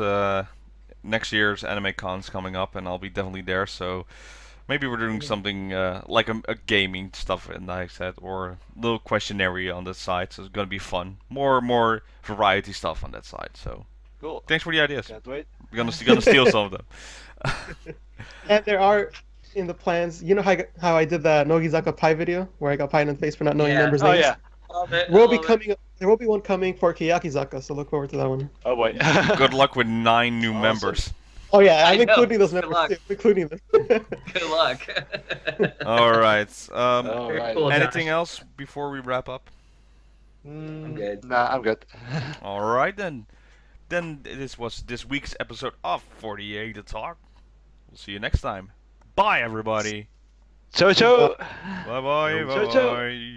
next year's anime con's coming up, and I'll be definitely there. So maybe we're doing something like a gaming stuff, and like I said, or a little questionnaire on that side. So it's gonna be fun. More variety stuff on that side. So Cool. thanks for the ideas. Can't wait. We're gonna steal some of them. And there are in the plans. You know how I did that Nogizaka pie video where I got pie in the face for not knowing Yeah. members' Oh names. yeah. Love it. Will be love it. coming. There will be one coming for Keyakizaka, so look forward to that one. Oh boy. Good luck with 9 new Awesome. members. Oh yeah, I I'm know. including those Good members luck. too. Including them. Good luck. All right. All Very right. cool. Anything else before we wrap up? I'm good. Nah, I'm good. All right then. Then this was this week's episode of 48 The Talk. We'll see you next time. Bye everybody. Ciao ciao. Bye bye. Ciao, Bye ciao. bye.